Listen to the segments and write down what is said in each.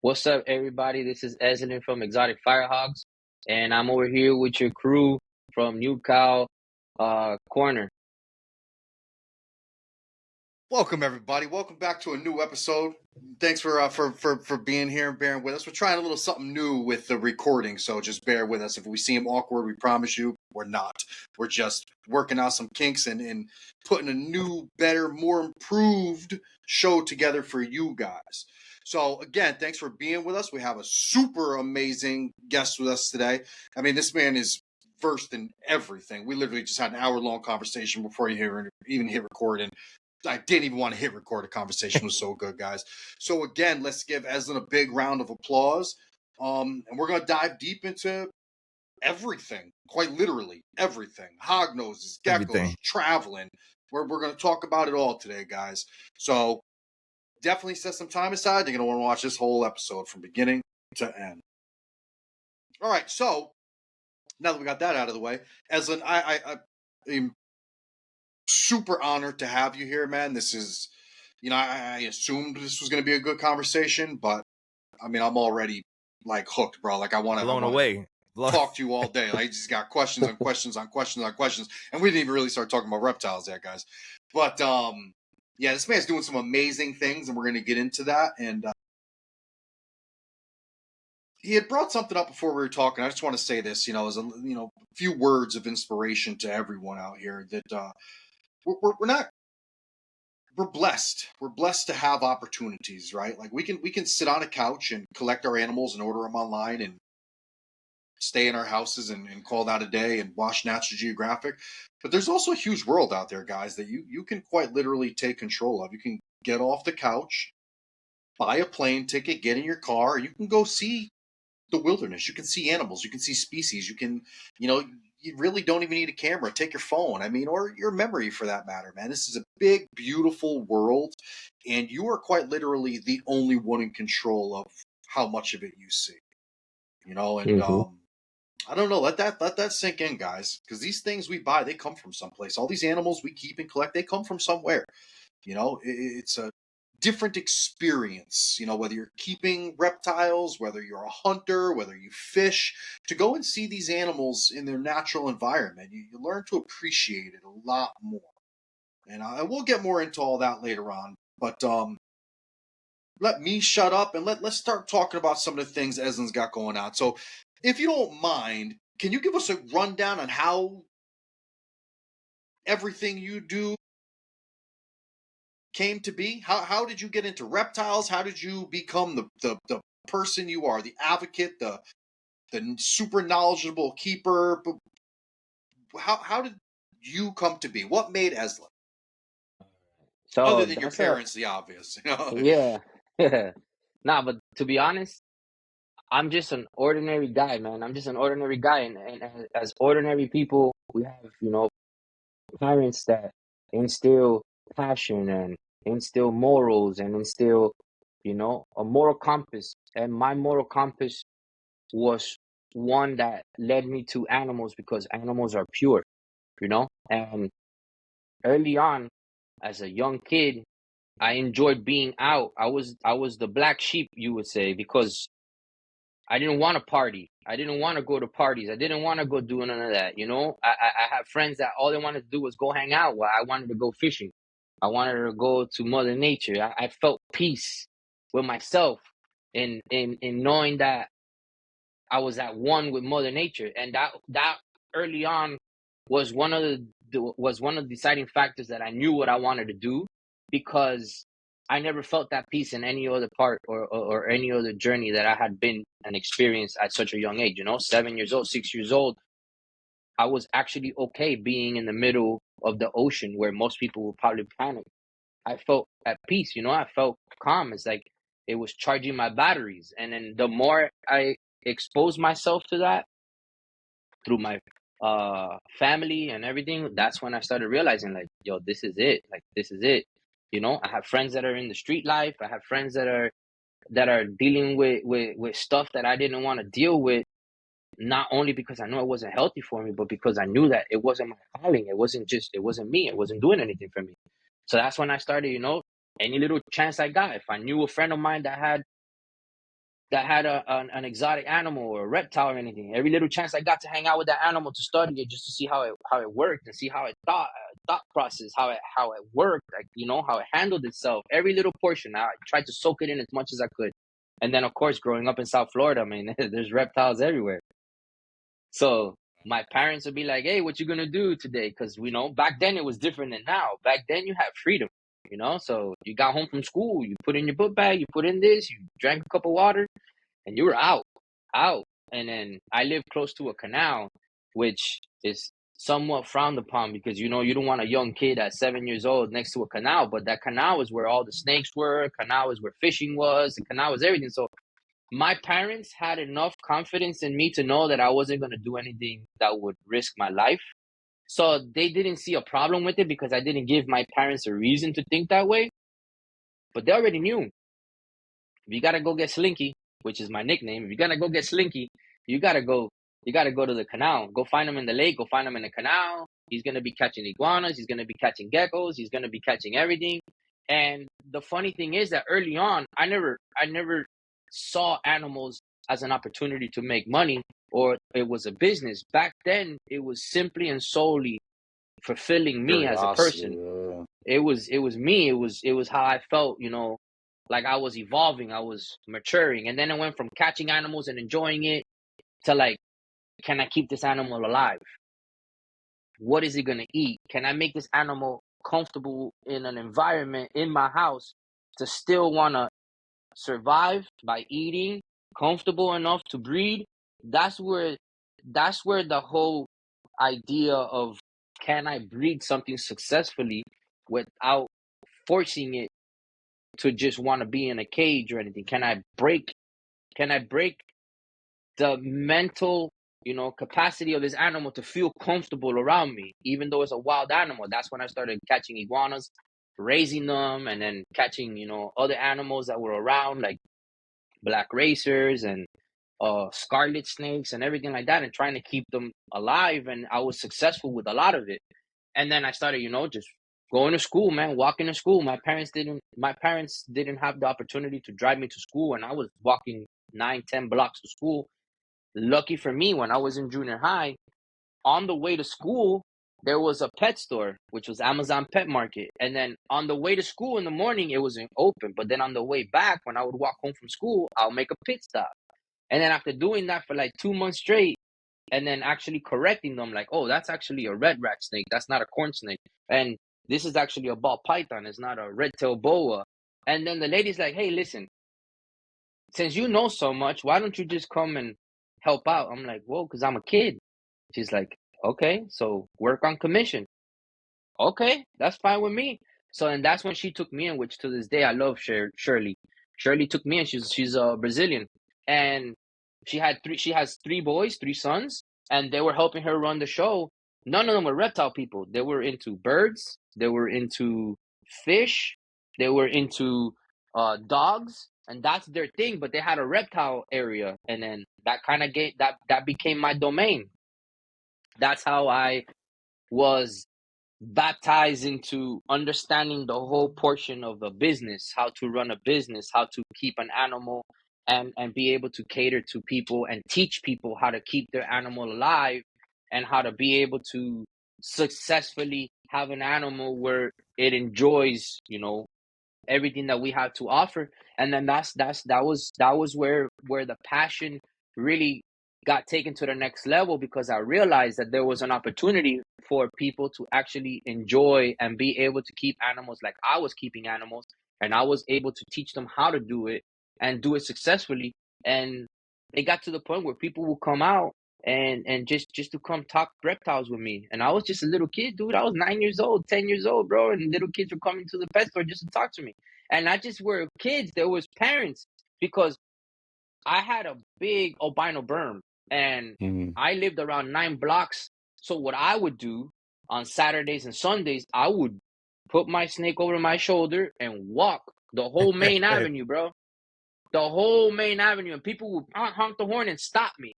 What's up, everybody? This is Eslin from Exotic Firehogs, and I'm over here with your crew from New Cow Corner. Welcome everybody. Welcome back to a new episode. Thanks for being here and bearing with us. We're trying a little something new with the recording, so just bear with us. If we seem awkward, we promise you we're not. We're just working out some kinks and putting a new, better, more improved show together for you guys. So again, thanks for being with us. We have a super amazing guest with us today. I mean, this man is versed in everything. We literally just had an hour-long conversation before you even hit record, and I didn't even want to hit record. The conversation was so good, guys. So again, let's give Eslin a big round of applause. And we're going to dive deep into everything, quite literally everything. Hog noses, geckos, Everything. traveling. We're going to talk about it all today, guys. So definitely set some time aside. You're going to want to watch this whole episode from beginning to end. All right, so now that we got that out of the way, Eslin, I am super honored to have you here, man. This is, I assumed this was going to be a good conversation, but I mean, I'm already like hooked, bro. Like I want to Blown away. talk to you all day. I just got questions on questions on questions on questions, and we didn't even really start talking about reptiles yet, guys. But yeah, this man's doing some amazing things, and we're going to get into that. And he had brought something up before we were talking. I just want to say this, as a few words of inspiration to everyone out here that we're blessed. We're blessed to have opportunities, right? Like we can sit on a couch and collect our animals and order them online and stay in our houses and call that a day and watch National Geographic. But there's also a huge world out there, guys, that you can quite literally take control of. You can get off the couch, buy a plane ticket, get in your car, and you can go see the wilderness. You can see animals. You can see species. You can, you really don't even need a camera. Take your phone. I mean, or your memory for that matter, man. This is a big, beautiful world, and you are quite literally the only one in control of how much of it you see. And I don't know. Let that sink in, guys, because these things we buy, they come from someplace. All these animals we keep and collect, they come from somewhere. It's a different experience, whether you're keeping reptiles, whether you're a hunter, whether you fish, to go and see these animals in their natural environment. You learn to appreciate it a lot more. And I will get more into all that later on. But let me shut up and let's start talking about some of the things Eslin's got going on. So if you don't mind, can you give us a rundown on how everything you do came to be? How did you get into reptiles? How did you become the person you are, the advocate, the super knowledgeable keeper? How did you come to be? What made Eslin? So Other than your parents, the obvious. Yeah. Nah, but to be honest, I'm just an ordinary guy, man. I'm just an ordinary guy, and as ordinary people, we have, parents that instill passion and instill morals and instill, a moral compass. And my moral compass was one that led me to animals because animals are pure. And early on, as a young kid, I enjoyed being out. I was the black sheep, you would say, because I didn't want to party. I didn't want to go to parties. I didn't want to go do none of that. I have friends that all they wanted to do was go hang out. While I wanted to go fishing. I wanted to go to Mother Nature. I felt peace with myself in knowing that I was at one with Mother Nature, and that early on was one of the deciding factors that I knew what I wanted to do, because I never felt that peace in any other part or any other journey that I had been and experienced at such a young age. 7 years old, 6 years old, I was actually okay being in the middle of the ocean where most people would probably panic. I felt at peace. I felt calm. It's like it was charging my batteries, and then the more I exposed myself to that through my family and everything, that's when I started realizing, like, yo, this is it. Like, this is it. I have friends that are in the street life. I have friends that are dealing with stuff that I didn't want to deal with, not only because I know it wasn't healthy for me, but because I knew that it wasn't my calling. It wasn't me. It wasn't doing anything for me. So that's when I started, any little chance I got. If I knew a friend of mine that had that had an exotic animal or a reptile or anything. Every little chance I got to hang out with that animal to study it, just to see how it worked and see how it thought process, how it worked, like, how it handled itself. Every little portion, I tried to soak it in as much as I could. And then, of course, growing up in South Florida, I mean, there's reptiles everywhere. So my parents would be like, "Hey, what you gonna do today?" Because back then it was different than now. Back then you had freedom, So you got home from school, you put in your book bag, you put in this, you drank a cup of water, and you were out. And then I live close to a canal, which is somewhat frowned upon because you don't want a young kid at 7 years old next to a canal. But that canal is where all the snakes were. Canal is where fishing was. The canal was everything. So my parents had enough confidence in me to know that I wasn't going to do anything that would risk my life. So they didn't see a problem with it because I didn't give my parents a reason to think that way. But they already knew. If you got to go get Slinky, which is my nickname, if you got to go get Slinky, you got to go to the canal. Go find him in the lake. Go find him in the canal. He's going to be catching iguanas. He's going to be catching geckos. He's going to be catching everything. And the funny thing is that early on, I never saw animals as an opportunity to make money or it was a business. Back then, it was simply and solely fulfilling me as a person. Yeah. It was me. It was how I felt, like I was evolving, I was maturing. And then it went from catching animals and enjoying it to like, can I keep this animal alive? What is it going to eat? Can I make this animal comfortable in an environment in my house to still want to survive by eating, comfortable enough to breed? That's where the whole idea of, can I breed something successfully without forcing it to just want to be in a cage or anything? Can I break the mental capacity of this animal to feel comfortable around me, even though it's a wild animal? That's when I started catching iguanas, raising them, and then catching other animals that were around, like black racers and scarlet snakes and everything like that, and trying to keep them alive. And I was successful with a lot of it. And then I started just going to school, man, walking to school. My parents didn't have the opportunity to drive me to school, and I was walking 9-10 blocks to school. Lucky for me, when I was in junior high, on the way to school, there was a pet store, which was Amazon Pet Market. And then on the way to school in the morning, it wasn't open. But then on the way back, when I would walk home from school, I'll make a pit stop. And then after doing that for like 2 months straight, and then actually correcting them, like, oh, that's actually a red rat snake. That's not a corn snake. And this is actually a ball python. It's not a red-tailed boa. And then the lady's like, hey, listen, since you know so much, why don't you just come and help out? I'm like, well, because I'm a kid. She's like, okay, so work on commission. Okay, that's fine with me. So, and that's when she took me in, which to this day I love Shirley. Shirley took me in. She's a Brazilian, and she has 3 boys, 3 sons, and they were helping her run the show. None of them were reptile people. They were into birds. They were into fish. They were into dogs, and that's their thing. But they had a reptile area, and then that kind of that became my domain. That's how I was baptized into understanding the whole portion of a business, how to run a business, how to keep an animal, and be able to cater to people and teach people how to keep their animal alive, and how to be able to successfully have an animal where it enjoys everything that we have to offer. And then that was where the passion really got taken to the next level, because I realized that there was an opportunity for people to actually enjoy and be able to keep animals like I was keeping animals, and I was able to teach them how to do it and do it successfully. And it got to the point where people would come out and just to come talk reptiles with me. And I was just a little kid, dude. I was 9 years old, 10 years old, bro. And little kids were coming to the pet store just to talk to me. And not just were kids, there was parents, because I had a big albino berm, and I lived around 9 blocks. So what I would do on Saturdays and Sundays, I would put my snake over my shoulder and walk the whole main avenue, bro. The whole main avenue. And people would honk the horn and stop me.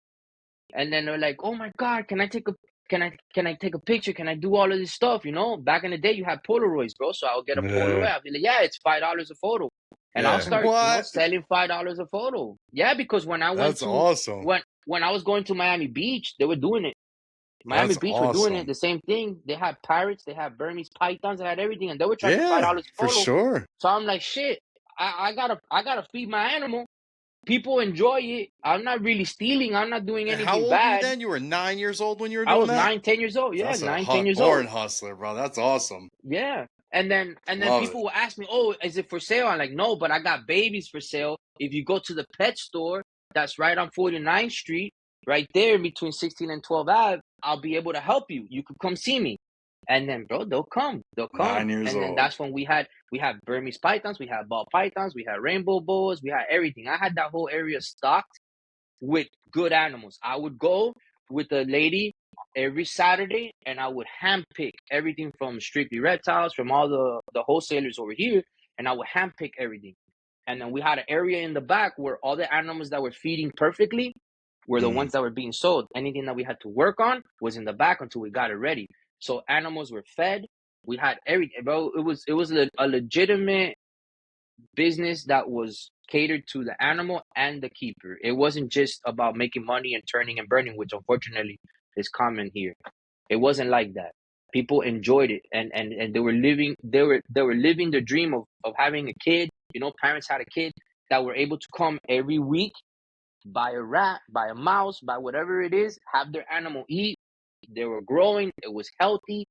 And then they're like, oh my God, can I take a picture? Can I do all of this stuff? Back in the day, you had Polaroids, bro. So I'll get a Polaroid. I'll be like, yeah, it's $5 a photo. and I'll Yeah. start, What? selling $5 a photo. Yeah, because when I went That's to awesome. when I was going to Miami Beach, they were doing it. Miami That's Beach were doing it awesome. the same thing. They had parrots, they had Burmese pythons, they had everything, and they were charging Yeah, $5 a for photo. sure. So I'm like, shit, I gotta feed my animal. People enjoy it. I'm not really stealing. I'm not doing And how anything old were you bad. then? You were 9 years old when you were I doing was that? 9, 10 years old. Yeah, That's a 9, 10 years born old. hustler, bro. That's awesome. Yeah. And then Love it. people will ask me, "Oh, is it for sale?" I'm like, "No, but I got babies for sale. If you go to the pet store, that's right on 49th Street, right there between 16 and 12 Ave, I'll be able to help you. You could come see me." And then, bro, they'll come. They'll come. 9 years And then old. that's when we had Burmese pythons, we had ball pythons, we had rainbow boas, we had everything. I had that whole area stocked with good animals. I would go with a lady every Saturday, and I would handpick everything from Strictly Reptiles, from all the wholesalers over here, and I would handpick everything. And then we had an area in the back where all the animals that were feeding perfectly were the Mm. ones that were being sold. Anything that we had to work on was in the back until we got it ready. So animals were fed. We had everything, bro. It was a legitimate business that was catered to the animal and the keeper. It wasn't just about making money and turning and burning, which unfortunately is common here. It wasn't like that. People enjoyed it, and they were living the dream of having a kid. Parents had a kid that were able to come every week, buy a rat, buy a mouse, buy whatever it is, have their animal eat. They were growing, it was healthy,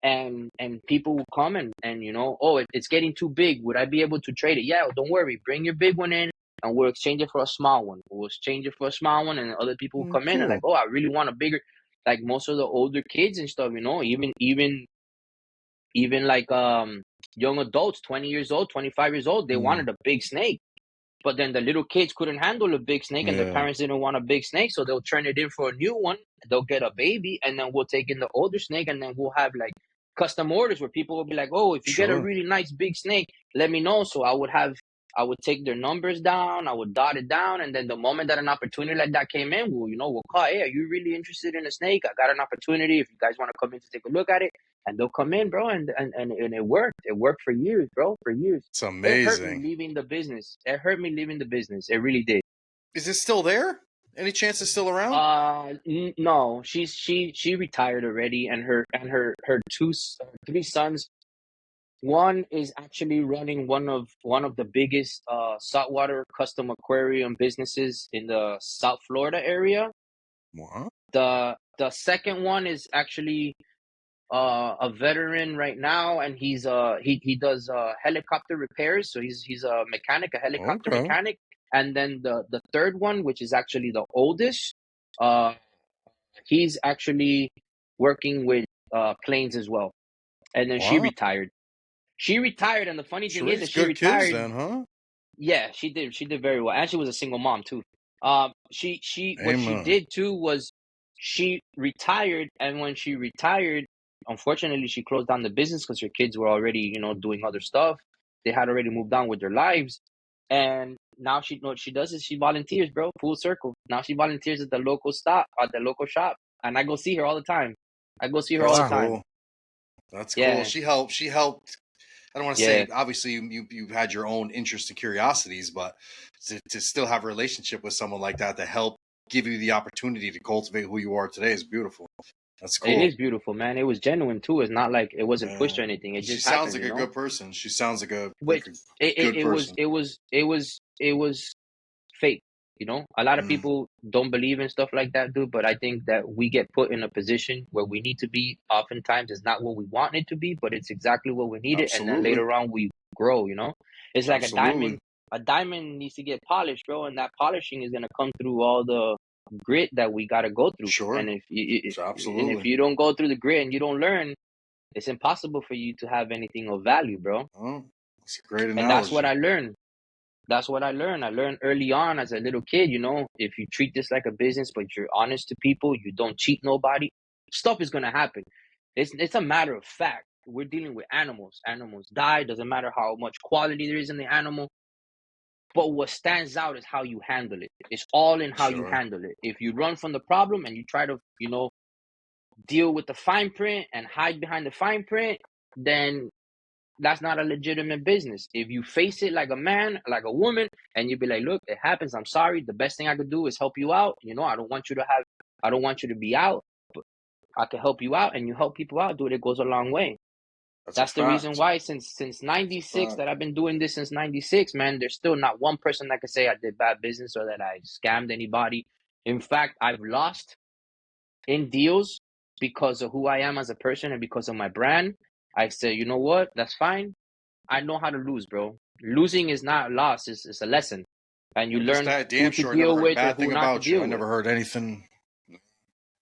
and people will come and oh, it's getting too big, would I be able to trade it? Yeah, don't worry, bring your big one in, and we'll exchange it for a small one. We'll exchange it for a small one, and other people will come in and Cool. like, oh, I really want a bigger. Like most of the older kids and stuff, even like young adults, 20 years old, 25 years old, they Mm. wanted a big snake. But then the little kids couldn't handle a big snake, and their Yeah. parents didn't want a big snake, so they'll turn it in for a new one. They'll get a baby, and then we'll take in the older snake, and then we'll have like custom orders where people will be like, "Oh, if you get a Sure. really nice big snake, let me know." So I would take their numbers down, I would dot it down, and then the moment that an opportunity like that came in, we'll call. Hey, are you really interested in a snake? I got an opportunity. If you guys want to come in to take a look at it, and they'll come in, bro, and it worked. It worked for years, bro, for years. It's It hurt me amazing. leaving the business. It hurt me leaving the business. It really did. Is it still there? Any chance it's still around? No, she retired already, and her three sons. One is actually running one of the biggest saltwater custom aquarium businesses in the South Florida area. What? The second one is actually a veteran right now, and he does helicopter repairs. So he's a mechanic, a helicopter Okay. mechanic. And then the third one, which is actually the oldest, uh, he's actually working with planes as well. And then she Wow. retired. She retired, and the funny She thing is raised that she good kids retired. then, huh? Yeah, she did. She did very well, and she was a single mom too. She what she Amen. did too was she retired, and when she retired, unfortunately, she closed down the business because her kids were already, doing other stuff. They had already moved on with their lives, and now what she does is she volunteers, bro. Full circle. Now she volunteers at the local shop, and I go see her all the time. I go see her all That's the Wow. time. cool. That's cool. Yeah, She helped. I don't want to yeah. say, obviously you had your own interests and curiosities, but to still have a relationship with someone like that to help give you the opportunity to cultivate who you are today is beautiful. That's It cool. is beautiful, man. It was genuine too. It's not like it wasn't pushed or anything. It She just sounds happened, like a good person. She sounds like a Which it, good it was person. it was it was it was fake. A lot of Mm, people don't believe in stuff like that, dude. But I think that we get put in a position where we need to be. Oftentimes, it's not what we want it to be, but it's exactly what we needed. And then absolutely. later on, we grow. It's like a Absolutely. diamond. A diamond needs to get polished, bro, and that polishing is gonna come through all the grit that we gotta go through. Sure. And if Absolutely. you don't go through the grit and you don't learn, it's impossible for you to have anything of value, bro. Oh, that's a great And that's what analogy. I learned. That's what I learned. I learned early on as a little kid, if you treat this like a business, but you're honest to people, you don't cheat nobody, stuff is gonna happen. It's a matter of fact. We're dealing with animals. Animals die. Doesn't matter how much quality there is in the animal. But what stands out is how you handle it. It's all in how you Sure. handle it. If you run from the problem and you try to, deal with the fine print and hide behind the fine print, then that's not a legitimate business. If you face it like a man, like a woman, and you be like, look, it happens, I'm sorry, the best thing I could do is help you out. I don't want you to be out, but I can help you out, and you help people out, dude, it goes a long way. That's a That's the reason fact. why since That's a 96 fact. that I've been doing this since 96, man, there's still not one person that can say I did bad business or that I scammed anybody. In fact, I've lost in deals because of who I am as a person and because of my brand. I say, you know what? That's fine. I know how to lose, bro. Losing is not a loss, it's a lesson. And you I'm just learn that who damn to sure I never deal heard a with and bad who thing not to about you. deal I with. never heard anything.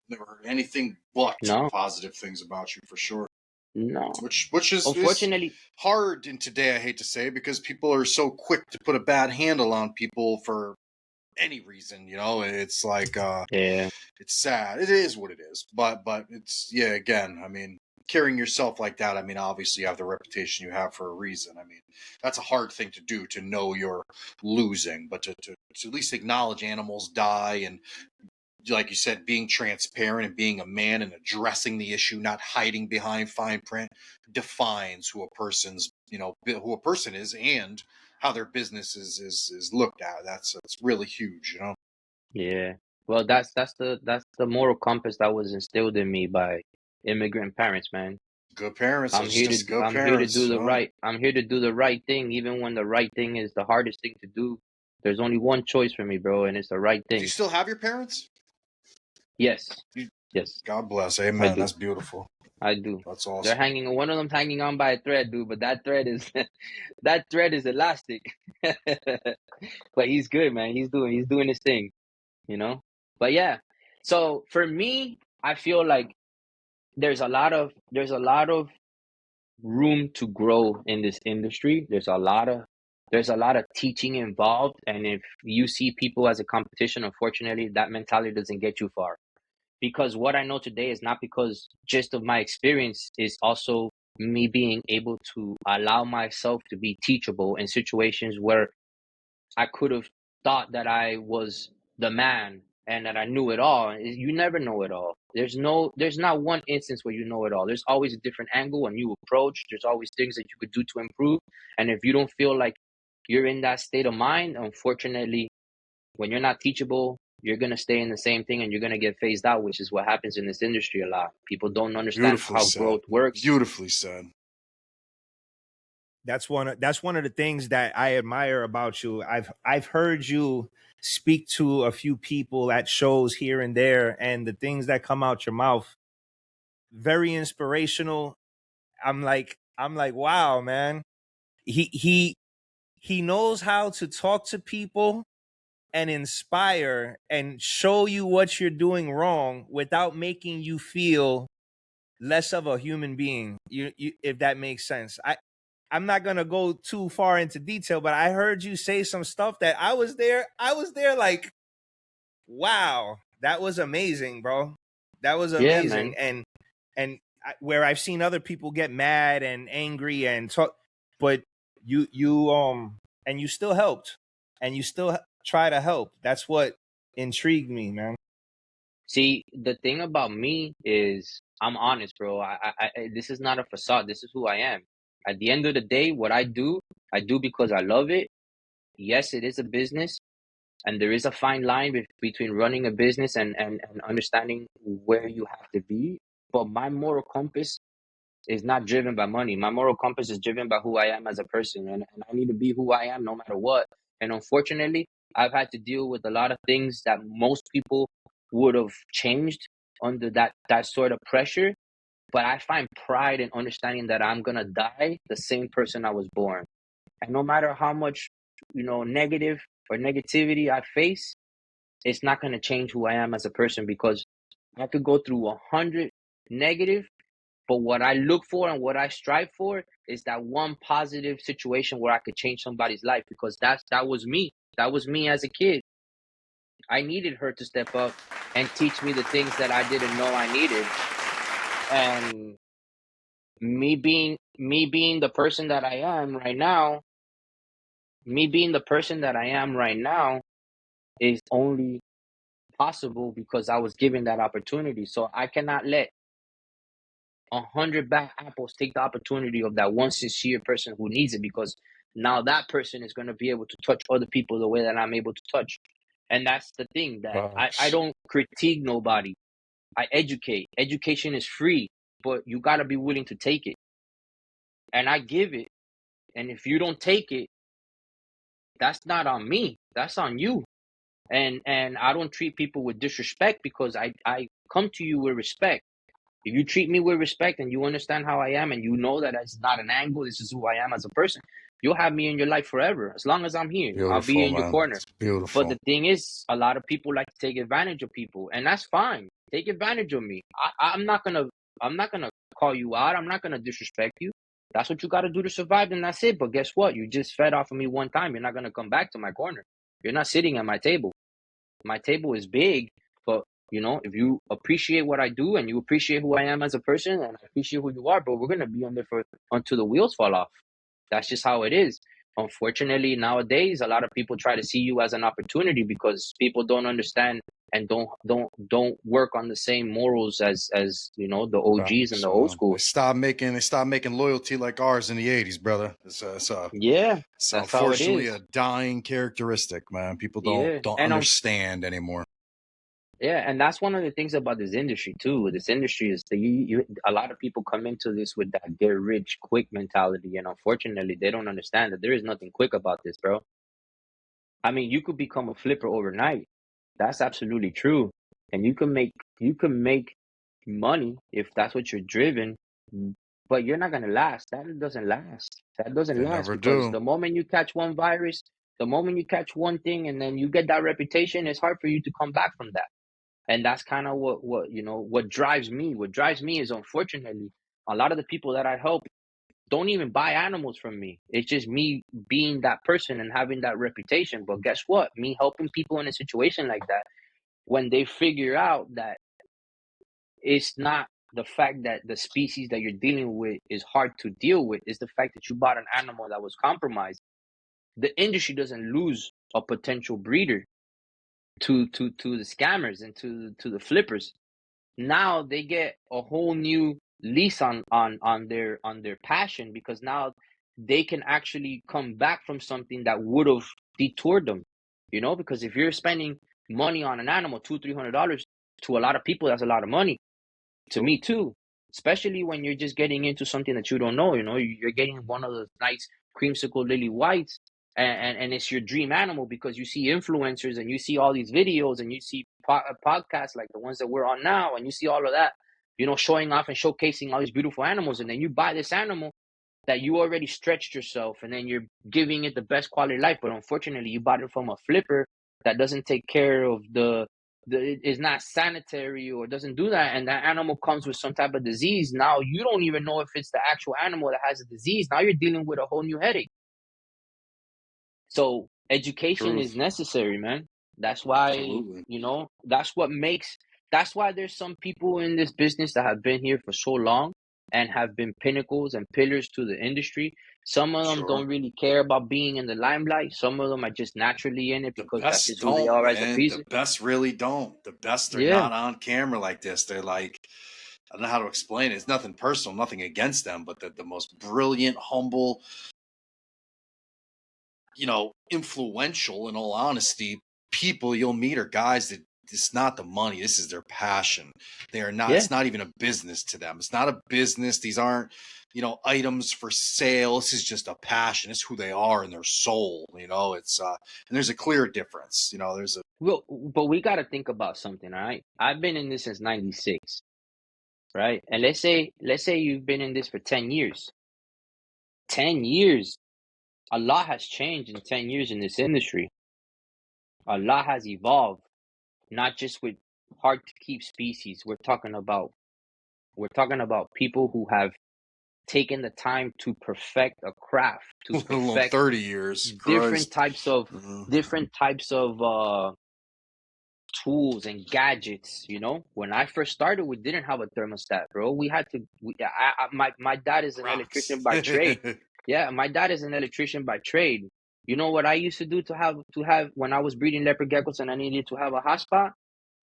Never heard anything but No, positive things about you for sure. no. Which is Unfortunately, hard in today, I hate to say, because people are so quick to put a bad handle on people for any reason, It's like yeah, it's sad. It is what it is. But it's, yeah, again, I mean, carrying yourself like that, I mean, obviously you have the reputation you have for a reason. I mean, that's a hard thing to do, to know you're losing, but to at least acknowledge animals die, and like you said, being transparent and being a man and addressing the issue, not hiding behind fine print, defines who a person's, who a person is, and how their business is looked at. That's really huge. yeah. Well, that's the moral compass that was instilled in me by immigrant parents, man. Good parents. I'm It's here to just do, good I'm here to do parents. the right. I'm here to do the right thing, even when the right thing is the hardest thing to do. There's only one choice for me, bro, and it's the right Do you thing. still have your parents? Yes, You, yes, God bless. I Amen. do. That's beautiful. I do. That's They're awesome. hanging. One of them's hanging on by a thread, dude. But that thread is that thread is elastic. But he's good, man. He's doing his thing, you know. But yeah. So for me, I feel like there's a lot of room to grow in this industry. There's a lot of teaching involved, and if you see people as a competition, unfortunately, that mentality doesn't get you far. Because what I know today is not because just of my experience, is also me being able to allow myself to be teachable in situations where I could have thought that I was the man and that I knew it all. You never know it all. There's not one instance where you know it all. There's always a different angle, a new approach. There's always things that you could do to improve. And if you don't feel like you're in that state of mind, unfortunately, when you're not teachable, you're going to stay in the same thing and you're going to get phased out, which is what happens in this industry a lot. People don't understand Beautifully how said. growth works. Beautifully said. That's one of the things that I admire about you. I've heard you speak to a few people at shows here and there, and the things that come out your mouth, very inspirational. I'm like, wow, man. He knows how to talk to people and inspire and show you what you're doing wrong without making you feel less of a human being. If that makes sense. I'm not gonna go too far into detail, but I heard you say some stuff that I was there. Like, wow, that was amazing, bro. That was Yeah, amazing. man. Where I've seen other people get mad and angry and talk, but you still helped, and you still try to help. That's what intrigued me, man. See, the thing about me is I'm honest, bro. This is not a facade. This is who I am. At the end of the day, what I do because I love it. Yes, it is a business, and there is a fine line between running a business and understanding where you have to be. But my moral compass is not driven by money. My moral compass is driven by who I am as a person, and I need to be who I am no matter what. And unfortunately, I've had to deal with a lot of things that most people would have changed under that sort of pressure. But I find pride in understanding that I'm gonna die the same person I was born. And no matter how much, negative or negativity I face, it's not gonna change who I am as a person, because I could go through 100 negative, but what I look for and what I strive for is that one positive situation where I could change somebody's life, because that was me. That was me as a kid. I needed her to step up and teach me the things that I didn't know I needed. And me being the person that I am right now, is only possible because I was given that opportunity. So I cannot let 100 bad apples take the opportunity of that one sincere person who needs it, because now that person is going to be able to touch other people the way that I'm able to touch. And that's the thing, that I Facts. don't critique nobody. I educate. Education is free, but you got to be willing to take it. And I give it. And if you don't take it, that's not on me. That's on you. And I don't treat people with disrespect, because I come to you with respect. If you treat me with respect and you understand how I am, and you know that it's not an angle, this is who I am as a person, you'll have me in your life forever. As long as I'm here, I'll be Beautiful, in your man. corner. It's But beautiful. the thing is, a lot of people like to take advantage of people, and that's fine. Take advantage of me. I'm not gonna call you out. I'm not gonna disrespect you. That's what you got to do to survive, and that's it. But guess what? You just fed off of me one time. You're not gonna come back to my corner. You're not sitting at my table. My table is big, but if you appreciate what I do and you appreciate who I am as a person, and I appreciate who you are, but we're gonna be on there for until the wheels fall off. That's just how it is. Unfortunately, nowadays, a lot of people try to see you as an opportunity, because people don't understand and don't work on the same morals as the OGs and Facts, the old they schools. stopped making loyalty like ours in the '80s, brother. Yeah, It's that's how it unfortunately a is. dying characteristic, man. People Yeah, don't and understand anymore. yeah, and that's one of the things about this industry too. This industry is that a lot of people come into this with that get rich quick mentality, and unfortunately, they don't understand that there is nothing quick about this, bro. I mean, you could become a flipper overnight. That's absolutely true, and you can make money if that's what you're driven, but you're not gonna last. That doesn't last. That doesn't They last, never because do. the moment you catch one virus, the moment you catch one thing, and then you get that reputation, it's hard for you to come back from that. And that's kind of what drives me. What drives me is, unfortunately, a lot of the people that I help don't even buy animals from me. It's just me being that person and having that reputation. But guess what? Me helping people in a situation like that, when they figure out that it's not the fact that the species that you're dealing with is hard to deal with, it's the fact that you bought an animal that was compromised. The industry doesn't lose a potential breeder to the scammers and to the flippers. Now they get a whole new lease on their passion, because now they can actually come back from something that would have detoured them. Because if you're spending money on an animal, $200-300, to a lot of people, that's a lot of money. To me too, especially when you're just getting into something that you don't know. You're getting one of those nice creamsicle lily whites, and it's your dream animal, because you see influencers and you see all these videos and you see podcasts like the ones that we're on now, and you see all of that, showing off and showcasing all these beautiful animals, and then you buy this animal that you already stretched yourself, and then you're giving it the best quality of life. But unfortunately, you bought it from a flipper that doesn't take care of it is not sanitary, or doesn't do that, and that animal comes with some type of disease. Now you don't even know if it's the actual animal that has a disease. Now you're dealing with a whole new headache. So education is Truth. necessary, man. That's why, Absolutely. that's why there's some people in this business that have been here for so long and have been pinnacles and pillars to the industry. Some of them Sure. don't really care about being in the limelight. Some of them are just naturally in it The because that's best just who they don't, are as a man. piece. The best really don't. The best are Yeah, not on camera like this. They're like, I don't know how to explain it. It's nothing personal, nothing against them, but the most brilliant, humble, influential, in all honesty, people you'll meet are guys that it's not the money. This is their passion. They are not, yeah. it's not even a business to them. It's not a business. These aren't, items for sale. This is just a passion. It's who they are in their soul. And there's a clear difference. There's a, Well, but we got to think about something, all right? I've been in this since '96, right? And let's say you've been in this for 10 years. 10 years. A lot has changed in 10 years in this industry. A lot has evolved, not just with hard to keep species. We're talking about people who have taken the time to perfect a craft, to let alone perfect 30 years. different Christ. types of Uh, different types of tools and gadgets. When I first started, we didn't have a thermostat, bro. We had to. My dad is an rocks. electrician by trade. Yeah, my dad is an electrician by trade. You know what I used to do to have when I was breeding leopard geckos and I needed to have a hotspot?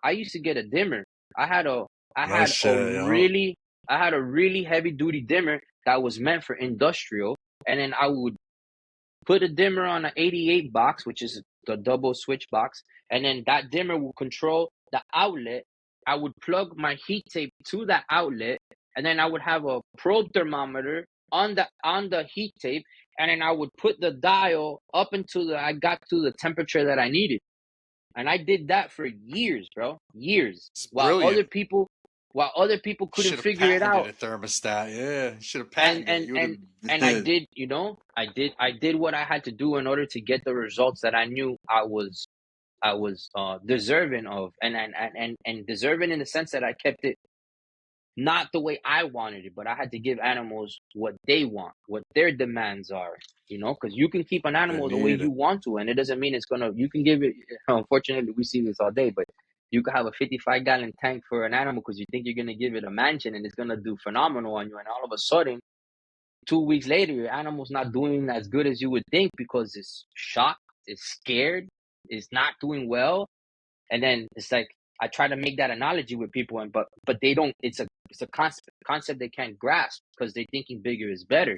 I used to get a dimmer. I had a I No had a shit, yeah. really I had a really heavy duty dimmer that was meant for industrial, and then I would put a dimmer on an 88 box, which is the double switch box, and then that dimmer will control the outlet. I would plug my heat tape to that outlet, and then I would have a probe thermometer on the heat tape, and then I would put the dial up until I got to the temperature that I needed. And I did that for years, bro. Years. It's While brilliant. other people couldn't Should have figure it patented out. a thermostat. Yeah, should have And patented it. and You would and and I have. did, I did what I had to do in order to get the results that I knew I was deserving of, and deserving in the sense that I kept it not the way I wanted it, but I had to give animals what they want, what their demands are, because you can keep an They animal the way need you it. want to, and it doesn't mean you can give it, unfortunately, we see this all day, but you could have a 55-gallon tank for an animal because you think you're going to give it a mansion and it's going to do phenomenal on you. And all of a sudden, 2 weeks later, your animal's not doing as good as you would think because it's shocked, it's scared, it's not doing well. And then it's like, I try to make that analogy with people, but they don't. It's a concept they can't grasp because they're thinking bigger is better.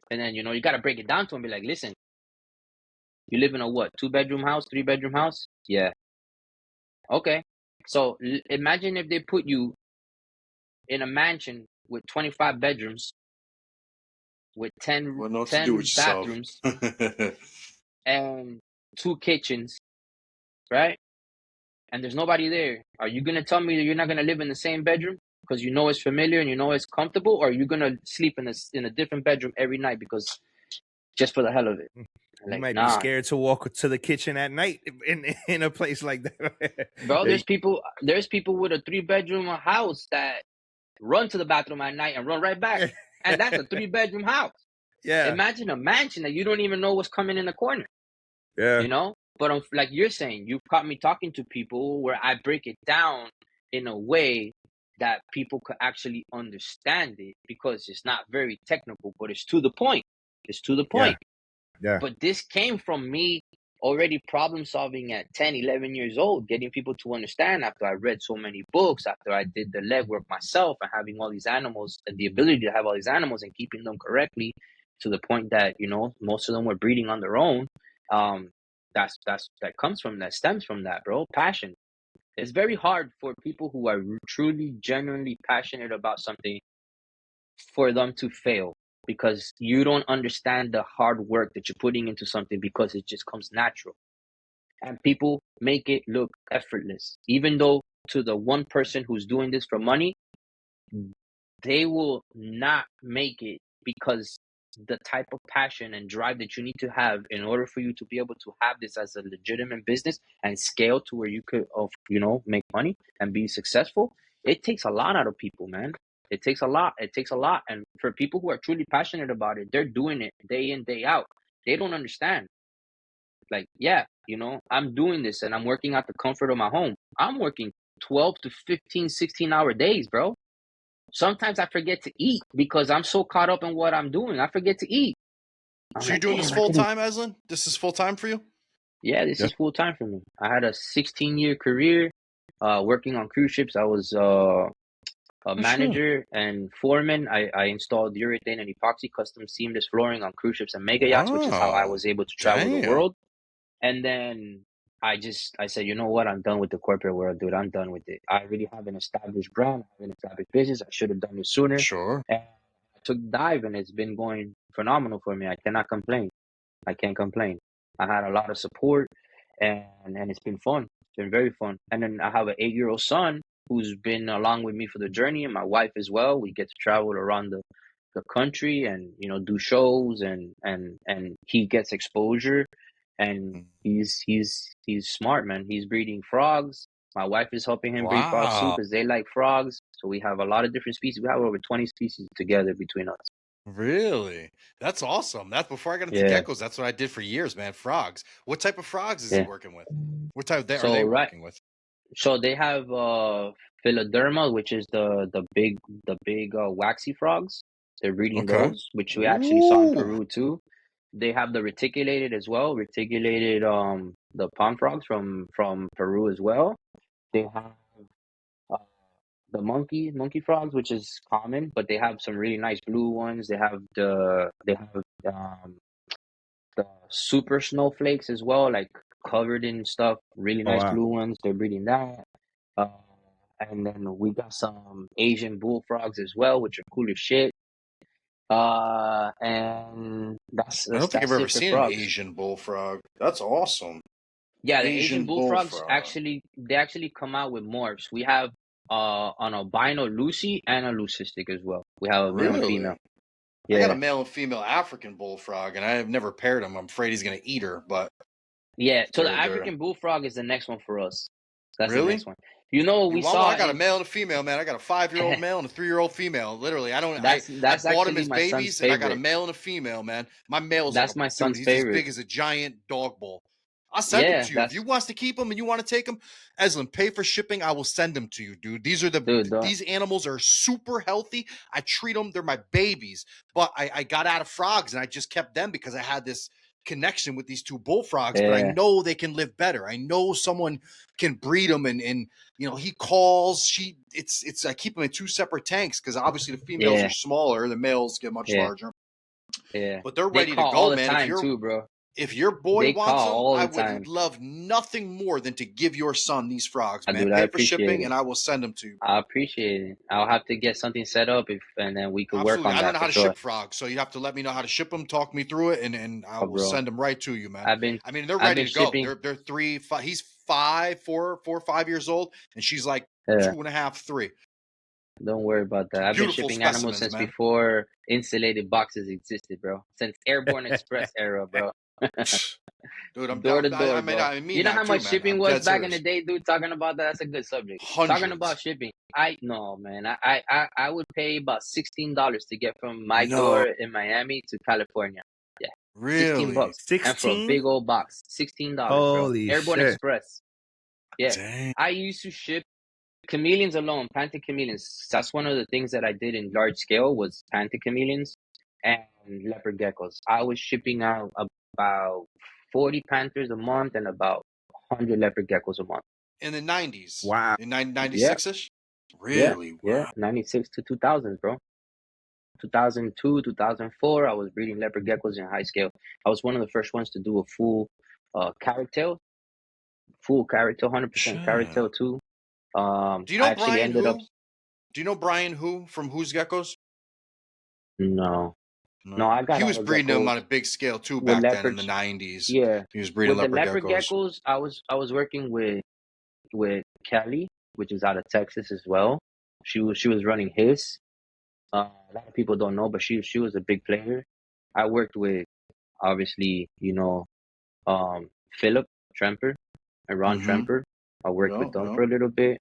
And then you got to break it down to them. Be like, listen, you live in a what? 2-bedroom house, 3-bedroom house? Yeah. Okay. So imagine if they put you in a mansion with 25 bedrooms, with 10, What not to do with 10 yourself? bathrooms and 2 kitchens, right? And there's nobody there. Are you gonna tell me that you're not gonna live in the same bedroom because you know it's familiar and you know it's comfortable, or are you gonna sleep in a different bedroom every night because just for the hell of it? You Like, might be nah, scared to walk to the kitchen at night in a place like that. bro. Yeah, There's people with a 3-bedroom house that run to the bathroom at night and run right back, and that's a 3-bedroom house. yeah, Imagine a mansion that you don't even know what's coming in the corner. yeah, But like you're saying, you've caught me talking to people where I break it down in a way that people could actually understand it because it's not very technical, but it's to the point. It's to the yeah, point. yeah. But this came from me already problem solving at 10, 11 years old, getting people to understand after I read so many books, after I did the legwork myself and having all these animals and the ability to have all these animals and keeping them correctly to the point that, most of them were breeding on their own. Um, that stems from that, bro. Passion. It's very hard for people who are truly, genuinely passionate about something for them to fail because you don't understand the hard work that you're putting into something because it just comes natural. And people make it look effortless. Even though to the one person who's doing this for money, they will not make it because the type of passion and drive that you need to have in order for you to be able to have this as a legitimate business and scale to where you could make money and be successful, it takes a lot out of people, man. It takes a lot. It takes a lot. And for people who are truly passionate about it, they're doing it day in, day out. They don't understand. Like, yeah, I'm doing this and I'm working at the comfort of my home. I'm working 12 to 15, 16-hour days, bro. Sometimes I forget to eat because I'm so caught up in what I'm doing. I forget to eat. I'm So you're like, doing this damn, I full could eat. time, Eslin? This is full time for you? Yeah, this Yeah. is full time for me. I had a 16-year career working on cruise ships. I was a Oh, sure. manager and foreman. I installed urethane and epoxy custom seamless flooring on cruise ships and mega yachts, which is how I Wow. was able to travel the Damn. world. And then I said, you know what? I'm done with the corporate world, dude. I'm done with it. I really have an established brand, I have an established business. I should have done it sooner. Sure. And I took the dive and it's been going phenomenal for me. I cannot complain. I can't complain. I had a lot of support and it's been fun. It's been very fun. And then I have an 8-year-old son who's been along with me for the journey and my wife as well. We get to travel around the country and, do shows and he gets exposure and he's smart, man. He's breeding frogs. My wife is helping him breed frogs too Wow. because they like frogs. So we have a lot of different species. We have over 20 species together between us. Really? That's awesome. That's before I got into Yeah, geckos. That's what I did for years, man. Frogs. What type of frogs is he yeah. working with? What type are So they right, working with? so they have Philoderma, which is the big waxy frogs. They're breeding Okay. those, which we actually saw in Ooh. Peru too. They have the reticulated as well, reticulated the pond frogs from Peru as well. They have uh, the monkey frogs, which is common, but they have some really nice blue ones. They have the super snowflakes as well, like covered in stuff. Really Oh nice wow. blue ones. They're breeding that. Uh, and then we got some Asian bullfrogs as well, which are cool as shit. And that's I that's, don't think I've that's ever it for seen an frogs. Asian bullfrog. That's awesome. Yeah, the Asian Asian bullfrogs bullfrog. actually come out with morphs. We have an albino Lucy and a leucistic as well. We have a male and Really? female. I got a Yeah, male and female African bullfrog, and I have never paired them. I'm afraid he's gonna eat her, but yeah. So the they're African bullfrog is the next one for us. That's the really. next one. You know what You we want one? saw I got a in male and a female, man. I got a 5-year-old male and a 3-year-old female. Literally, I don't. I that's bought them actually as my son's babies, and I got a favorite. male and a female, man. My male's like a That's my dude. son's He's as favorite. big as a giant dog bowl. I'll send him Yeah, to you if you that's wants to keep them and you want to take them. Eslin, pay for shipping. I will send them to you, dude. dude. These animals are super healthy. I treat them. They're my babies. But I got out of frogs and I just kept them because I had this connection with these two bullfrogs. But I Yeah, know they can live better. I know someone can breed them and he calls. It's I keep them in two separate tanks because obviously the females are yeah, smaller, the males get much yeah, larger. yeah. But they're They ready to call all go, the man. time too, bro. If your boy They wants call them, all I the would time. love nothing more than to give your son these frogs, man. Dude, I Pay for appreciate shipping, it. and I will send them to you, bro. I appreciate it. I'll have to get something set up and then we could work Absolutely. on I don't that know for how to sure. ship frogs, so you have to let me know how to ship them. Talk me through it, and I will Bro, send them right to you, man. I've been I mean, they're I've ready been to go. shipping. They're 3, 5. He's 5, 4, 5 years old, and she's like Yeah, 2.5, 3. don't worry about that. I've been Beautiful shipping animals specimens, since man. before insulated boxes existed, bro. Since Airborne Express era, bro. Dude, I'm Door down. to door, bro. I mean You know that how too, much man. shipping I'm was dead back in the serious. day, dude? Talking about that, that's a good subject. Talking about Hundreds. shipping, I no man. I would pay about $16 to get from my No, door in Miami to California. Yeah, 16 really. bucks, and for a 16? big old box, $16, bro. Holy Airborne shit. Express. Yeah, Dang. I used to ship chameleons alone, panther chameleons. That's one of the things that I did in large scale was panther chameleons and leopard geckos. I was shipping out about 40 panthers a month and about 100 leopard geckos a month. In the 90s, Wow. in Yeah, 96ish. yeah, Really? yeah. Wow. 96 to 2000s, bro. 2002, 2004, I was breeding leopard geckos in high scale. I was one of the first ones to do a carrot tail, full carrot tail, 100% carrot Shit. tail too. Do you I know actually Brian ended up, Who? Do you know Brian Who from Who's Geckos? no, no, No. I got He was all breeding them geckos on a big scale too with back then in the leopards. 90s. Yeah, He was breeding with the leopard leopard geckos. geckos, I was working with Kelly, which is out of Texas as well. She was running his. A lot of people don't know, but she was a big player. I worked with obviously Philip Tremper and Ron Mm-hmm. Tremper. I worked with them Yeah. for a little bit.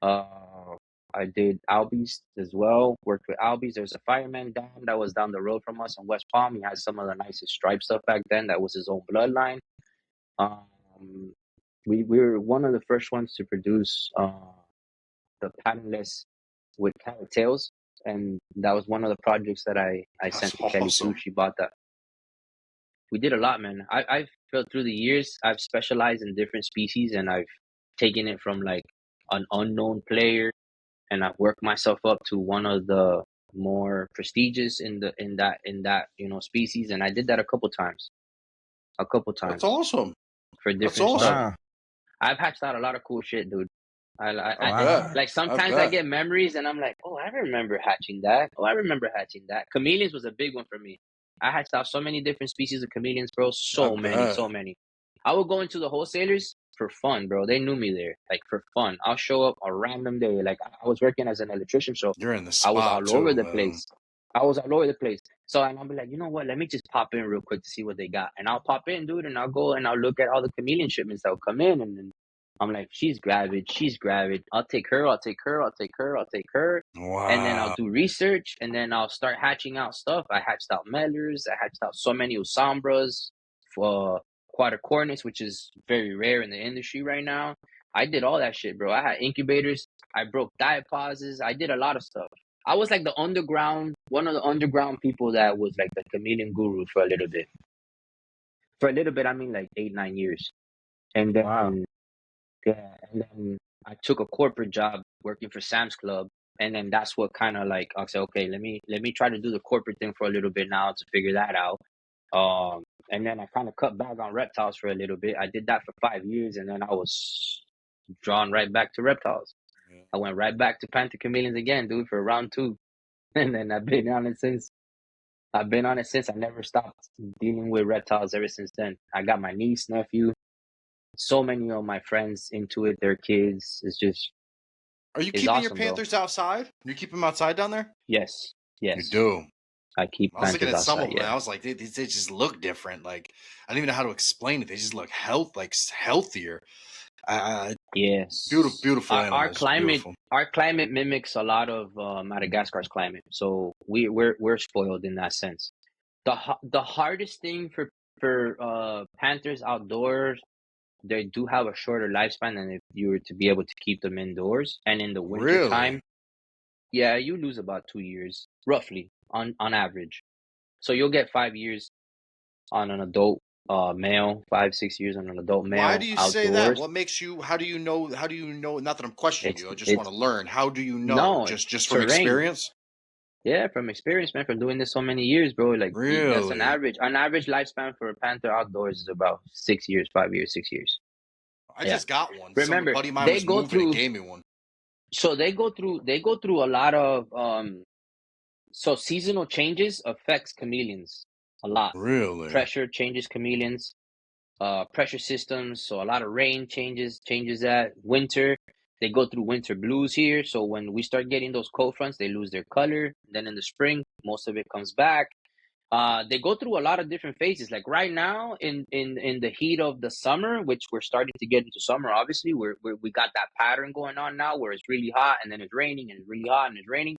I did Albies as well. Worked with Albies. There's a fireman dam that was down the road from us in West Palm. He had some of the nicest stripe stuff back then. That was his own bloodline. Um, we were one of the first ones to produce the patternless with carrot tails, and that was one of the projects that I That's sent to Kelly too. awesome. She bought that. We did a lot, man. I've felt through the years. I've specialized in different species, and I've taken it from like an unknown player, and I've worked myself up to one of the more prestigious in that species, and I did that a couple times That's awesome. for That's different stuff. awesome. Wow. I've hatched out a lot of cool shit, dude. I I bet. Wow. like I sometimes I bet. get memories and I'm like, oh, I remember hatching that. Oh, I remember hatching that. Chameleons was a big one for me. I hatched out so many different species of chameleons, bro. I So many, bet. so many. I would go into the wholesalers for fun, bro. They knew me there, like for fun. I'll show up a random day. Like I was working as an electrician, so You're in the I was spot all over too, the man. place. I was all over the place. So and I'll be like, you know what? Let me just pop in real quick to see what they got. And I'll pop in, dude, and I'll go and I'll look at all the chameleon shipments that'll come in, and then I'm like, she's gravid, she's gravid. I'll take her, I'll take her, I'll take her, I'll take her. And then I'll Wow. do research, and then I'll start hatching out stuff. I hatched out Mellors, I hatched out so many Usambras, for quadricornis, which is very rare in the industry right now. I did all that shit, bro. I had incubators, I broke diapauses, I did a lot of stuff. I was like one of the underground people that was like the chameleon guru for a little bit. For a little bit, I mean like 8, 9 years. And Wow. then, yeah, and then I took a corporate job working for Sam's Club And then that's what kind of like I said, okay, let me try to do the corporate thing for a little bit now to figure that out. And then I kind of cut back on reptiles for a little bit. I did that for 5 years, and then I was drawn right back to reptiles. Yeah. I went right back to panther chameleons again, dude, for round 2, and then I've been on it since. I never stopped dealing with reptiles ever since then. I got my niece, nephew, so many of my friends into it. Their kids. Are you It's keeping your awesome, bro. panthers outside? You keep them outside down there? Yes, You yes. do. I keep I was looking panthers at some outside. of them, and Yeah. I was like, they just look different. Like, I don't even know how to explain it. They just look healthier. Yes. Beautiful Our animals. climate, Beautiful. our climate mimics a lot of Madagascar's climate, so we're spoiled in that sense. The hardest thing for panthers outdoors, they do have a shorter lifespan than if you were to be able to keep them indoors. And in the winter Really? time, yeah, you lose about 2 years roughly on average. So you'll get 5 years on an adult male, 5-6 years on an adult male Why do you say that? outdoors. What makes you? How do you know? How do you know? Not that I'm questioning you. I just want It's to learn. How do you know? no, it's Just from terrain. experience? Yeah, from experience, man, from doing this so many years, bro. Like that's an Really? average. An average lifespan for a panther outdoors is about 6 years, 5 years, 6 years. I Yeah. just got one. Some Remember, buddy of mine they was go moving and through. gave me one. So they go through a lot of So seasonal changes affects chameleons a lot. Really? Pressure changes chameleons. Pressure systems. So a lot of rain changes that. Winter, they go through winter blues here. So when we start getting those cold fronts, they lose their color. Then in the spring, most of it comes back. They go through a lot of different phases. Like right now, in the heat of the summer, which we're starting to get into summer. Obviously, we got that pattern going on now, where it's really hot and then it's raining, and it's really hot and it's raining.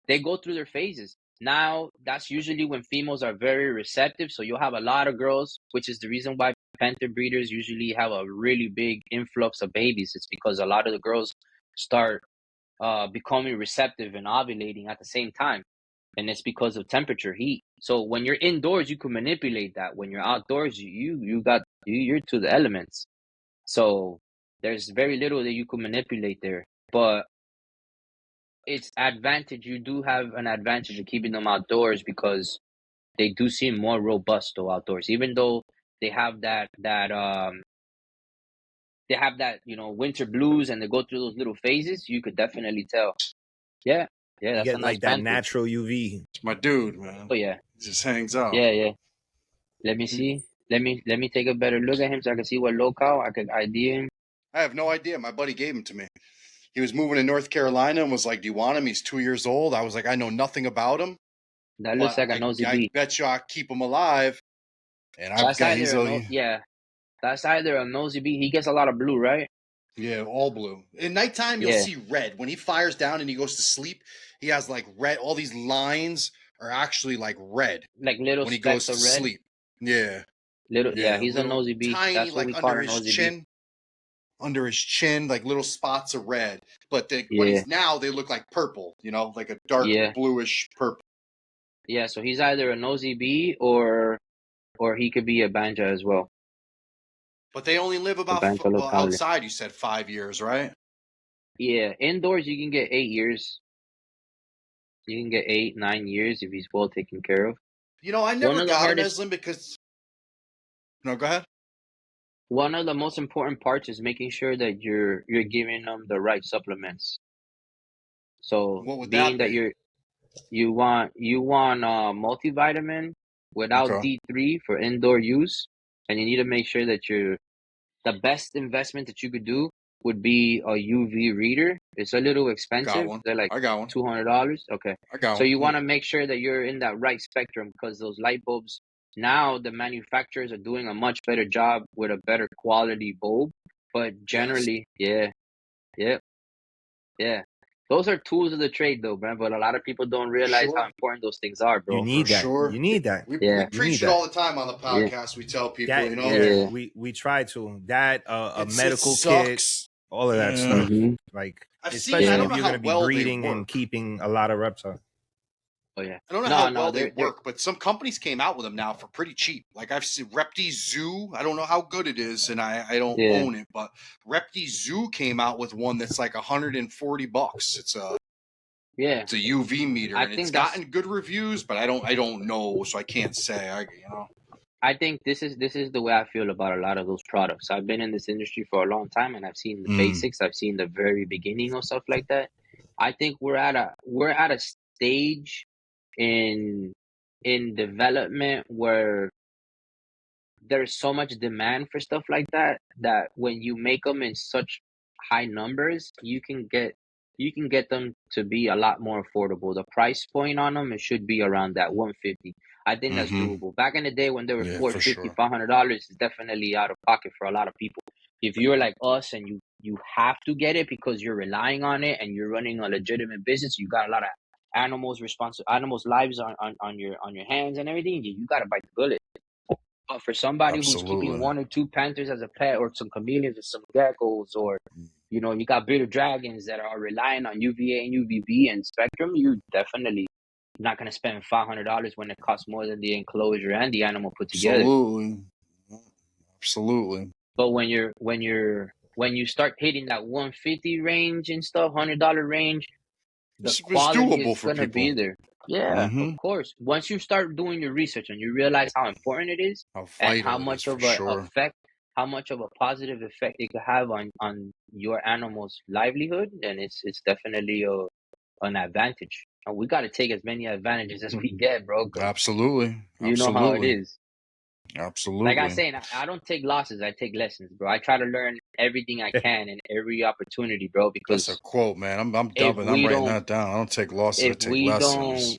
They go through their phases. Now, that's usually when females are very receptive. So you'll have a lot of girls, which is the reason why panther breeders usually have a really big influx of babies. It's because a lot of the girls start becoming receptive and ovulating at the same time. And it's because of temperature, heat. So when you're indoors, you can manipulate that. When you're outdoors, you're to the elements. So there's very little that you can manipulate there. But it's advantage. You do have an advantage of keeping them outdoors because they do seem more robust though outdoors. Even though they have that winter blues and they go through those little phases, you could definitely tell. Yeah, You that's a get nice like that panther. natural UV. It's my dude, man. Oh yeah, He just hangs out. yeah. Let me see. Let me take a better look at him so I can see what locale I could ID him. I have no idea. My buddy gave him to me. He was moving to North Carolina and was like, "Do you want him? He's 2 years old." I was like, "I know nothing about him, That looks but like a nosy I bee. bet you I keep him alive." And I've That's got either a no. Yeah, that's either a nosy bee. He gets a lot of blue, right? yeah, all blue. In nighttime, you'll Yeah. see red. When he fires down and he goes to sleep, he has like red. All these lines are actually like red Like little when he goes specks to of red. sleep. Yeah, Yeah, he's a little nosy bee. tiny, That's what like we call under a his nosy bee. chin. Under his chin, like little spots of red. But when Yeah. he's now, they look like purple. Like a dark Yeah. bluish purple. Yeah, so he's either a nosy bee or he could be a banja as well. But they only live about banja locale. outside. You said 5 years, right? Yeah, indoors you can get 8 years. You can get 8, 9 years if he's well taken care of. I never One of the got hardest- him, Eslin, because. No, go ahead. One of the most important parts is making sure that you're giving them the right supplements. So What would being that that be? you want multivitamin without Okay. D3 for indoor use, and you need to make sure that the best investment that you could do would be a UV reader. It's a little expensive. one. They're like I got one. $200. Okay. I got So one. you want to make sure that you're in that right spectrum, because those light bulbs, now the manufacturers are doing a much better job with a better quality bulb. But generally, yeah. Those are tools of the trade though, man. But a lot of people don't realize how important those things are, bro. You need For that. sure. You need that. We Yeah. preach You it need all the time on the podcast. We tell people, That, Yeah. we try to. That a It medical kit, sucks. all of that Yeah. stuff. Mhm. Like, I've seen. especially I Yeah. don't if know you're how going to be well they breeding and work. keeping a lot of reptiles. Oh yeah. I don't know how well they work, but some companies came out with them now for pretty cheap. Like I've seen Repti Zoo. I don't know how good it is, and I don't own it, but Repti Zoo came out with one that's like $140. It's a Yeah, It's a UV meter, I and it's think that's. gotten good reviews, but I don't know, so I can't say. I think this is the way I feel about a lot of those products. I've been in this industry for a long time, and I've seen the Mm, basics. I've seen the very beginning of stuff like that. I think we're at a stage in development where there's so much demand for stuff like that that when you make them in such high numbers, you can get them to be a lot more affordable. The price point on them, it should be around that 150. I think that's mm-hmm. doable. Back in the day when they were Yeah, four for fifty, sure. $500 is definitely out of pocket for a lot of people. If you're like us and you have to get it because you're relying on it and you're running a legitimate business, you got a lot of animals lives on your hands and everything, you got to bite the bullet. But for somebody who's keeping Absolutely. one or two panthers as a pet, or some chameleons, or some geckos, or you got bearded dragons that are relying on UVA and UVB and spectrum, you definitely not gonna spend $500 when it costs more than the enclosure and the animal put together. Absolutely. Absolutely. But when you start hitting that 150 range and stuff, $100 range, the It's quality doable is for gonna be people. there. Yeah, of Mm-hmm. course. Once you start doing your research and you realize how important it is How and how vital it is much for of a sure. effect, how much of a positive effect it could have on your animal's livelihood, then it's definitely an advantage. And we got to take as many advantages as we get, bro, because Absolutely. you know how it Absolutely. is. Like I Absolutely. say, I don't take losses. I take lessons, bro. I try to learn everything I can in every opportunity, bro, That's a because quote, man. I'm if dubbing. I'm we writing don't that down. I don't take losses. I if take we lessons. don't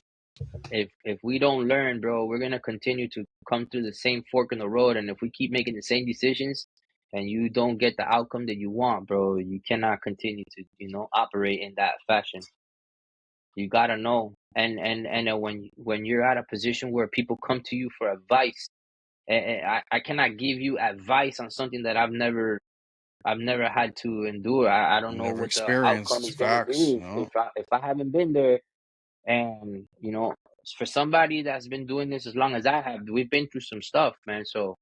if we don't learn, bro, we're gonna continue to come through the same fork in the road. And if we keep making the same decisions and you don't get the outcome that you want, bro, you cannot continue to, operate in that fashion. You gotta know. And when you're at a position where people come to you for advice, I cannot give you advice on something that I've never had to endure. I don't know Never what the outcome experienced is gonna facts. be if I haven't been there. And for somebody that's been doing this as long as I have, we've been through some stuff, man. So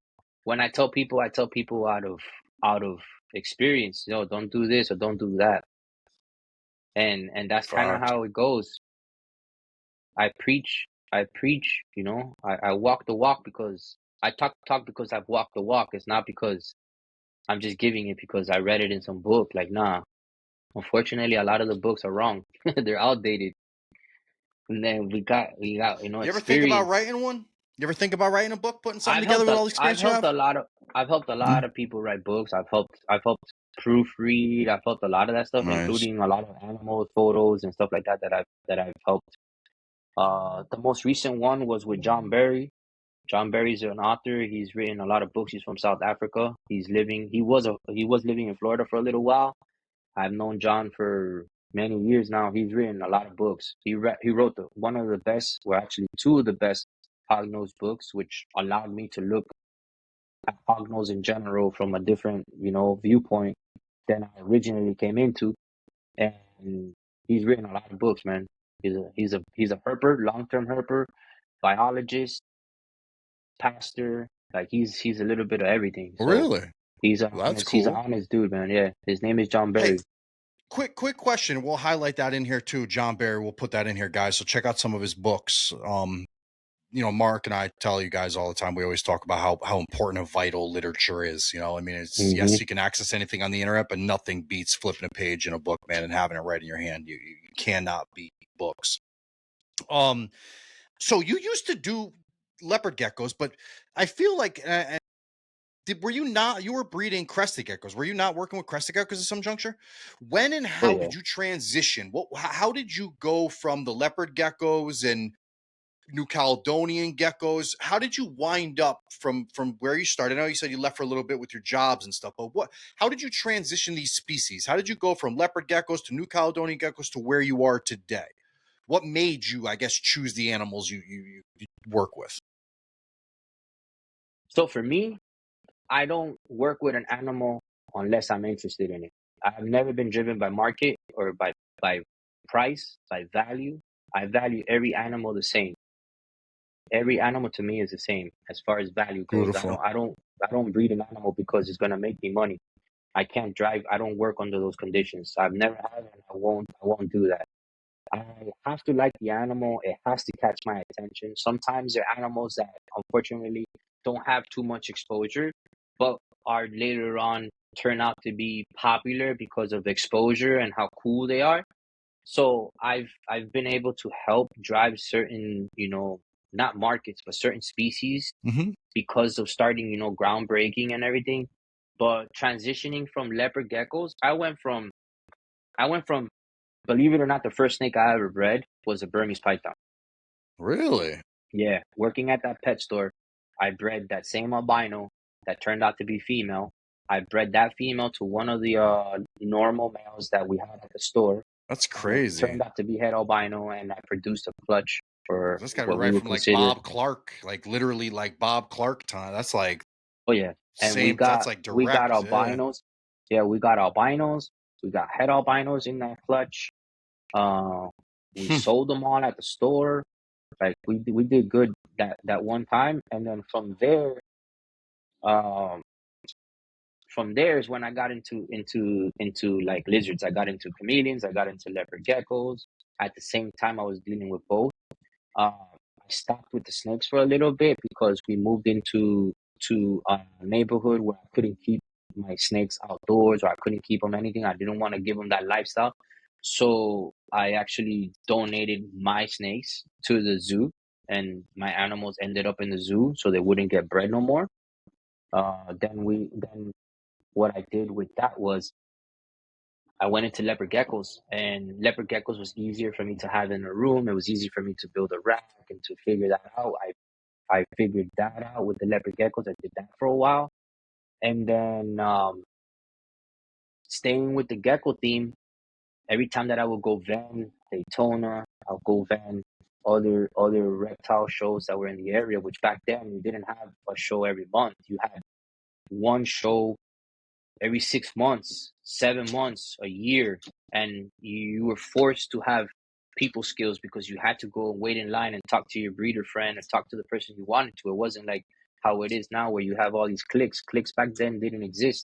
when I tell people out of experience, don't do this or don't do that. And that's kind of Facts. how it goes. I preach, I walk the walk because I talk because I've walked the walk. It's not because I'm just giving it because I read it in some book. Like, nah. Unfortunately, a lot of the books are wrong. They're outdated. And then we got You ever think about experience. writing one? You ever think about writing a book, putting something I've together helped with a all the I've experience you helped have? a lot of I've helped a Mhm. lot of people write books. I've helped proofread. I've helped a lot of that stuff, Nice. including a lot of animal photos and stuff like that I've helped. The most recent one was with John Berry. John Berry's an author. He's written a lot of books. He's from South Africa. He was living in Florida for a little while. I've known John for many years now. He's written a lot of books. He wrote one of the best, well, actually two of the best hognose books, which allowed me to look at hognose in general from a different, viewpoint than I originally came into. And he's written a lot of books, man. He's a herper, long-term herper, biologist, pastor. Like he's a little bit of everything. So Really? he's an Well, that's he's an cool. honest dude, man. Yeah, his name is John Hey, Berry. quick question. We'll highlight that in here too. John Barry. We'll put that in here, guys. So check out some of his books. Mark and I tell you guys all the time. We always talk about how important a vital literature is. I mean, it's Hmm. yes, you can access anything on the internet, but nothing beats flipping a page in a book, man, and having it right in your hand. You cannot beat books. So you used to do leopard geckos, but I feel like you were breeding crested geckos? Were you not working with crested geckos at some juncture? When and Oh how yeah. did you transition? How did you go from the leopard geckos and New Caledonian geckos? How did you wind up from where you started? I know you said you left for a little bit with your jobs and stuff, but how did you transition these species? How did you go from leopard geckos to New Caledonian geckos to where you are today? What made you, I guess, choose the animals you work with? So for me, I don't work with an animal unless I'm interested in it. I've never been driven by market or by price, by value. I value every animal the same. Every animal to me is the same as far as value goes. I Beautiful. don't I don't I don't breed an animal because it's gonna make me money. I can't drive. I don't work under those conditions. I've never have and I won't do that. I have to like the animal. It has to catch my attention. Sometimes there are animals that unfortunately don't have too much exposure, but are later on turn out to be popular because of exposure and how cool they are. So I've been able to help drive certain, not markets, but certain species Mm-hmm. because of starting, groundbreaking and everything. But transitioning from leopard geckos, I went from, believe it or not, the first snake I ever bred was a Burmese python. Really? Yeah, working at that pet store, I bred that same albino that turned out to be female. I bred that female to one of the normal males that we had at the store, That's and it crazy. turned out to be head albino, and I produced a clutch for That's got to be what we right would from like consider. Bob Clark, like literally like Bob Clark time. That's like Oh yeah, and we same. That's got like we got direct. Yeah. albinos. Yeah, we got albinos. We got head albinos in that clutch. Uh, we sold them all at the store. Like we did good that one time, and then um, from there is when I got into like lizards. I got into chameleons. I got into leopard geckos. At the same time, I was dealing with both. I stopped with the snakes for a little bit because we moved into to a neighborhood where I couldn't keep my snakes outdoors, or I couldn't keep them anything. I didn't want to give them that lifestyle. So I actually donated my snakes to the zoo, and my animals ended up in the zoo so they wouldn't get bred no more. Then what I did with that was I went into leopard geckos, and leopard geckos was easier for me to have in a room. It was easy for me to build a rack and to figure that out. I figured that out with the leopard geckos. I did that for a while, and then staying with the gecko theme. Every time that I would go van Daytona, I'll go van other reptile shows that were in the area. Which back then you didn't have a show every month. You had one show every 6 months, 7 months, a year, and you were forced to have people skills because you had to go and wait in line and talk to your breeder friend and talk to the person you wanted to. It wasn't like how it is now where you have all these clicks. Clicks back then didn't exist.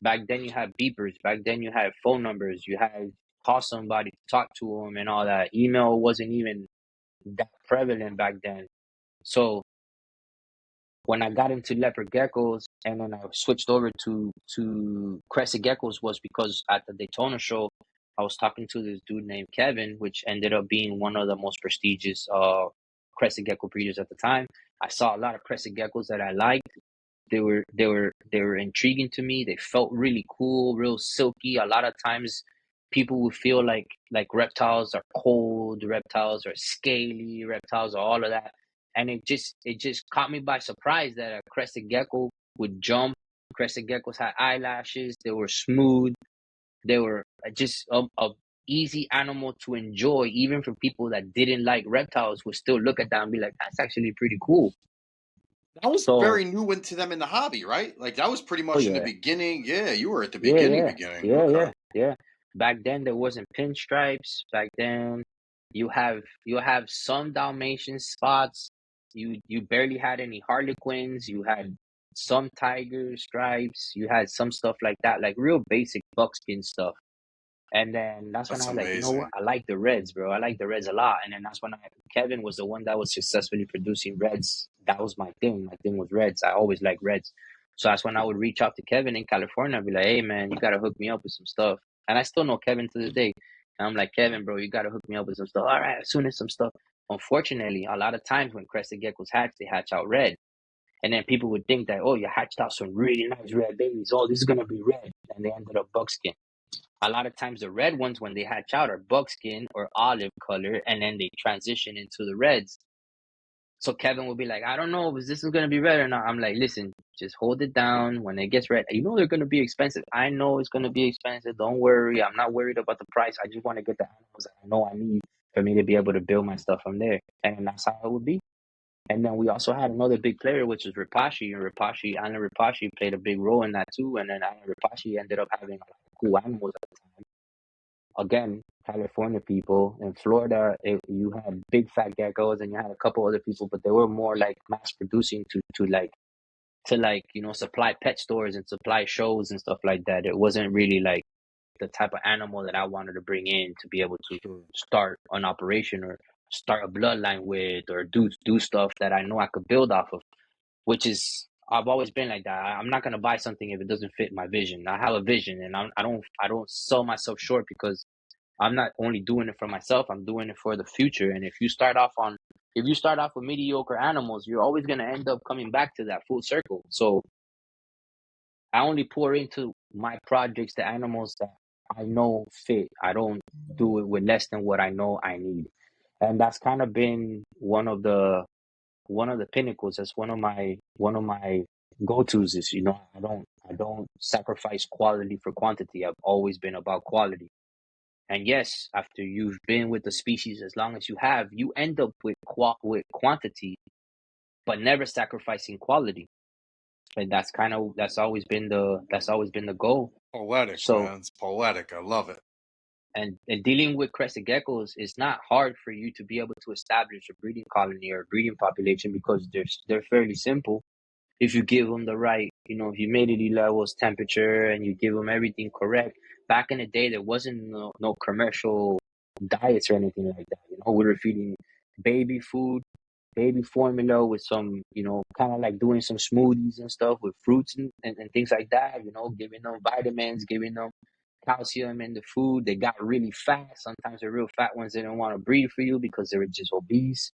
Back then you had beepers. Back then you had phone numbers. You had to call somebody to talk to them and all that. Email wasn't even that prevalent back then. So when I got into leopard geckos and then I switched over to crested geckos was because at the Daytona show I was talking to this dude named Kevin, which ended up being one of the most prestigious crested gecko breeders at the time. I saw a lot of crested geckos that I liked. They were intriguing to me. They felt really cool, real silky. A lot of times people would feel like reptiles are cold, reptiles are scaly, reptiles are all of that. And it just caught me by surprise that a crested gecko would jump. Crested geckos had eyelashes. They were smooth. They were just a easy animal to enjoy, even for people that didn't like reptiles would still look at that and be like, that's actually pretty cool. That was So, very new into them in the hobby, right? Like that was pretty oh much in the yeah, beginning. Yeah, you were at the yeah, beginning, yeah, beginning. yeah, Okay. yeah, yeah. Back then there wasn't pinstripes. Back then you have some Dalmatian spots. You barely had any Harlequins. You had some tiger stripes. You had some stuff like that, like real basic buckskin stuff. And then that's when I That's was like, you know what? amazing. I like the Reds, bro. I like the Reds a lot. And then that's when Kevin was the one that was successfully producing Reds. That was my thing. My thing was Reds. I always liked Reds. So that's when I would reach out to Kevin in California and be like, hey, man, you got to hook me up with some stuff. And I still know Kevin to this day. And I'm like, Kevin, bro, you got to hook me up with some stuff. All right, as soon as some stuff. Unfortunately, a lot of times when crested geckos hatch, they hatch out red. And then people would think that, oh, you hatched out some really nice red babies. Oh, this is going to be red. And they ended up buckskin. A lot of times the red ones, when they hatch out, are buckskin or olive color, and then they transition into the reds. So Kevin will be like, I don't know if this is going to be red or not. I'm like, listen, just hold it down. When it gets red, you know they're going to be expensive. I know it's going to be expensive. Don't worry. I'm not worried about the price. I just want to get the animals that I know I need for me to be able to build my stuff from there. And that's how it would be. And then we also had another big player, which was Ripachi. And Alan Ripachi played a big role in that too. And then Alan Ripachi ended up having a lot of cool animals at the time. Again, California people. In Florida, you had big fat geckos and you had a couple other people, but they were more like mass producing to supply pet stores and supply shows and stuff like that. It wasn't really like the type of animal that I wanted to bring in to be able to Sure. start an operation or start a bloodline with, or do stuff that I know I could build off of, which is, I've always been like that. I'm not gonna buy something if it doesn't fit my vision. I have a vision, and I don't sell myself short, because I'm not only doing it for myself, I'm doing it for the future. And if you start off with mediocre animals, you're always gonna end up coming back to that full circle. So I only pour into my projects the animals that I know fit. I don't do it with less than what I know I need. And that's kind of been one of the pinnacles. That's one of my go-tos is, I don't sacrifice quality for quantity. I've always been about quality. And yes, after you've been with the species as long as you have, you end up with quantity, but never sacrificing quality. And that's always been the goal. Poetic, So, man. It's poetic. I love it. and dealing with crested geckos is not hard for you to be able to establish a breeding colony or a breeding population, because they're fairly simple. If you give them the right, humidity levels, temperature, and you give them everything correct. Back in the day, there wasn't no commercial diets or anything like that. We were feeding baby food, baby formula with some, kind of like doing some smoothies and stuff with fruits and things like that. Giving them vitamins, giving them calcium in the food. They got really fat. Sometimes the real fat ones didn't want to breed for you because they were just obese.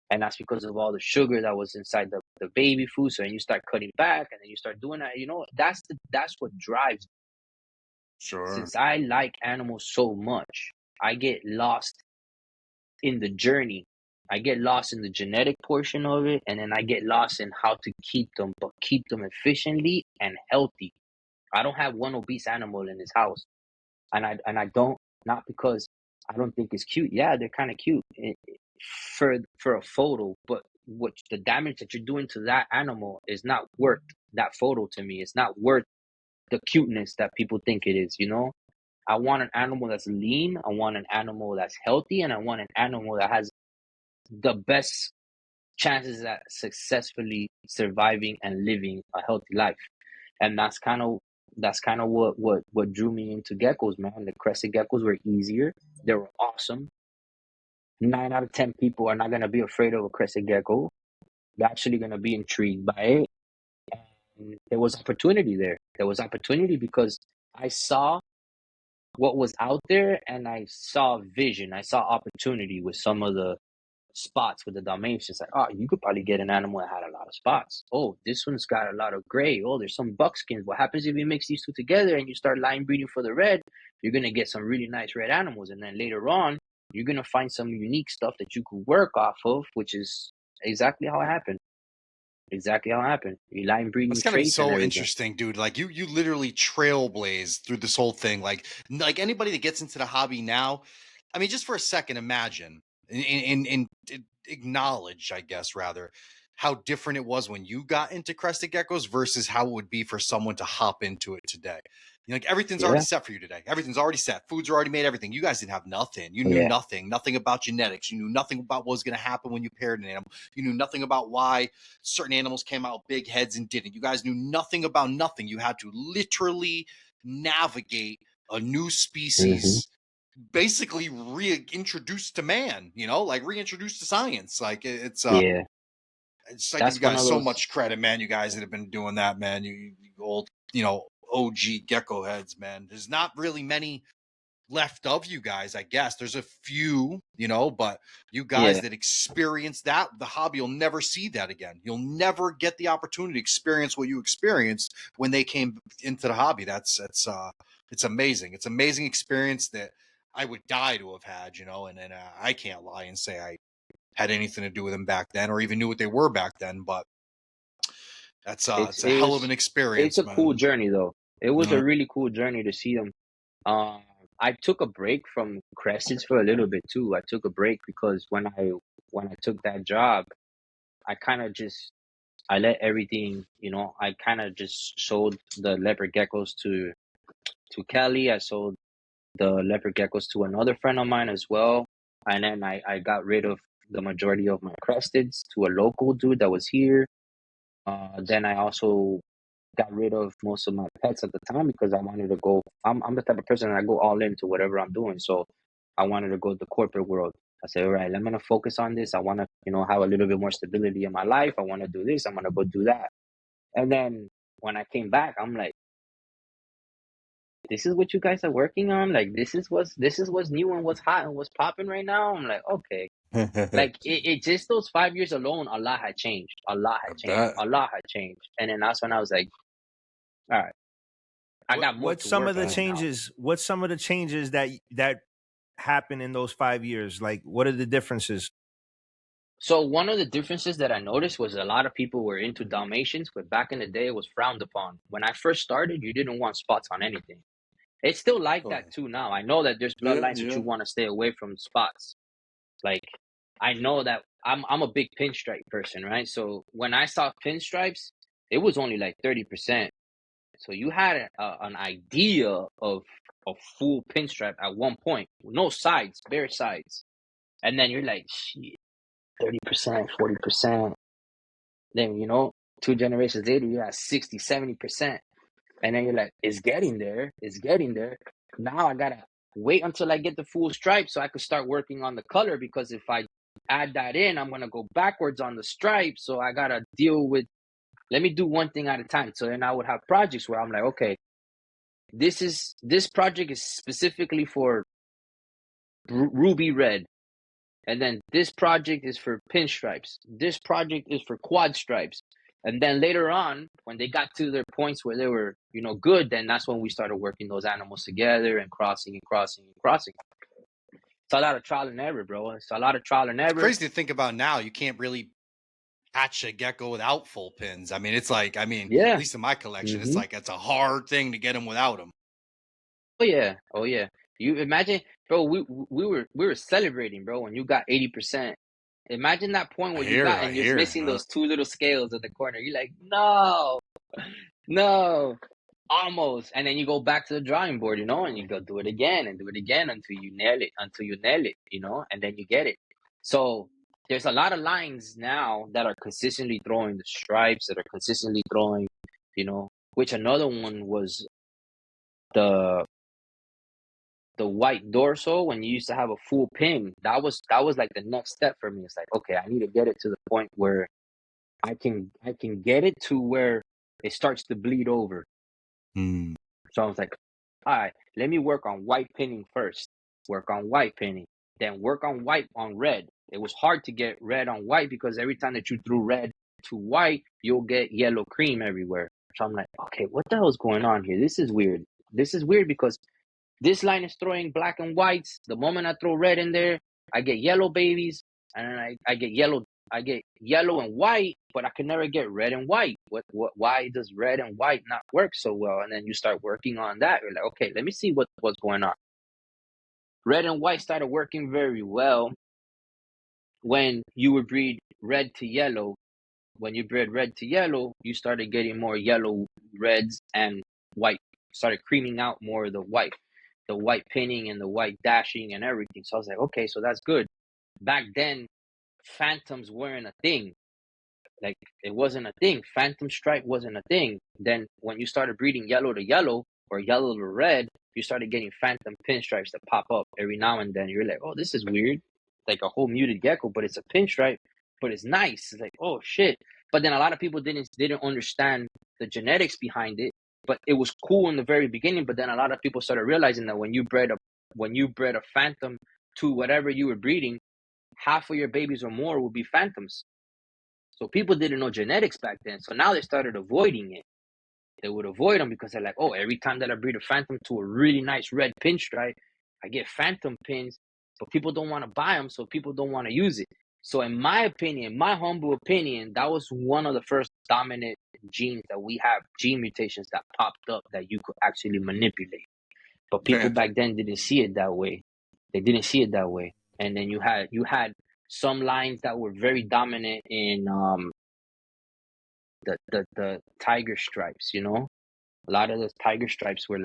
And that's because of all the sugar that was inside the baby food. So then you start cutting back, and then you start doing that. That's what drives. Sure. Since I like animals so much, I get lost in the journey. I get lost in the genetic portion of it, and then I get lost in how to keep them, but keep them efficiently and healthy. I don't have one obese animal in this house, and I don't, not because I don't think it's cute. Yeah, they're kind of cute for a photo, but what the damage that you're doing to that animal is not worth that photo to me. It's not worth the cuteness that people think it is. I want an animal that's lean. I want an animal that's healthy, and I want an animal that has the best chances at successfully surviving and living a healthy life. And that's kind of what drew me into geckos, man. The crested geckos were easier. They were awesome. 9 out of 10 people are not gonna be afraid of a crested gecko. They're actually gonna be intrigued by it. And there was opportunity there. There was opportunity because I saw what was out there, and I saw vision. I saw opportunity with some of the spots with the Dalmatians. Like, oh, you could probably get an animal that had a lot of spots. Oh, this one's got a lot of gray. Oh, there's some buckskins. What happens if you mix these two together and you start line breeding for the red? You're gonna get some really nice red animals, and then later on, you're gonna find some unique stuff that you could work off of, which is exactly how it happened. Exactly how it happened. You line breeding That's gotta be traits and so everything. interesting, dude. Like you literally trailblazed through this whole thing. Like anybody that gets into the hobby now, I mean, just for a second, imagine and acknowledge, I guess, rather, how different it was when you got into crested geckos versus how it would be for someone to hop into it today. Like everything's already Yeah, set for you today. Everything's already set. Foods are already made. Everything. You guys didn't have nothing. You knew yeah. nothing about genetics. You knew nothing about what was going to happen when you paired an animal. You knew nothing about why certain animals came out with big heads and didn't. You guys knew nothing about nothing. You had to literally navigate a new hmm species, basically reintroduced to man, like reintroduced to science. Like Yeah. it's I give you That's one guys of so those. much credit, man. You guys that have been doing that, man. You old, OG gecko heads, man. There's not really many left of you guys, I guess. There's a few, but you guys Yeah. that experience that, the hobby, you'll never see that again. You'll never get the opportunity to experience what you experienced when they came into the hobby. It's amazing. It's amazing experience that I would die to have had, and I can't lie and say I had anything to do with them back then or even knew what they were back then, but It's it's a it hell of was an it's experience, a man. cool journey though. It was Uh, a really cool journey to see them. Um, I took a break from Cresteds for a little bit too. I took a break because when I took that job, I kind of just I let everything, I kind of just sold the leopard geckos to Kelly. I sold the leopard geckos to another friend of mine as well, and then I got rid of the majority of my Cresteds to a local dude that was here. Then I also got rid of most of my pets at the time because I wanted to go. I'm the type of person that I go all into whatever I'm doing. So I wanted to go the corporate world. I said, all right, I'm gonna focus on this. I want to, have a little bit more stability in my life. I want to do this. I'm gonna go do that. And then when I came back, I'm like, this is what you guys are working on. Like this is what's new and what's hot and what's popping right now. I'm like, okay. Like it just those 5 years alone, a lot had changed. A lot I had changed. bet. A lot had changed. And then that's when I was like, all right, I got more What's to some of work the on now. changes? What's some of the changes that happened in those 5 years? Like, what are the differences? So one of the differences that I noticed was a lot of people were into Dalmatians, but back in the day it was frowned upon. When I first started, you didn't want spots on anything. It's still like Oh, that too now. I know that there's yeah, bloodlines that yeah. you want to stay away from spots. Like I know that I'm a big pinstripe person, right? So when I saw pinstripes, it was only like 30%. So you had an idea of a full pinstripe at one point, no sides, bare sides, and then you're like, shit, 30%, 40%. Then 2 generations later, you're at 60, 70%, and then you're like, it's getting there. Now I gotta wait until I get the full stripe so I could start working on the color because if I add that in, I'm gonna go backwards on the stripe. So I gotta deal with. Let me do one thing at a time. So then I would have projects where I'm like, okay, this project is specifically for ruby red, and then this project is for pinstripes. This project is for quad stripes. And then later on, when they got to their points where they were, good, then that's when we started working those animals together and crossing and crossing and crossing. It's a lot of trial and error, bro. It's a lot of trial and It's error. crazy to think about now. You can't really hatch a gecko without full pins. I mean, it's like, at Yeah. least in my collection, it's Mm-hmm. like it's a hard thing to get them without them. Oh yeah. Oh yeah. You imagine, bro. We were celebrating, bro, when you got 80%. Imagine that point where you got I and you're hear. missing those two little scales at the corner. You're like, no, no, almost. And then you go back to the drawing board, and you go do it again and do it again until you nail it, and then you get it. So there's a lot of lines now that are consistently throwing the stripes, that are consistently throwing, which another one was the white dorsal when you used to have a full pin. That was like the next step for me. It's like, okay, I need to get it to the point where I can get it to where it starts to bleed over. Hmm. So I was like, all right, let me work on white pinning first. Work on white pinning, then work on white on red. It was hard to get red on white because every time that you threw red to white, you'll get yellow cream everywhere. So I'm like, okay, what the hell is going on here? This is weird. This is weird because this line is throwing black and whites. The moment I throw red in there, I get yellow babies, and then I get yellow. I get yellow and white, but I can never get red and white. Why does red and white not work so well? And then you start working on that. You're like, okay, let me see what's going on. Red and white started working very well when you would breed red to yellow. When you bred red to yellow, you started getting more yellow reds and white. Started creaming out more of the white pinning and the white dashing and everything. So I was like, okay, so that's good. Back then, phantoms weren't a thing. Like it wasn't a thing. Phantom stripe wasn't a thing. Then when you started breeding yellow to yellow or yellow to red, you started getting phantom pinstripes that pop up every now and then. You're like, oh, this is weird. Like a whole muted gecko, but it's a pinstripe, but it's nice. It's like, oh shit. But then a lot of people didn't understand the genetics behind it. But it was cool in the very beginning. But then a lot of people started realizing that when you bred a phantom to whatever you were breeding, half of your babies or more would be phantoms. So people didn't know genetics back then. So now they started avoiding it. They would avoid them because they're like, oh, every time that I breed a phantom to a really nice red pinstripe, I get phantom pins, but people don't want to buy them, so people don't want to use it. So in my opinion, my humble opinion, that was one of the first dominant genes that we have, gene mutations that popped up that you could actually manipulate. But people back then didn't see it that way. They didn't see it that way. And then you had some lines that were very dominant in the tiger stripes, A lot of those tiger stripes were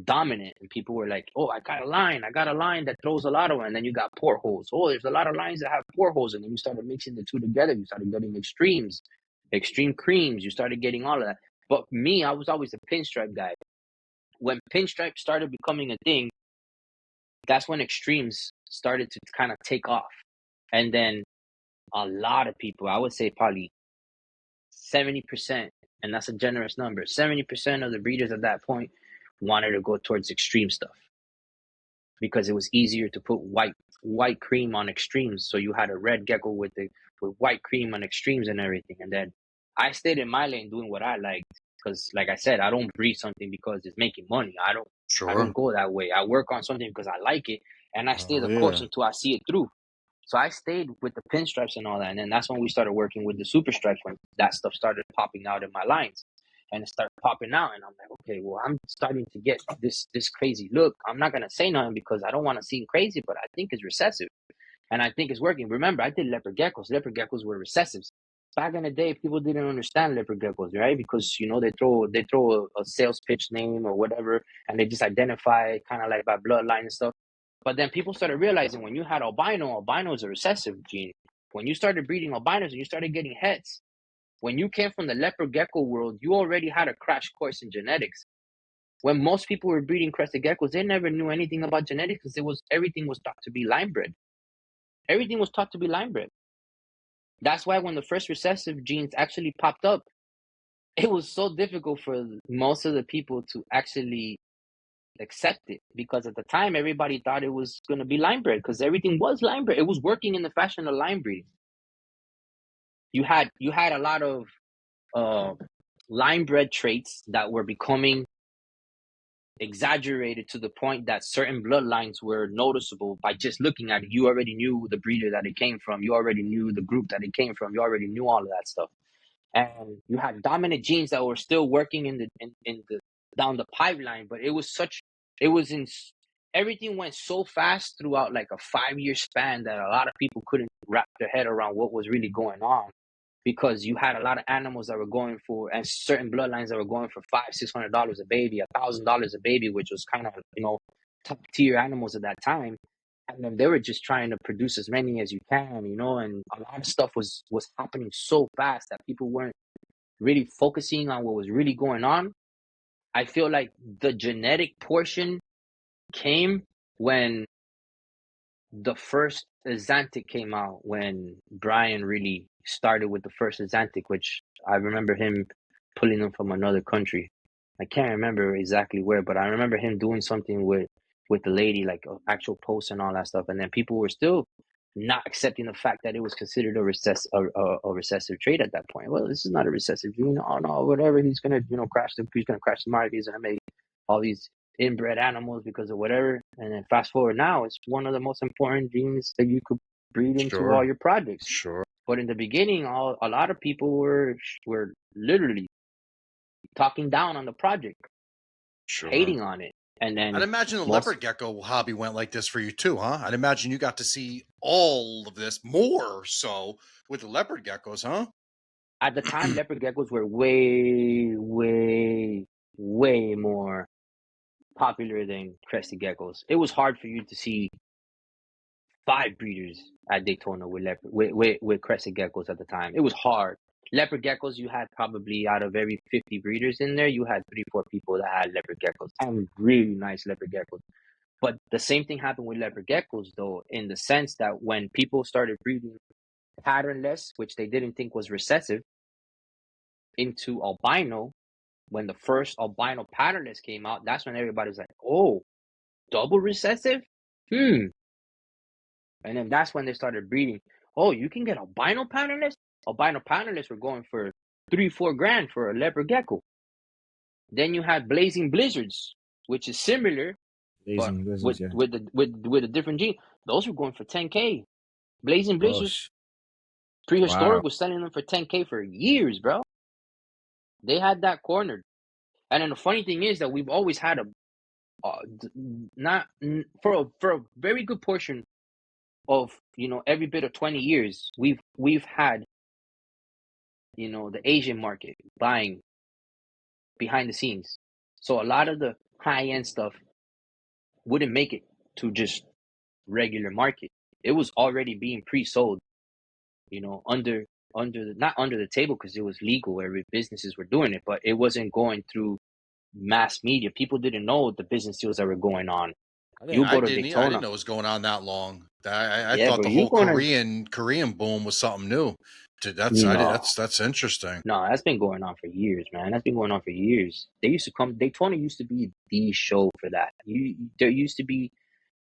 dominant, and people were like, oh, I got a line that throws a lot of them. And then you got portholes. Oh, there's a lot of lines that have portholes. And then you started mixing the two together. You started getting extreme creams. You started getting all of that. But me, I was always a pinstripe guy. When pinstripe started becoming a thing, that's when extremes started to kind of take off. And then a lot of people, I would say probably 70%, and that's a generous number, 70% of the breeders at that point wanted to go towards extreme stuff because it was easier to put white cream on extremes. So you had a red gecko with white cream on extremes and everything. And then I stayed in my lane doing what I liked because, like I said, I don't breed something because it's making money. I don't Sure. go that way. I work on something because I like it, and I stay Oh the course yeah. until I see it through. So I stayed with the pinstripes and all that, and then that's when we started working with the super stripes when that stuff started popping out in my lines, and it started popping out, and I'm like, okay, well, I'm starting to get this crazy look. I'm not gonna say nothing because I don't want to seem crazy, but I think it's recessive, and I think it's working. Remember, I did leopard geckos. Leopard geckos were recessives. Back in the day, people didn't understand leopard geckos, right? Because they throw a sales pitch name or whatever, and they just identify kind of like by bloodline and stuff. But then people started realizing when you had albino is a recessive gene. When you started breeding albinos and you started getting hets, when you came from the leopard gecko world, you already had a crash course in genetics. When most people were breeding crested geckos, they never knew anything about genetics because everything was thought to be line bred. Everything was taught to be line bred. That's why when the first recessive genes actually popped up, it was so difficult for most of the people to actually accept it because at the time everybody thought it was going to be line bred because everything was line bred. It was working in the fashion of line breeding. You had a lot of line bred traits that were becoming exaggerated to the point that certain bloodlines were noticeable by just looking at it. You already knew the breeder that it came from. You already knew the group that it came from. You already knew all of that stuff. And you had dominant genes that were still working in the down the pipeline, but everything went so fast throughout like a 5-year span that a lot of people couldn't wrap their head around what was really going on because you had a lot of animals that were going for and certain bloodlines that were going for $500-$600 a baby, $1,000 a baby, which was kind of top tier animals at that time. And then they were just trying to produce as many as you can, and a lot of stuff was happening so fast that people weren't really focusing on what was really going on. I feel like the genetic portion came when the first Azantic came out, when Brian really started with the first Azantic, which I remember him pulling them from another country. I can't remember exactly where, but I remember him doing something with the lady, like actual posts and all that stuff. And then people were still not accepting the fact that it was considered a recessive trait at that point. Well, this is not a recessive gene. Oh no, whatever. He's gonna crash the market. He's gonna make all these inbred animals because of whatever. And then fast forward now, it's one of the most important genes that you could breed into all Sure. your projects. Sure. But in the beginning, a lot of people were literally talking down on the project, Sure. hating on it. And then I'd imagine the leopard gecko hobby went like this for you too, huh? I'd imagine you got to see all of this more so with the leopard geckos, huh? At the time, leopard geckos were way, way, way more popular than crested geckos. It was hard for you to see 5 breeders at Daytona with crested geckos at the time. It was hard. Leopard geckos, you had probably out of every 50 breeders in there, you had 3-4 people that had leopard geckos and really nice leopard geckos. But the same thing happened with leopard geckos, though, in the sense that when people started breeding patternless, which they didn't think was recessive, into albino, when the first albino patternless came out, that's when everybody was like, oh, double recessive? And then that's when they started breeding. Oh, you can get albino patternless? Albino patternless were going for $3-4 grand for a leopard gecko. Then you had blazing blizzards, which is similar, but Blazing with Blizzards, yeah. with a different gene. Those were going for $10K. Blazing Oh, blizzards, prehistoric wow. was selling them for $10K for years, bro. They had that cornered. And then the funny thing is that we've always had for a very good portion of every bit of 20 years, we've had the Asian market buying behind the scenes. So a lot of the high end stuff wouldn't make it to just regular market. It was already being pre-sold, under not under the table because it was legal where businesses were doing it, but it wasn't going through mass media. People didn't know the business deals that were going on. You go to I didn't Daytona, know it was going on that long. I yeah, thought bro. the You whole going to Korean boom was something new. no, That's interesting. no. That's been going on for years, man. That's been going on for years. They used to come. Daytona used to be the show for that. There used to be.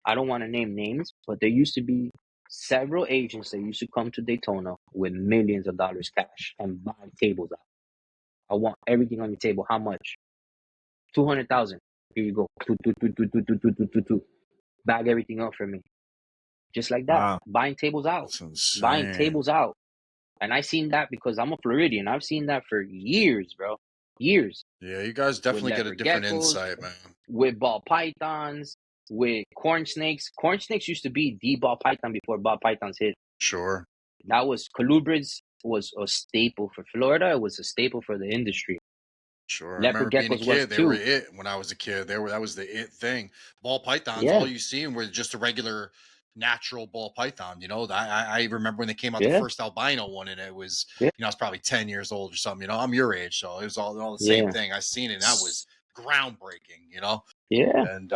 I don't want to name names, but there used to be several agents that used to come to Daytona with millions of dollars cash and buy tables out. I want everything on your table. How much? 200,000. Here you go. Bag everything up for me. Just like that. Wow. Buying tables out. That's Buying insane. tables out. And I seen that because I'm a Floridian. I've seen that for years, bro. Years. Yeah, you guys With definitely get a leopard different geckos, insight, man. with ball pythons, with corn snakes. Corn snakes used to be the ball python before ball pythons hit. Sure. That was colubrids was a staple for Florida. It was a staple for the industry. Sure. I remember Leopard being a geckos was kid. They were too. it when I was a kid. That was the it thing. Ball pythons, Yeah, all you seen were just a regular natural ball python. You know, I remember when they came out the yeah, first albino one, and it was, yeah, I was probably 10 years old or something. I'm your age, so it was all the same yeah, thing. I seen it, and that was groundbreaking. yeah. And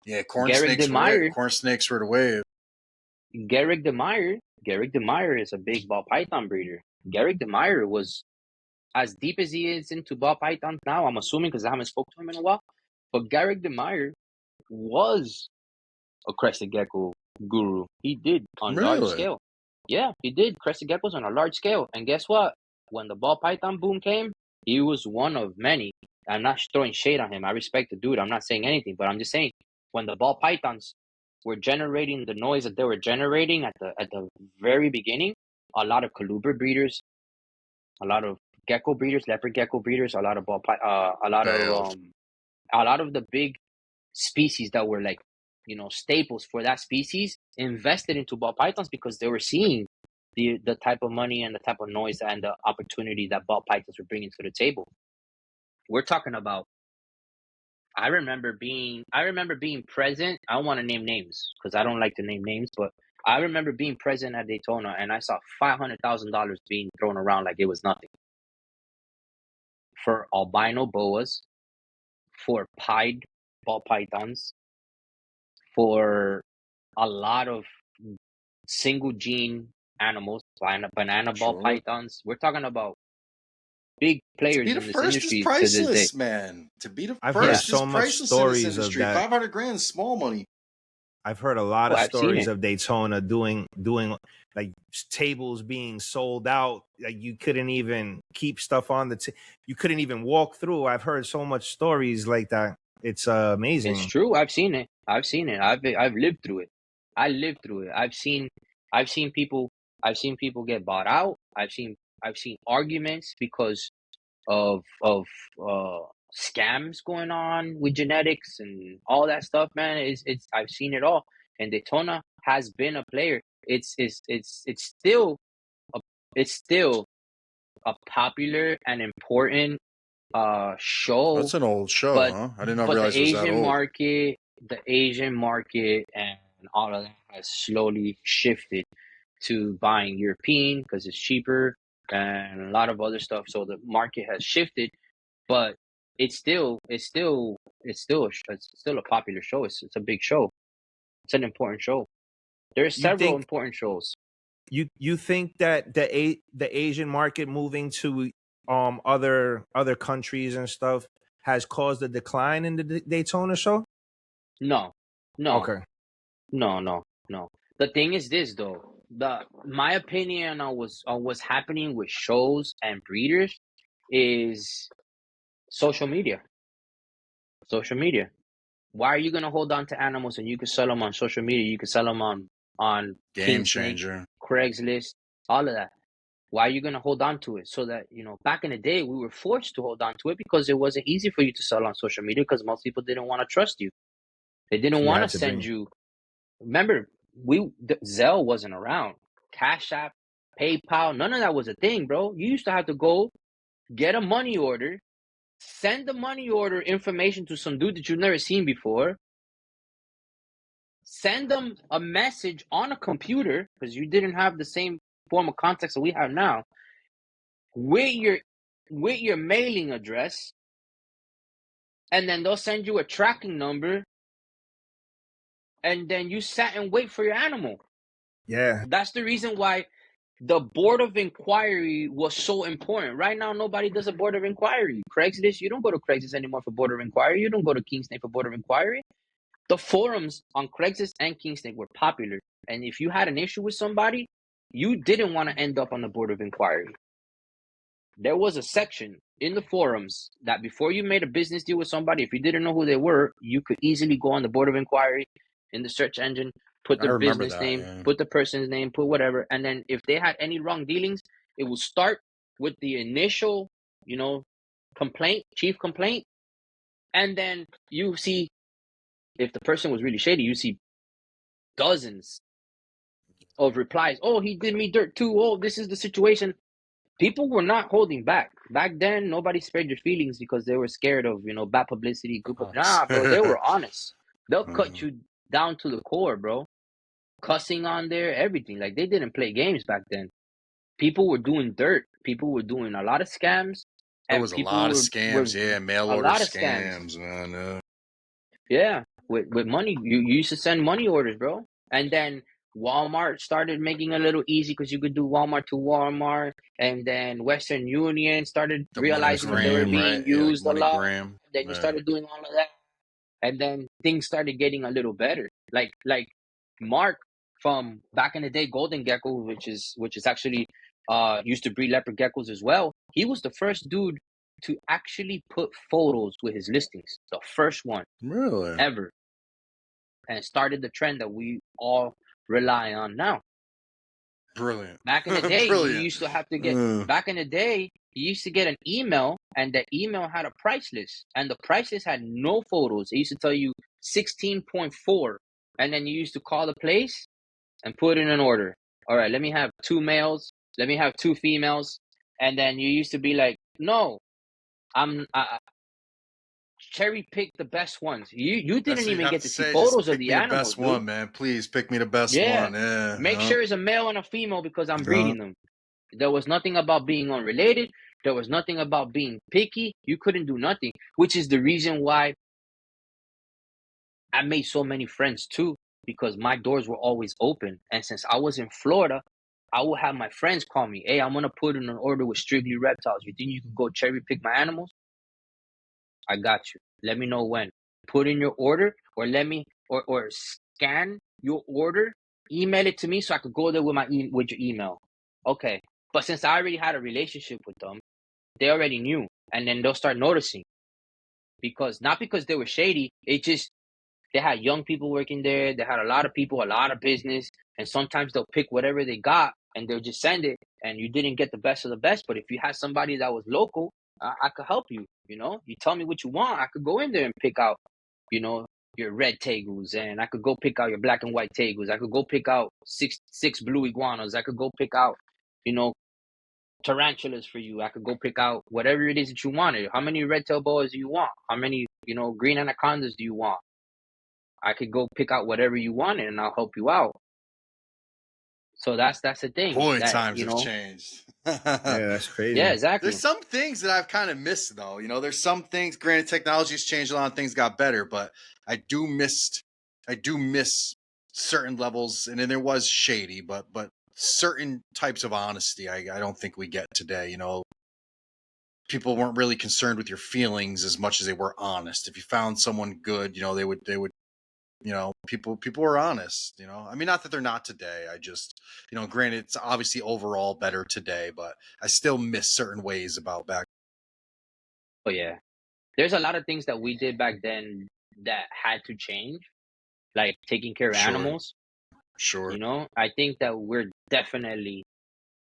yeah, Garrick DeMeyer, Corn snakes were the wave. Garrick DeMeyer, Garrick DeMeyer is a big ball python breeder. Garrick DeMeyer was as deep as he is into ball pythons now. I'm assuming because I haven't spoken to him in a while. But Garrick DeMeyer was a crested gecko guru. He did on large Really? scale. Yeah, he did crested geckos on a large scale. And guess what? When the ball python boom came, he was one of many. I'm not throwing shade on him. I respect the dude. I'm not saying anything, but I'm just saying when the ball pythons were generating the noise that they were generating at the very beginning, a lot of colubrid breeders, a lot of gecko breeders, leopard gecko breeders, Bailed. a lot of the big species that were like, staples for that species invested into ball pythons because they were seeing the type of money and the type of noise and the opportunity that ball pythons were bringing to the table. We're talking about. I remember being present. I don't want to name names because I don't like to name names, but I remember being present at Daytona and I saw $500,000 being thrown around like it was nothing for albino boas, for pied ball pythons, for a lot of single gene animals, banana ball Sure. pythons. We're talking about big To be players the in this first is industry to this day. priceless, man. To be the I've heard Yeah. first is so much priceless in this stories of industry. that. 500 grand is small money. I've heard a lot Oh, of I've seen stories it. of Daytona doing like tables being sold out. Like you couldn't even keep stuff on you couldn't even walk through. I've heard so much stories like that. It's It's amazing. true. I've seen it. I've lived through it. I lived through it. I've seen people get bought out. I've seen arguments because of scams going on with genetics and all that stuff, man. It's I've seen it all. And Daytona has been a player. It's still a, it's still a popular and important show, That's an old show, but huh? I did not but realize it was that old. The Asian market and all of that has slowly shifted to buying European because it's cheaper and a lot of other stuff. So the market has shifted, but it's still a popular show. It's a big show. It's an important show. There's You several think important shows. you think that the Asian market moving to other countries and stuff has caused a decline in the Daytona show? No, no, Okay. no. The thing is this though. My opinion on what's happening with shows and breeders is social media. Social media. Why are you gonna hold on to animals and you can sell them on social media? You can sell them on Game King Snake, changer. Craigslist, all of that. Why are you gonna hold on to it? So that back in the day, we were forced to hold on to it because it wasn't easy for you to sell on social media because most people didn't want to trust you. They didn't You want to had to send be. you. Remember, Zelle wasn't around. Cash App, PayPal, none of that was a thing, bro. You used to have to go get a money order, send the money order information to some dude that you've never seen before, send them a message on a computer because you didn't have the same form of context that we have now. with your mailing address, and then they'll send you a tracking number, and then you sat and wait for your animal. Yeah. That's the reason why the board of inquiry was so important. Right now, nobody does a board of inquiry. Craigslist, you don't go to Craigslist anymore for board of inquiry. You don't go to Kingsnake for board of inquiry. The forums on Craigslist and Kingsnake were popular. And if you had an issue with somebody, you didn't want to end up on the board of inquiry. There was a section in the forums that before you made a business deal with somebody, if you didn't know who they were, you could easily go on the board of inquiry in the search engine, put I their remember business that. name, Yeah. put the person's name, put whatever. And then if they had any wrong dealings, it will start with the initial, complaint, chief complaint. And then you see, if the person was really shady, you see dozens of replies. Oh, he did me dirt too. Oh, this is the situation. People were not holding back. Back then, nobody spared your feelings because they were scared of, bad publicity. Nah, bro, they were honest. They'll cut you down to the core, bro. Cussing on there, everything. Like, they didn't play games back then. People were doing dirt. People were doing a lot of scams. There And was a people lot of were scams. Yeah, mail a order lot of scams. scams, man. Yeah, with money. You used to send money orders, bro. And then Walmart started making it a little easy because you could do Walmart to Walmart. And then Western Union started The realizing that they were MoneyGram, being right? Yeah, like used a lot. MoneyGram. Then you started doing all of that. And then things started getting a little better. Like Mark from back in the day, Golden Gecko, which is actually used to breed leopard geckos as well. He was the first dude to actually put photos with his listings. The first one Really? ever. And started the trend that we all rely on now. Brilliant. Back in the day, Brilliant. you used to have to get back in the day, you used to get an email, and the email had a price list, and the price list had no photos. It used to tell you 16.4, and then you used to call the place and put in an order. All right, let me have 2 males, let me have 2 females, and then you used to be like, no, I'm cherry pick the best ones. You didn't even get to see photos of the animals. Pick me the best one, man. Please pick me the best Yeah. one. Yeah. Make sure it's a male and a female because I'm breeding them. There was nothing about being unrelated. There was nothing about being picky. You couldn't do nothing, which is the reason why I made so many friends too, because my doors were always open. And since I was in Florida, I would have my friends call me, hey, I'm going to put in an order with Strictly Reptiles. You think you can go cherry pick my animals? I got you. Let me know when. Put in your order, or let me or scan your order, email it to me so I could go there with with your email. Okay. But since I already had a relationship with them, they already knew. And then they'll start noticing. Not because they were shady, it just they had young people working there, they had a lot of people, a lot of business, and sometimes they'll pick whatever they got and they'll just send it, and you didn't get the best of the best. But if you had somebody that was local, I could help you. You tell me what you want, I could go in there and pick out, your red tegus, and I could go pick out your black and white tegus. I could go pick out six blue iguanas. I could go pick out, tarantulas for you. I could go pick out whatever it is that you wanted. How many red tail boas do you want? How many, green anacondas do you want? I could go pick out whatever you wanted, and I'll help you out. So that's the thing. Boy, that, times have changed. Yeah, that's crazy. Yeah, exactly. There's some things that I've kind of missed, though. There's some things. Granted, technology's changed a lot, and things got better, but I do miss certain levels, and then there was shady, but certain types of honesty. I don't think we get today. People weren't really concerned with your feelings as much as they were honest. If you found someone good, they would. People were honest. I mean, not that they're not today. I just, granted, it's obviously overall better today, but I still miss certain ways about back. Oh yeah, there's a lot of things that we did back then that had to change, like taking care of animals. Sure. I think that we're definitely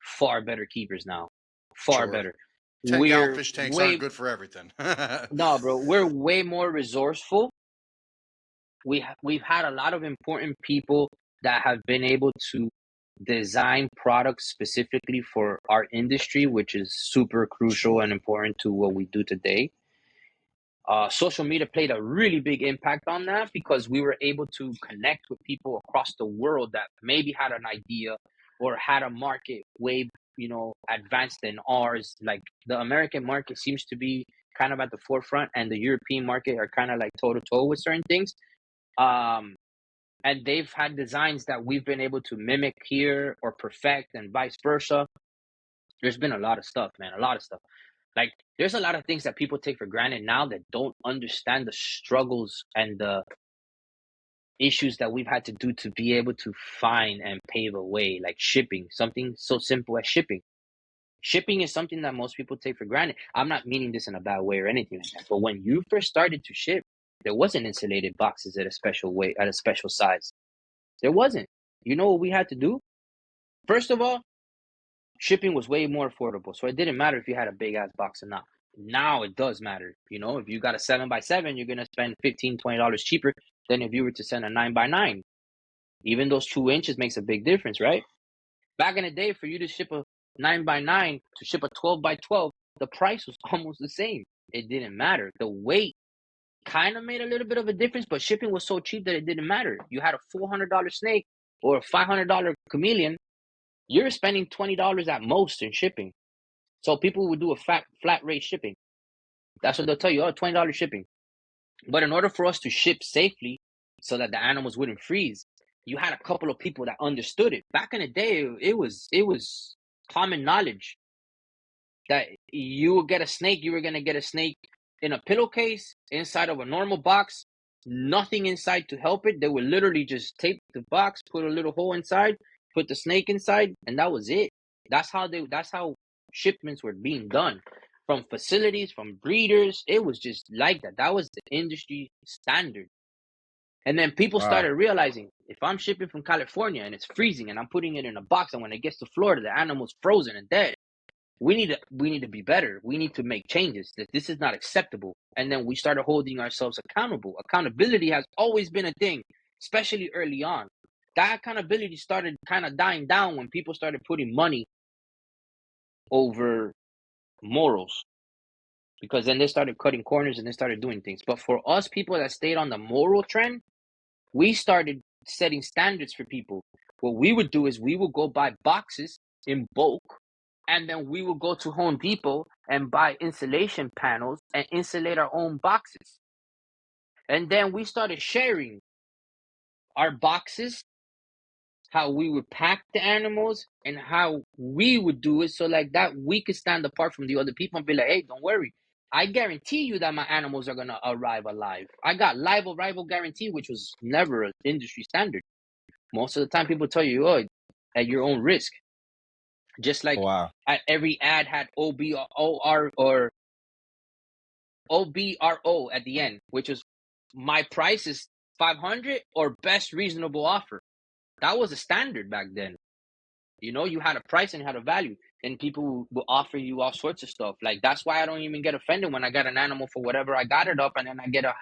far better keepers now. Far better. 10-gallon fish tanks aren't good for everything. No, bro, we're way more resourceful. We've had a lot of important people that have been able to design products specifically for our industry, which is super crucial and important to what we do today. Social media played a really big impact on that because we were able to connect with people across the world that maybe had an idea or had a market way advanced than ours. Like the American market seems to be kind of at the forefront, and the European market are kind of like toe to toe with certain things. And they've had designs that we've been able to mimic here or perfect, and vice versa. There's been a lot of stuff, man, a lot of stuff. Like there's a lot of things that people take for granted now that don't understand the struggles and the issues that we've had to do to be able to find and pave a way, like shipping, something so simple as shipping. Shipping is something that most people take for granted. I'm not meaning this in a bad way or anything like that, but when you first started to ship, there wasn't insulated boxes at a special weight, at a special size. There wasn't. You know what we had to do? First of all, shipping was way more affordable, so it didn't matter if you had a big ass box or not. Now it does matter. If you got a 7x7, you're gonna spend $15-20 cheaper than if you were to send a 9x9. Even those 2 inches makes a big difference, right? Back in the day, for you to ship a 9x9 to ship a 12x12, the price was almost the same. It didn't matter. The weight kind of made a little bit of a difference, but shipping was so cheap that it didn't matter. You had a $400 snake or a $500 chameleon, you're spending $20 at most in shipping. So people would do a flat rate shipping. That's what they'll tell you. Oh, $20 shipping. But in order for us to ship safely so that the animals wouldn't freeze, you had a couple of people that understood it. Back in the day, it was common knowledge that you would get a snake, you were going to get a snake in a pillowcase inside of a normal box, nothing inside to help it. They would literally just tape the box, put a little hole inside, put the snake inside, and that was it. That's how shipments were being done from facilities, from breeders. It was just like that. That was the industry standard. And then people Wow. started realizing, if I'm shipping from California and it's freezing and I'm putting it in a box, and when it gets to Florida, the animal's frozen and dead, we need to be better. We need to make changes. That this is not acceptable. And then we started holding ourselves accountable. Accountability has always been a thing, especially early on. That accountability started kind of dying down when people started putting money over morals, because then they started cutting corners and they started doing things. But for us people that stayed on the moral trend, we started setting standards for people. What we would do is we would go buy boxes in bulk, and then we would go to Home Depot and buy insulation panels and insulate our own boxes. And then we started sharing our boxes, how we would pack the animals, and how we would do it, so like that we could stand apart from the other people and be like, hey, don't worry, I guarantee you that my animals are going to arrive alive. I got live arrival guarantee, which was never an industry standard. Most of the time people tell you, oh, at your own risk. Just like Wow. every ad had OBR or OBRO at the end, which was my price is 500 or best reasonable offer. That was a standard back then. You had a price and you had a value, and people will offer you all sorts of stuff. Like that's why I don't even get offended when I got an animal for whatever I got it up, and then I get a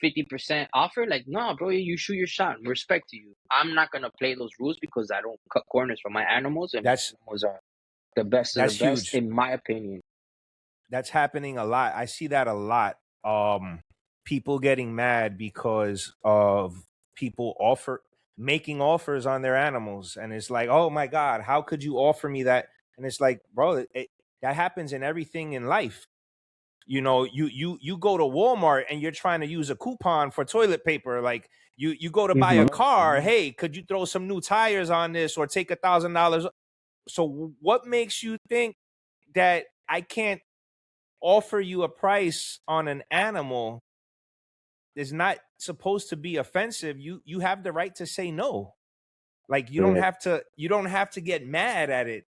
50% offer. Like, no, bro, you shoot your shot. Respect to you. I'm not gonna play those rules because I don't cut corners for my animals, and my That's animals are the best of the that's best, huge. in my opinion. That's happening a lot. I see that a lot. People getting mad because of people making offers on their animals, and it's like, oh my god, how could you offer me that? And it's like, bro, that happens in everything in life. You go to Walmart and you're trying to use a coupon for toilet paper. Like you go to buy a car. Hey, could you throw some new tires on this or take $1,000? So what makes you think that I can't offer you a price on an animal is not supposed to be offensive? You have the right to say no. Like you don't have to get mad at it.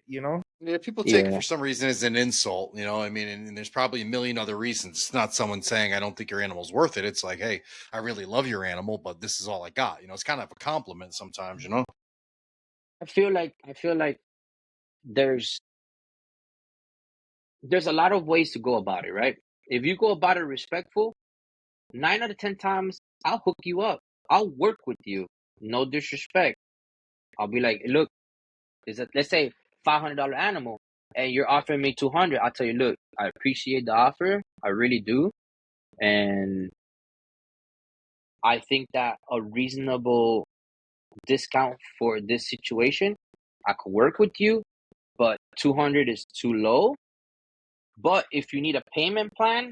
Yeah, people take it Yeah. for some reason as an insult, I mean, and there's probably a million other reasons. It's not someone saying, I don't think your animal's worth it. It's like, hey, I really love your animal, but this is all I got. It's kind of a compliment sometimes. I feel like there's a lot of ways to go about it, right? If you go about it respectful, 9 out of 10 times I'll hook you up. I'll work with you. No disrespect. I'll be like, look, let's say $500 animal, and you're offering me 200. I'll tell you, look, I appreciate the offer, I really do, and I think that a reasonable discount for this situation, I could work with you. but 200 is too low. But if you need a payment plan,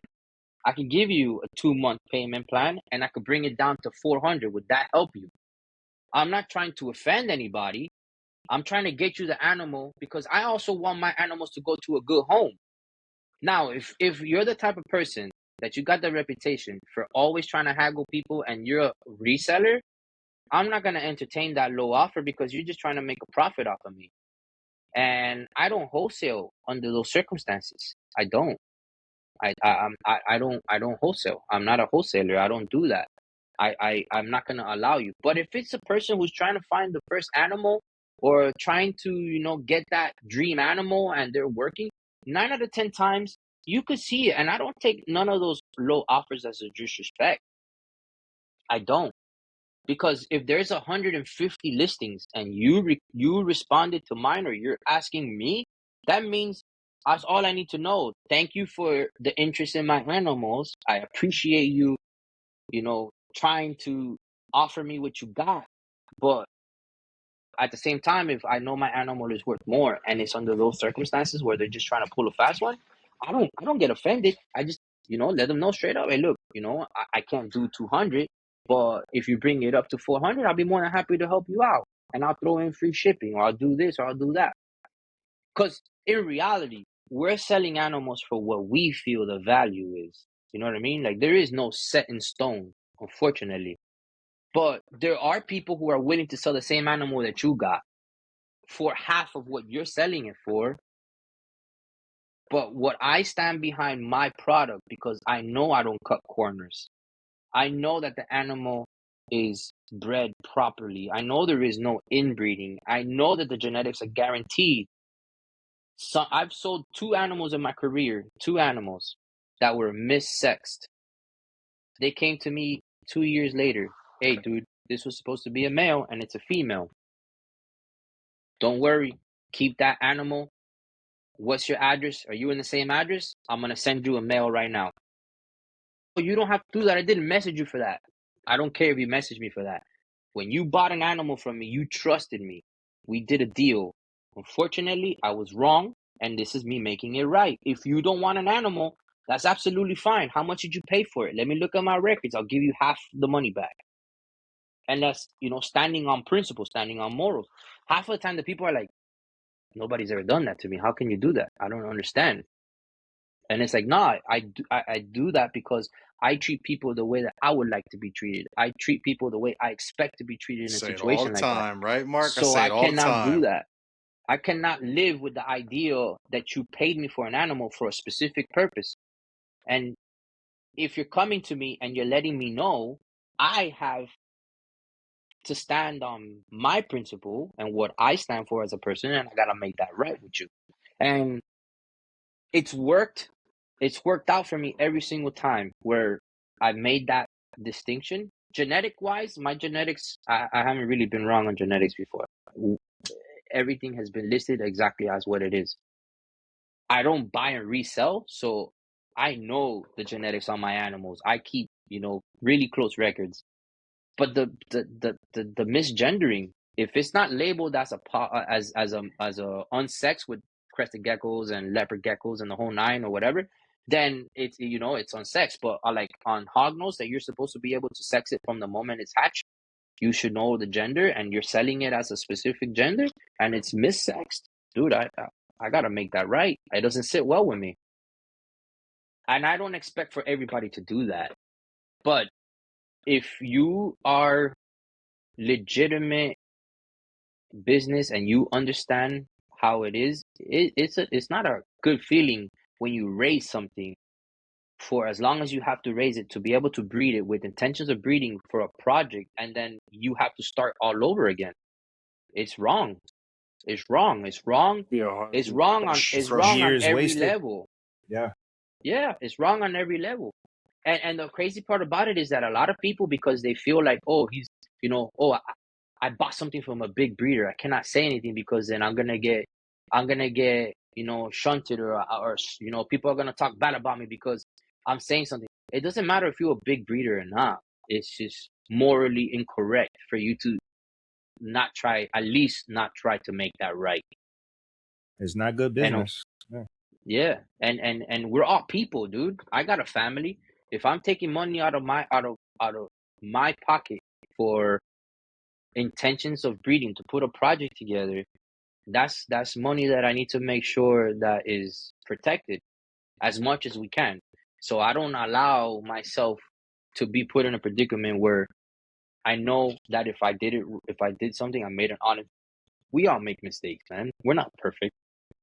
I can give you a 2-month payment plan and I could bring it down to 400. Would that help you? I'm not trying to offend anybody. I'm trying to get you the animal because I also want my animals to go to a good home. Now, if you're the type of person that you got the reputation for always trying to haggle people and you're a reseller, I'm not going to entertain that low offer because you're just trying to make a profit off of me. And I don't wholesale under those circumstances. I don't. I don't wholesale. I'm not a wholesaler. I don't do that. I'm not gonna allow you. But if it's a person who's trying to find the first animal or trying to, get that dream animal and they're working, 9 out of 10 times you could see it. And I don't take none of those low offers as a disrespect. I don't. Because if there's 150 listings and you responded to mine or you're asking me, that means that's all I need to know. Thank you for the interest in my animals. I appreciate you, trying to offer me what you got. But at the same time, if I know my animal is worth more and it's under those circumstances where they're just trying to pull a fast one, I don't get offended. I just, let them know straight up, hey, look, I can't do 200, but if you bring it up to 400, I'll be more than happy to help you out. And I'll throw in free shipping or I'll do this or I'll do that. Because in reality, we're selling animals for what we feel the value is. You know what I mean? Like there is no set in stone, unfortunately. But there are people who are willing to sell the same animal that you got for half of what you're selling it for. But what I stand behind my product because I know I don't cut corners. I know that the animal is bred properly. I know there is no inbreeding. I know that the genetics are guaranteed. So I've sold 2 animals in my career, 2 animals that were missexed. They came to me 2 years later. Hey, dude, this was supposed to be a male and it's a female. Don't worry. Keep that animal. What's your address? Are you in the same address? I'm going to send you a mail right now. You don't have to do that. I didn't message you for that. I don't care if you message me for that. When you bought an animal from me, you trusted me. We did a deal. Unfortunately, I was wrong, and this is me making it right. If you don't want an animal, that's absolutely fine. How much did you pay for it? Let me look at my records. I'll give you half the money back. And that's, standing on principle, standing on morals. Half of the time, the people are like, nobody's ever done that to me. How can you do that? I don't understand. And it's like, nah, I do that because I treat people the way that I would like to be treated. I treat people the way I expect to be treated in a Say it all situation the like that. time, right, Mark? I So say I it all the cannot do time. that. I cannot live with the idea that you paid me for an animal for a specific purpose. And if you're coming to me and you're letting me know, I have to stand on my principle and what I stand for as a person, and I gotta make that right with you. And it's worked. It's worked out for me every single time where I made that distinction. Genetic wise, my genetics, I haven't really been wrong on genetics before. Everything has been listed exactly as what it is. I don't buy and resell, so I know the genetics on my animals. I keep, really close records. But the misgendering, if it's not labeled as a unsexed with crested geckos and leopard geckos and the whole nine or whatever, then it's unsexed. But like on hognose that you're supposed to be able to sex it from the moment it's hatched, you should know the gender, and you're selling it as a specific gender, and it's missexed, dude. I gotta make that right. It doesn't sit well with me, and I don't expect for everybody to do that. But if you are legitimate business and you understand how it is, it's not a good feeling when you raise something for as long as you have to raise it to be able to breed it with intentions of breeding for a project, and then you have to start all over again. It's wrong. It's wrong. It's wrong. Yeah, It's wrong on years every wasted. level. Yeah. Yeah, it's wrong on every level. And the crazy part about it is that a lot of people, because they feel like, oh, he's, I bought something from a big breeder, I cannot say anything because then I'm gonna get, shunted or people are gonna talk bad about me because I'm saying something. It doesn't matter if you're a big breeder or not. It's just morally incorrect for you to at least not try to make that right. It's not good And business. Yeah. yeah, and we're all people, dude. I got a family. If I'm taking money out of my pocket for intentions of breeding to put a project together, that's money that I need to make sure that is protected as much as we can. So I don't allow myself to be put in a predicament where I know that if I did something, I made an honest. We all make mistakes, man. We're not perfect.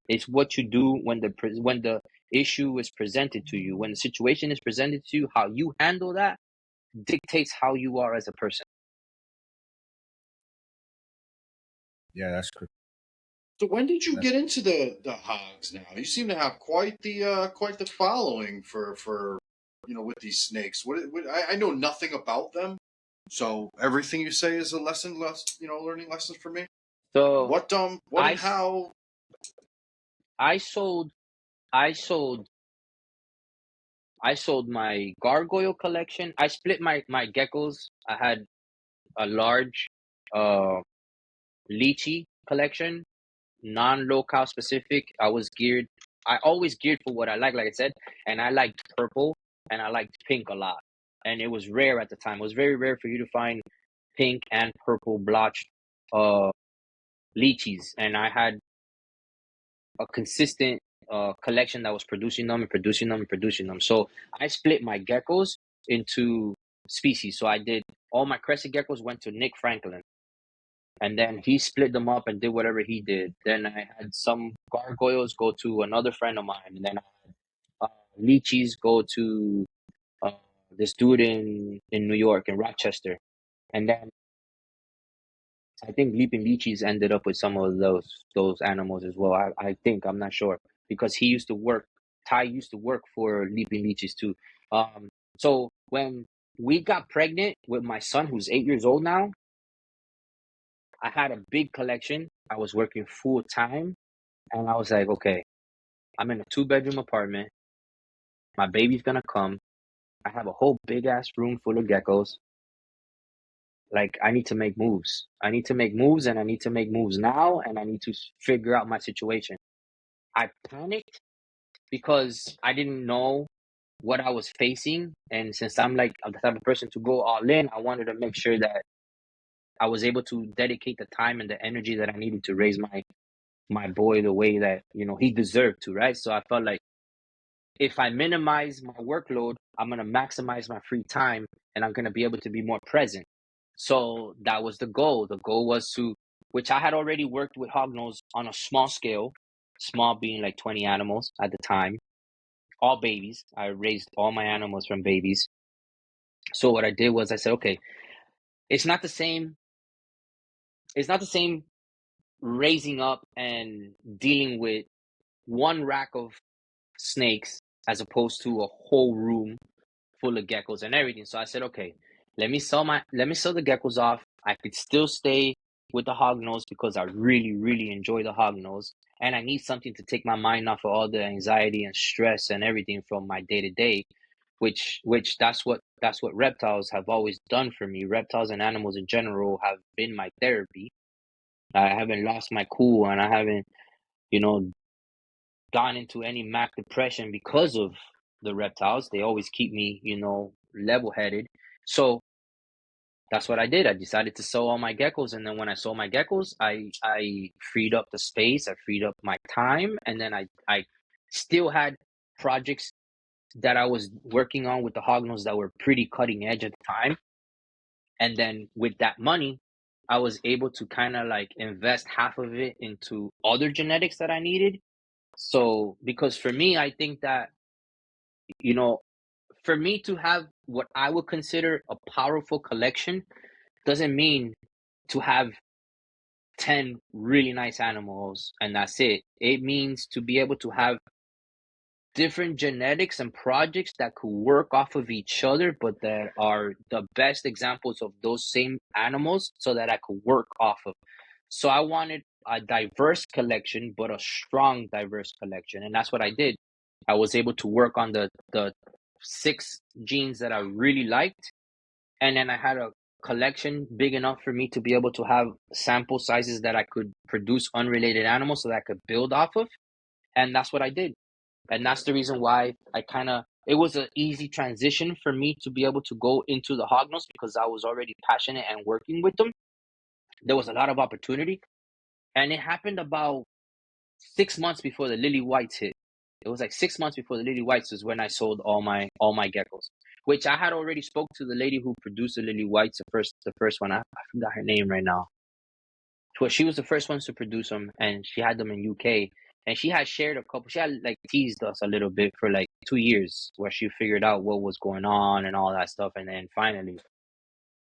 It's what you do when the issue is presented to you, when the situation is presented to you, how you handle that dictates how you are as a person. Yeah, that's correct. So when did you That's get into the hogs? Now you seem to have quite the following for with these snakes. I know nothing about them, so everything you say is a learning lessons for me. So What and I how? I sold I sold I sold my gargoyle collection. I split my geckos. I had a large uh lychee collection, non-locale specific. I always geared for what I like I said, and I liked purple and I liked pink a lot. And it was rare at the time. It was very rare for you to find pink and purple blotched uh lychees. And I had a consistent collection that was producing them and producing them and producing them. So I split my geckos into species. So I did all my crescent geckos went to Nick Franklin, and then he split them up and did whatever he did. Then I had some gargoyles go to another friend of mine, and then I had lychees go to uh, this dude in New York in Rochester, and then I think Leaping Lychees ended up with some of those animals as well. I think I'm not sure because he used to work. Ty used to work for Leaping Lychees too. So when we got pregnant with my son, who's 8 years old now, I had a big collection. I was working full time, and I was like, okay, I'm in a 2-bedroom apartment. My baby's gonna come. I have a whole big ass room full of geckos. Like I need to make moves. I need to make moves, and I need to make moves now, and I need to figure out my situation. I panicked because I didn't know what I was facing, and since I'm like the type of person to go all in, I wanted to make sure that I was able to dedicate the time and the energy that I needed to raise my boy the way that he deserved to, right? So I felt like if I minimize my workload, I'm going to maximize my free time and I'm going to be able to be more present. So that was the goal. The goal was which I had already worked with hognose on a small scale, small being like 20 animals at the time, all babies. I raised all my animals from babies. So what I did was I said, okay, it's not the same. It's not the same raising up and dealing with one rack of snakes as opposed to a whole room full of geckos and everything. So I said, okay, let me sell the geckos off. I could still stay with the hognose because I really, really enjoy the hognose. And I need something to take my mind off of all the anxiety and stress and everything from my day to day, which that's what reptiles have always done for me. Reptiles and animals in general have been my therapy. I haven't lost my cool and I haven't, you know, gone into any Mac depression because of the reptiles. They always keep me, level headed. So that's what I did. I decided to sell all my geckos, and then when I sold my geckos, I freed up the space, I freed up my time, and then I still had projects that I was working on with the hognose that were pretty cutting edge at the time. And then with that money, I was able to kind of like invest half of it into other genetics that I needed. So because for me, I think that you know, for me to have what I would consider a powerful collection doesn't mean to have 10 really nice animals and that's it. It means to be able to have different genetics and projects that could work off of each other, but that are the best examples of those same animals so that I could work off of. So I wanted a diverse collection, but a strong, diverse collection. And that's what I did. I was able to work on the 6 genes that I really liked. And then I had a collection big enough for me to be able to have sample sizes that I could produce unrelated animals so that I could build off of. And that's what I did. And that's the reason why it was an easy transition for me to be able to go into the hognose, because I was already passionate and working with them. There was a lot of opportunity. And it happened about 6 months before the lily whites hit. It was like 6 months before the lily whites was when I sold all my geckos, which I had already spoke to the lady who produced the lily whites, the first one. I forgot her name right now. Well, she was the first one to produce them, and she had them in UK. And she had shared a couple. She had like teased us a little bit for like 2 years, where she figured out what was going on and all that stuff. And then finally,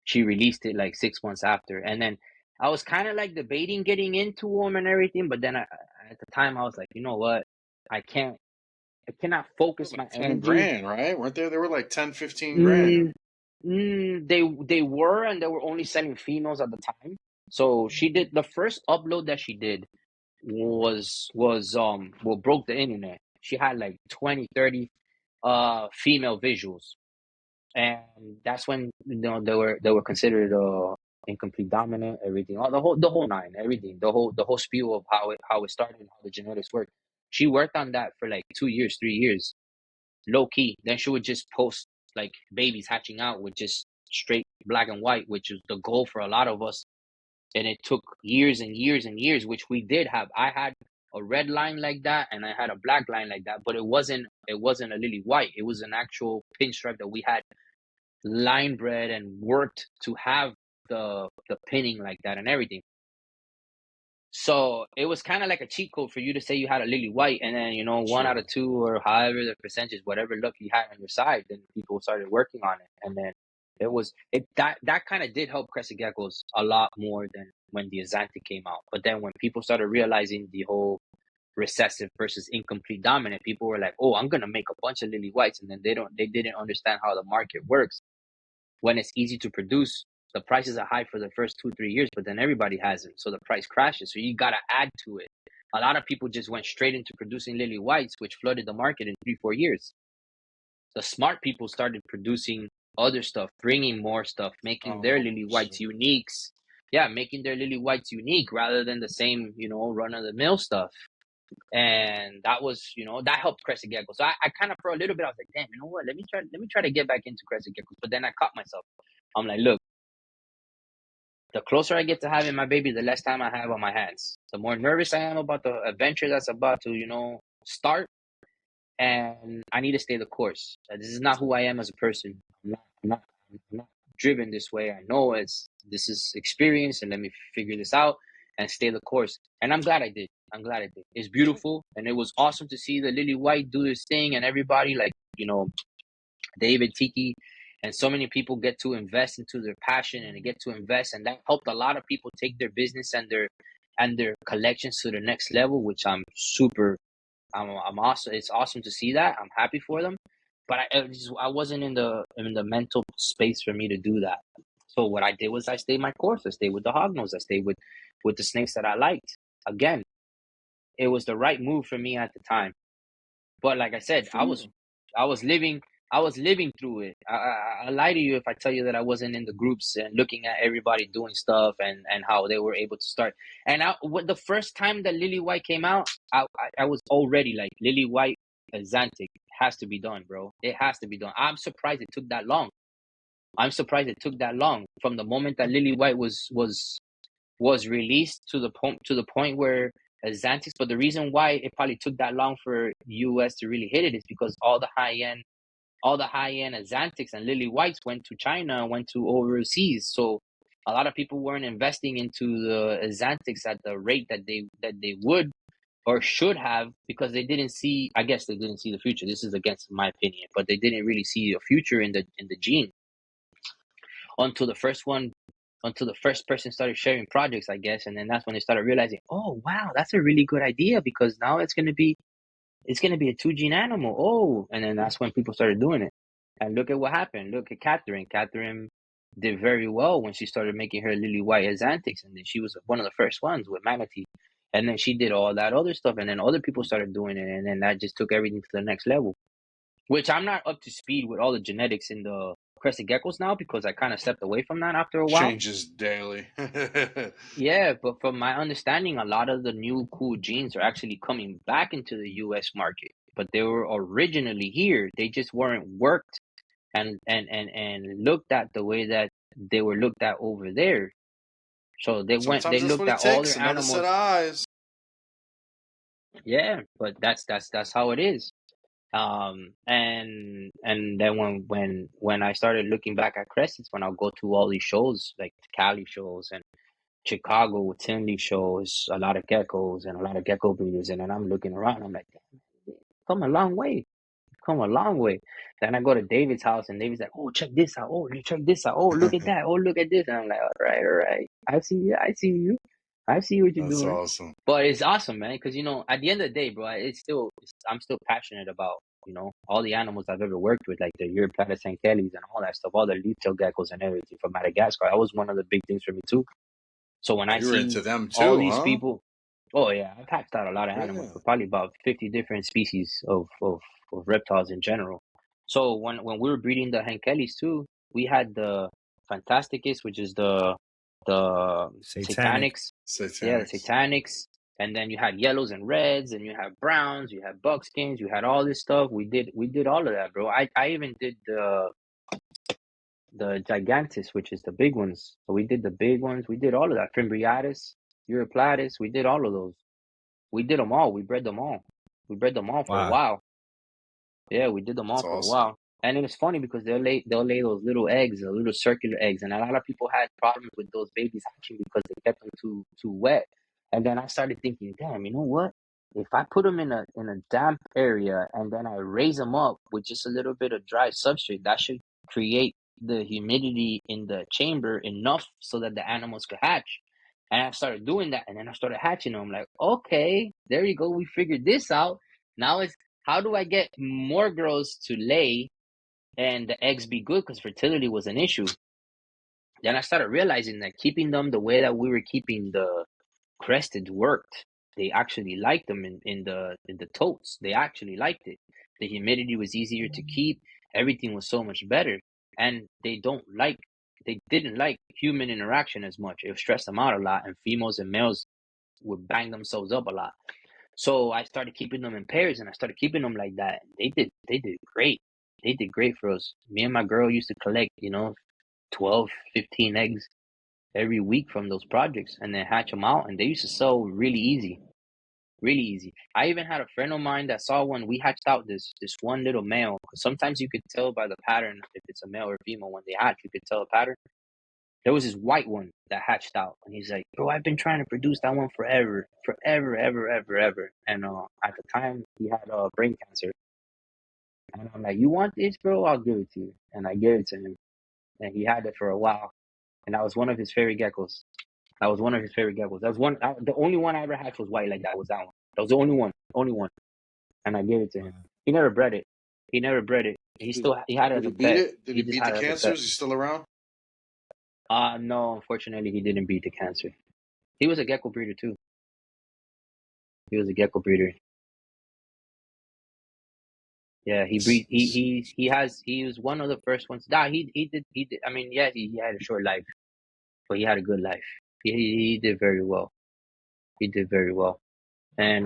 she released it like 6 months after. And then I was kind of like debating getting into them and everything, but then at the time I was like, you know what, I cannot It was focus my like 10 energy. grand, right? Weren't they? They were like 10, 15 grand. Mm, they were, and they were only selling females at the time. So she did the first upload that she did was what broke the internet. She had like 20, 30 female visuals, and that's when they were considered incomplete dominant, everything, all the whole nine, everything, the whole spiel of how it started and how the genetics work. She worked on that for like 2 years, 3 years, low key. Then she would just post like babies hatching out with just straight black and white, which is the goal for a lot of us. And it took years and years and years, which we did have. I had a red line like that, and I had a black line like that, but it wasn't a lily white. It was an actual pinstripe that we had line bred and worked to have the pinning like that and everything. So it was kind of like a cheat code for you to say you had a lily white, and then one out Sure. of two, or however the percentage, whatever luck you had on your side, then people started working on it, and then that kind of did help crescent geckos a lot more than when the Azanthic came out. But then when people started realizing the whole recessive versus incomplete dominant, people were like, "Oh, I'm gonna make a bunch of lily whites," and then they didn't understand how the market works. When it's easy to produce, the prices are high for the first 2-3 years, but then everybody has them, so the price crashes. So you gotta add to it. A lot of people just went straight into producing lily whites, which flooded the market in 3-4 years. The smart people started producing other stuff, bringing more stuff, making their Oh, lily whites so uniques. Yeah, making their lily whites unique rather than the same, run of the mill stuff. And that helped crescent gecko. So I kind of, for a little bit, I was like, damn, you know what? Let me try to get back into crescent geckos. But then I caught myself. I'm like, look, the closer I get to having my baby, the less time I have on my hands. The more nervous I am about the adventure that's about to, start. And I need to stay the course. This is not who I am as a person. I'm not driven this way. I know this is experience, and let me figure this out and stay the course. And I'm glad I did. It's beautiful, and it was awesome to see the lily white do this thing, and everybody, like, David Tiki, and so many people get to invest into their passion, and they get to invest, and that helped a lot of people take their business and their collections to the next level, which I'm awesome. It's awesome to see that. I'm happy for them, but I wasn't in the mental space for me to do that. So what I did was I stayed my course. I stayed with the hognose. I stayed with the snakes that I liked. Again, it was the right move for me at the time. But like I said, for you. I was living I was living through it. I lie to you if I tell you that I wasn't in the groups and looking at everybody doing stuff and how they were able to start. And when the first time that Lily White came out, I was already like, Lily White Xantic has to be done, bro. It has to be done. I'm surprised it took that long. From the moment that Lily White was released to the point where Xantics. But the reason why it probably took that long for US to really hit it is because all the high end Xantics and Lily Whites went to China, went to overseas. So a lot of people weren't investing into the Xantics at the rate that they would or should have, because they didn't see. I guess they didn't see the future. This is against my opinion, but they didn't really see a future in the gene until the first one. Until the first person started sharing projects, I guess, and then that's when they started realizing, oh wow, that's a really good idea, because now it's gonna be a 2 gene animal. Oh, and then that's when people started doing it. And look at what happened. Look at Catherine. Catherine did very well when she started making her lily white Xantics, and then she was one of the first ones with Manatee. And then she did all that other stuff, and then other people started doing it, and then that just took everything to the next level. Which I'm not up to speed with all the genetics crested geckos now because I kind of stepped away from that after a while. Changes daily. Yeah, but from my understanding, a lot of the new cool jeans are actually coming back into the U.S. market. But they were originally here. They just weren't worked and looked at the way that they were looked at over there. So they Sometimes that's looked what it at all takes. their Another set of animals. eyes. Yeah, but that's how it is. And then when I started looking back at Crescents, when I'll go to all these shows like the Cali shows and Chicago with Tinley shows, a lot of geckos and a lot of gecko breeders, and then I'm looking around, I'm like, damn, come a long way, come a long way. Then I go to David's house, and David's like, oh, check this out, oh, you check this out, oh, look at that, oh, look at this, and I'm like, all right, I see you, I see what you're That's doing. awesome. But it's awesome, man, because at the end of the day, bro, I'm still passionate about all the animals I've ever worked with, like the European St. Kellys and all that stuff, all the leaf-tailed geckos and everything from Madagascar. That was one of the big things for me too. So when I You were see into them all too, these huh? people, oh yeah, I've hatched out a lot of animals, Yeah. but probably about 50 different species of reptiles in general. So when we were breeding the Henkelis too, we had the Fantasticus, which is the Satanic. Satanics, yeah, the Satanics. Satanics, and then you had yellows and reds, and you had browns, you had buckskins, you had all this stuff. We did all of that, bro. I even did the gigantus, which is the big ones. So we did the big ones. We did all of that. Fimbriatus, Europlatus. We did all of those. We did them all. We bred them all. We bred them all for a Wow. while. Yeah, we did them all That's for a awesome. while. And then it's funny because they'll lay those little eggs, the little circular eggs, and a lot of people had problems with those babies hatching because they kept them too wet. And then I started thinking, damn, you know what? If I put them in a damp area and then I raise them up with just a little bit of dry substrate, that should create the humidity in the chamber enough so that the animals could hatch. And I started doing that, and then I started hatching them. I'm like, okay, there you go. We figured this out. Now it's how do I get more girls to lay and the eggs be good? Because fertility was an issue. Then I started realizing that keeping them the way that we were keeping the crested worked. They actually liked them in the totes. They actually liked it. The humidity was easier to keep. Everything was so much better. And they didn't like human interaction as much. It stressed them out a lot, and females and males would bang themselves up a lot. So I started keeping them in pairs, and I started keeping them like that. They did great. They did great for us. Me and my girl used to collect, 12, 15 eggs every week from those projects and then hatch them out. And they used to sell really easy, really easy. I even had a friend of mine that saw one. We hatched out this one little male. Sometimes you could tell by the pattern if it's a male or female when they hatch. You could tell a pattern. There was this white one that hatched out, and he's like, "Bro, I've been trying to produce that one forever, forever, ever, ever, ever." And at the time, he had brain cancer, and I'm like, "You want this, bro? I'll give it to you." And I gave it to him, and he had it for a while, and that was one of his favorite geckos. That was one of his favorite geckos. That was the only one I ever hatched was white like that. Was that one? That was the only one, and I gave it to him. He never bred it. He never bred it. He had it Did as he a beat pet. it? Did He he just beat the had it as a cancer? pet. Is he still around? No, unfortunately, he didn't beat the cancer. He was a gecko breeder too. He was a gecko breeder. Yeah, he breed. He was one of the first ones. Nah, he did. I mean, yeah, he had a short life, but he had a good life. He did very well. He did very well. And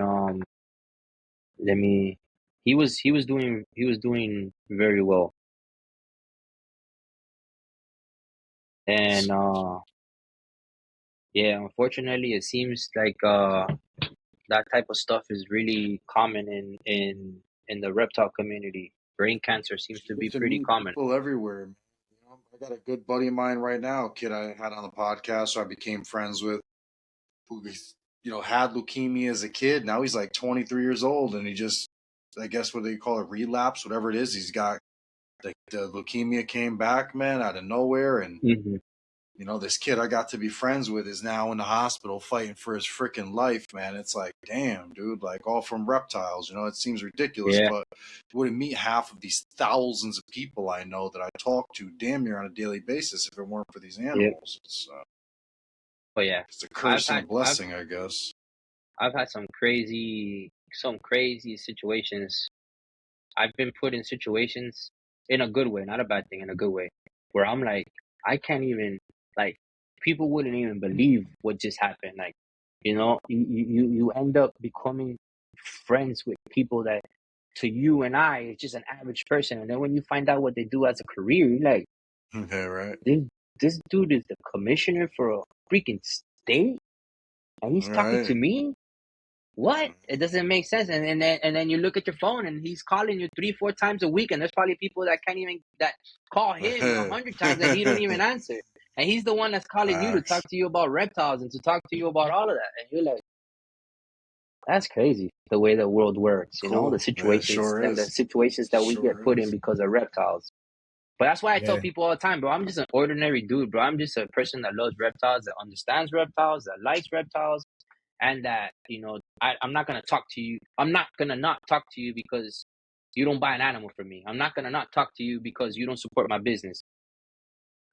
let me. He was doing very well. And yeah, unfortunately, it seems like that type of stuff is really common in the reptile community. Brain cancer seems to be To pretty meet common. people everywhere. I got a good buddy of mine right now, a kid I had on the podcast, so I became friends with, who had leukemia as a kid. Now he's like 23 years old, and he just, I guess what they call it, relapse, whatever it is. He's got the leukemia came back, man, out of nowhere, and Hmm. this kid I got to be friends with is now in the hospital fighting for his freaking life, man. It's like, damn, dude, like all from reptiles. It seems ridiculous, Yeah, but you wouldn't meet half of these thousands of people I know that I talk to damn near on a daily basis if it weren't for these yeah. animals. But yeah, It's a I've curse and a had I've blessing, I guess. I've had some crazy situations. I've been put in situations. in a good way, not a bad thing, in a good way, where I'm like, I can't even, like, people wouldn't even believe what just happened. Like, you end up becoming friends with people that to you and I is just an average person. And then when you find out what they do as a career, you're like, Yeah, right. this dude is the commissioner for a freaking state and he's talking to Right. me? What? It doesn't make sense. And then you look at your phone and he's calling you 3-4 times a week, and there's probably people that can't even that call him 100 times that he don't even answer. And he's the one that's calling you to talk Facts. to you about reptiles and to talk to you about all of that. And you're like, that's crazy the way the world works, the Cool. Yeah, it situations sure and the is. situations that we get Sure put in is. because of reptiles. But that's why I tell Yeah. people all the time, bro, I'm just an ordinary dude, bro. I'm just a person that loves reptiles, that understands reptiles, that likes reptiles, and that, I'm not gonna talk to you. I'm not gonna not talk to you because you don't buy an animal from me. I'm not gonna not talk to you because you don't support my business.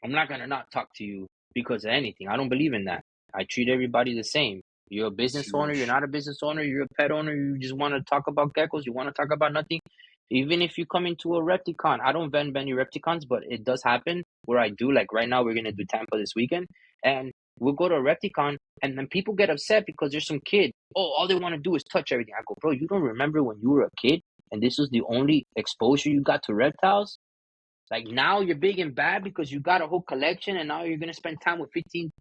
I'm not gonna not talk to you because of anything. I don't believe in that. I treat everybody the same. You're a It's business owner, you're huge. not a business owner, you're a pet owner, you just want to talk about geckos, you want to talk about nothing. Even if you come into a Repticon, I don't vend many Repticons, but it does happen where I do. Like right now, we're gonna do Tampa this weekend, and we'll go to a Repticon, and then people get upset because there's some kid. Oh, all they want to do is touch everything. I go, bro, you don't remember when you were a kid and this was the only exposure you got to reptiles? Like now you're big and bad because you got a whole collection and now you're going to spend time with 15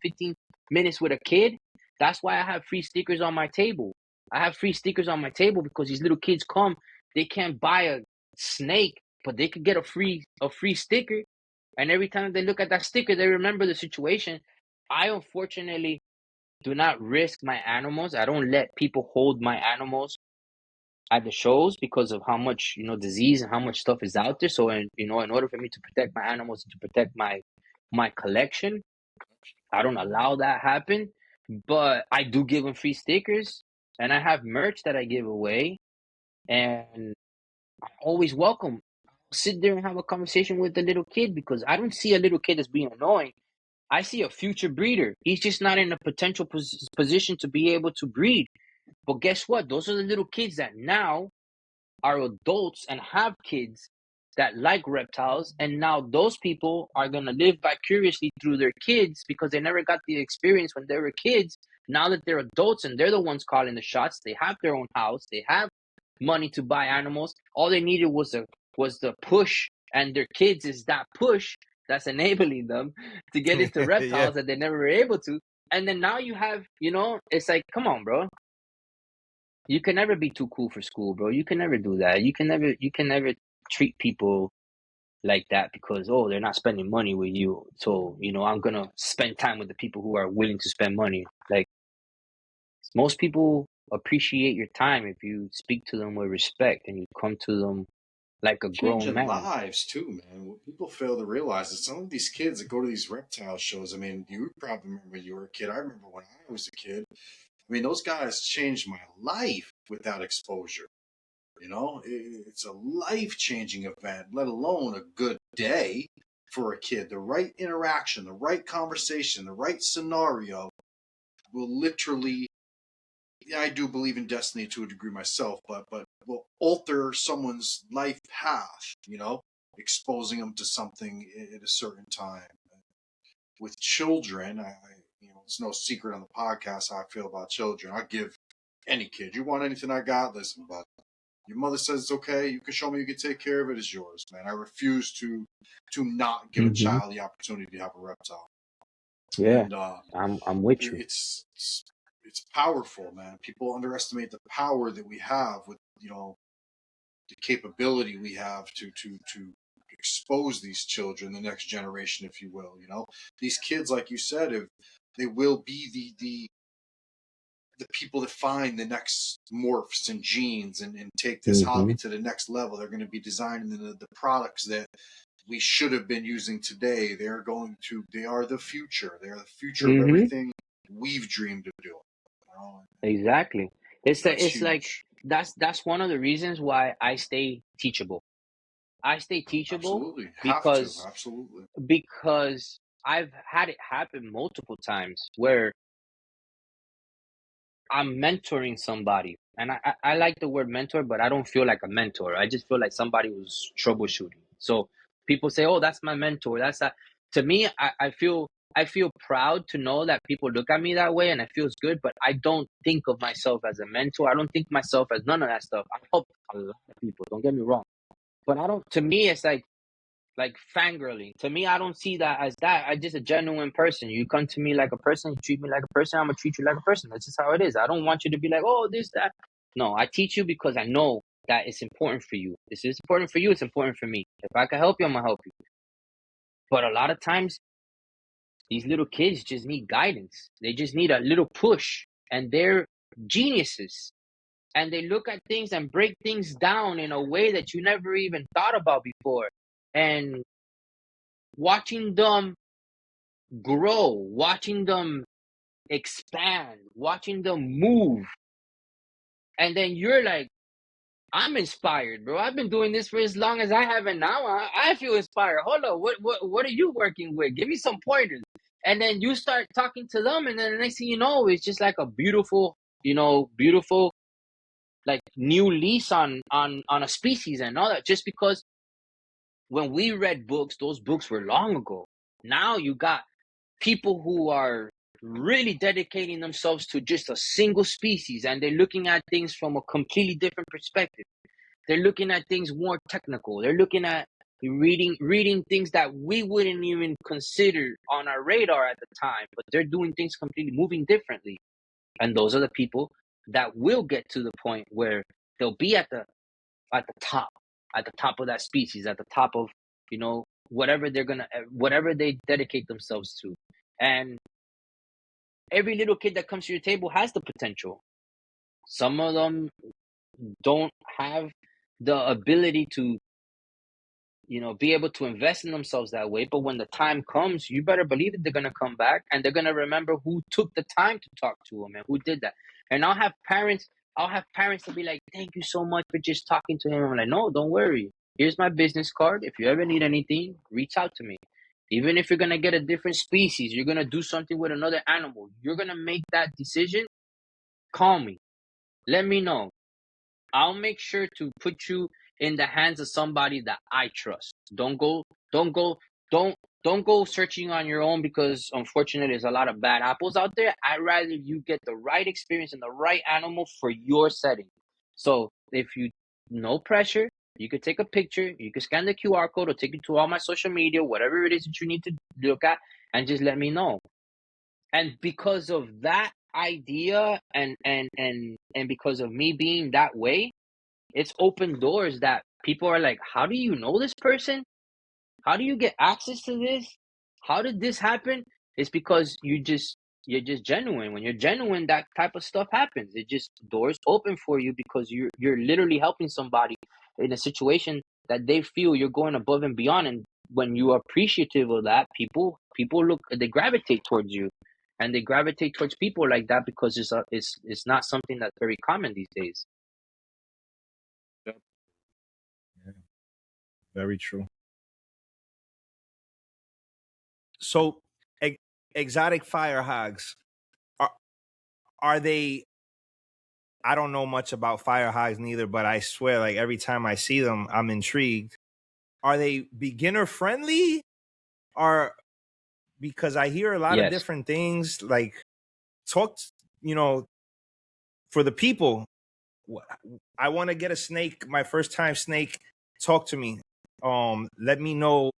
minutes with a kid. That's why I have free stickers on my table. I have free stickers on my table because these little kids come, they can't buy a snake, but they could get a free sticker. And every time they look at that sticker, they remember the situation. I unfortunately do not risk my animals. I don't let people hold my animals at the shows because of how much disease and how much stuff is out there. So in order for me to protect my animals and to protect my collection, I don't allow that happen. But I do give them free stickers, and I have merch that I give away, and I always welcome. Sit there and have a conversation with the little kid because I don't see a little kid as being annoying. I see a future breeder. He's just not in a potential position to be able to breed. But guess what? Those are the little kids that now are adults and have kids that like reptiles, and now those people are going to live vicariously through their kids because they never got the experience when they were kids. Now that they're adults and they're the ones calling the shots, they have their own house, they have money to buy animals. All they needed was the push, and their kids is that push that's enabling them to get into Yeah. reptiles that they never were able to. And then now you have, it's like, come on, bro, you can never be too cool for school, bro. You can never do that. You can never treat people like that because they're not spending money with you. So, I'm gonna spend time with the people who are willing to spend money. Like most people appreciate your time if you speak to them with respect and you come to them like a grown Changing man. lives too, man. What people fail to realize is some of these kids that go to these reptile shows. I mean, you probably remember when you were a kid. I remember when I was a kid. I mean, those guys changed my life with that exposure. It's a life changing event, let alone a good day for a kid. The right interaction, the right conversation, the right scenario will literally, yeah, I do believe in destiny to a degree myself, but will alter someone's life path, exposing them to something at a certain time. With children, it's no secret on the podcast how I feel about children. I give any kid, you want anything I got, listen, but your mother says it's okay, you can show me you can take care of it, it's yours, man. I refuse to not give a Mm-hmm. child the opportunity to have a reptile. Yeah, And I'm with you. it's powerful, man. People underestimate the power that we have with the capability we have to expose these children, the next generation, if you will. These kids, like you said, if they will be the people that find the next morphs and genes and take this Mm-hmm. hobby to the next level. They're going to be designing the products that we should have been using today. They are the future. They are the future of Mm-hmm. everything we've dreamed of doing. Exactly. That's It's like huge. that's one of the reasons why I stay teachable. I stay teachable Absolutely. Have to. because Absolutely. because I've had it happen multiple times where I'm mentoring somebody. And I like the word mentor, but I don't feel like a mentor. I just feel like somebody who's troubleshooting. So people say, oh, that's my mentor. That's that. To me, I feel proud to know that people look at me that way, and it feels good. But I don't think of myself as a mentor. I don't think myself as none of that stuff. I help a lot of people. Don't get me wrong, but I don't. To me, it's like fangirling. To me, I don't see that as that. I'm just a genuine person. You come to me like a person, you treat me like a person, I'm gonna treat you like a person. That's just how it is. I don't want you to be like, oh, this, that. No, I teach you because I know that it's important for you. This is important for you, it's important for me. If I can help you, I'm gonna help you. But a lot of times, these little kids just need guidance. They just need a little push, and they're geniuses. And they look at things and break things down in a way that you never even thought about before. And watching them grow, watching them expand, watching them move. And then you're like, I'm inspired, bro. I've been doing this for as long as I have, and now I feel inspired. Hold on, what are you working with? Give me some pointers. And then you start talking to them, and then the next thing you know, it's just like a beautiful, beautiful like new lease on a species and all that. Just because when we read books, those books were long ago. Now you got people who are really dedicating themselves to just a single species, and they're looking at things from a completely different perspective. They're looking at things more technical. They're looking at reading things that we wouldn't even consider on our radar at the time, but they're doing things completely moving differently. And those are the people that will get to the point where they'll be at the top, of that species, at the top of, whatever they dedicate themselves to. And every little kid that comes to your table has the potential. Some of them don't have the ability to, be able to invest in themselves that way. But when the time comes, you better believe that they're going to come back, and they're going to remember who took the time to talk to them and who did that. And I'll have parents to be like, thank you so much for just talking to him. I'm like, no, don't worry. Here's my business card. If you ever need anything, reach out to me. Even if you're going to get a different species, you're going to do something with another animal, you're going to make that decision, call me. Let me know. I'll make sure to put you in the hands of somebody that I trust. Don't go searching on your own, because unfortunately there's a lot of bad apples out there. I'd rather you get the right experience and the right animal for your setting. So if you, no pressure, you could take a picture, you could scan the QR code, or take it to all my social media, whatever it is that you need to look at, and just let me know. And because of that idea, and because of me being that way, it's opened doors that people are like, how do you know this person? How do you get access to this? How did this happen? It's because you're just genuine. When you're genuine, that type of stuff happens. It just, doors open for you, because you're literally helping somebody in a situation that they feel you're going above and beyond. And when you are appreciative of that, people they gravitate towards you, and they gravitate towards people like that, because it's not something that's very common these days. Yeah, very true. So, exotic fire hogs, are they? I don't know much about fire hogs neither, but I swear, like every time I see them, I'm intrigued. Are they beginner friendly? Or, because I hear a lot of Yes. different things, like, talk, for the people. I want to get a snake, my first time snake. Talk to me. Let me know.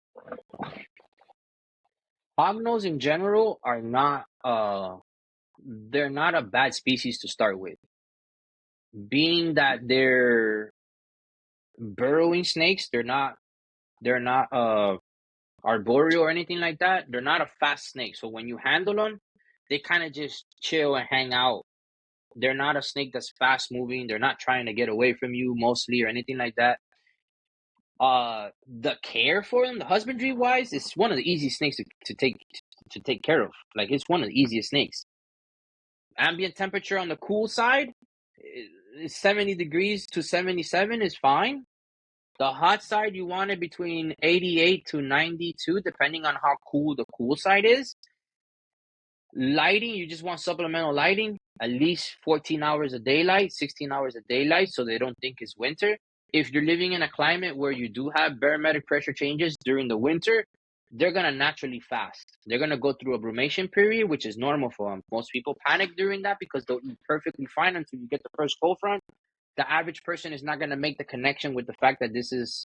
Hognose in general are not they're not a bad species to start with. Being that they're burrowing snakes, they're not arboreal or anything like that. They're not a fast snake. So when you handle them, they kind of just chill and hang out. They're not a snake that's fast moving. They're not trying to get away from you mostly or anything like that. The care for them, the husbandry wise, it's one of the easiest snakes to take care of. Like, it's one of the easiest snakes. Ambient temperature on the cool side, 70 degrees to 77 is fine. The hot side, you want it between 88 to 92, depending on how cool the cool side is. Lighting, you just want supplemental lighting, at least 14 hours of daylight, 16 hours of daylight, so they don't think it's winter. if you're living in a climate where you do have barometric pressure changes during the winter, they're gonna naturally fast. They're gonna go through a brumation period, which is normal for them. Most people panic during that because they'll eat perfectly fine until you get the first cold front. The average person is not gonna make the connection with the fact that this is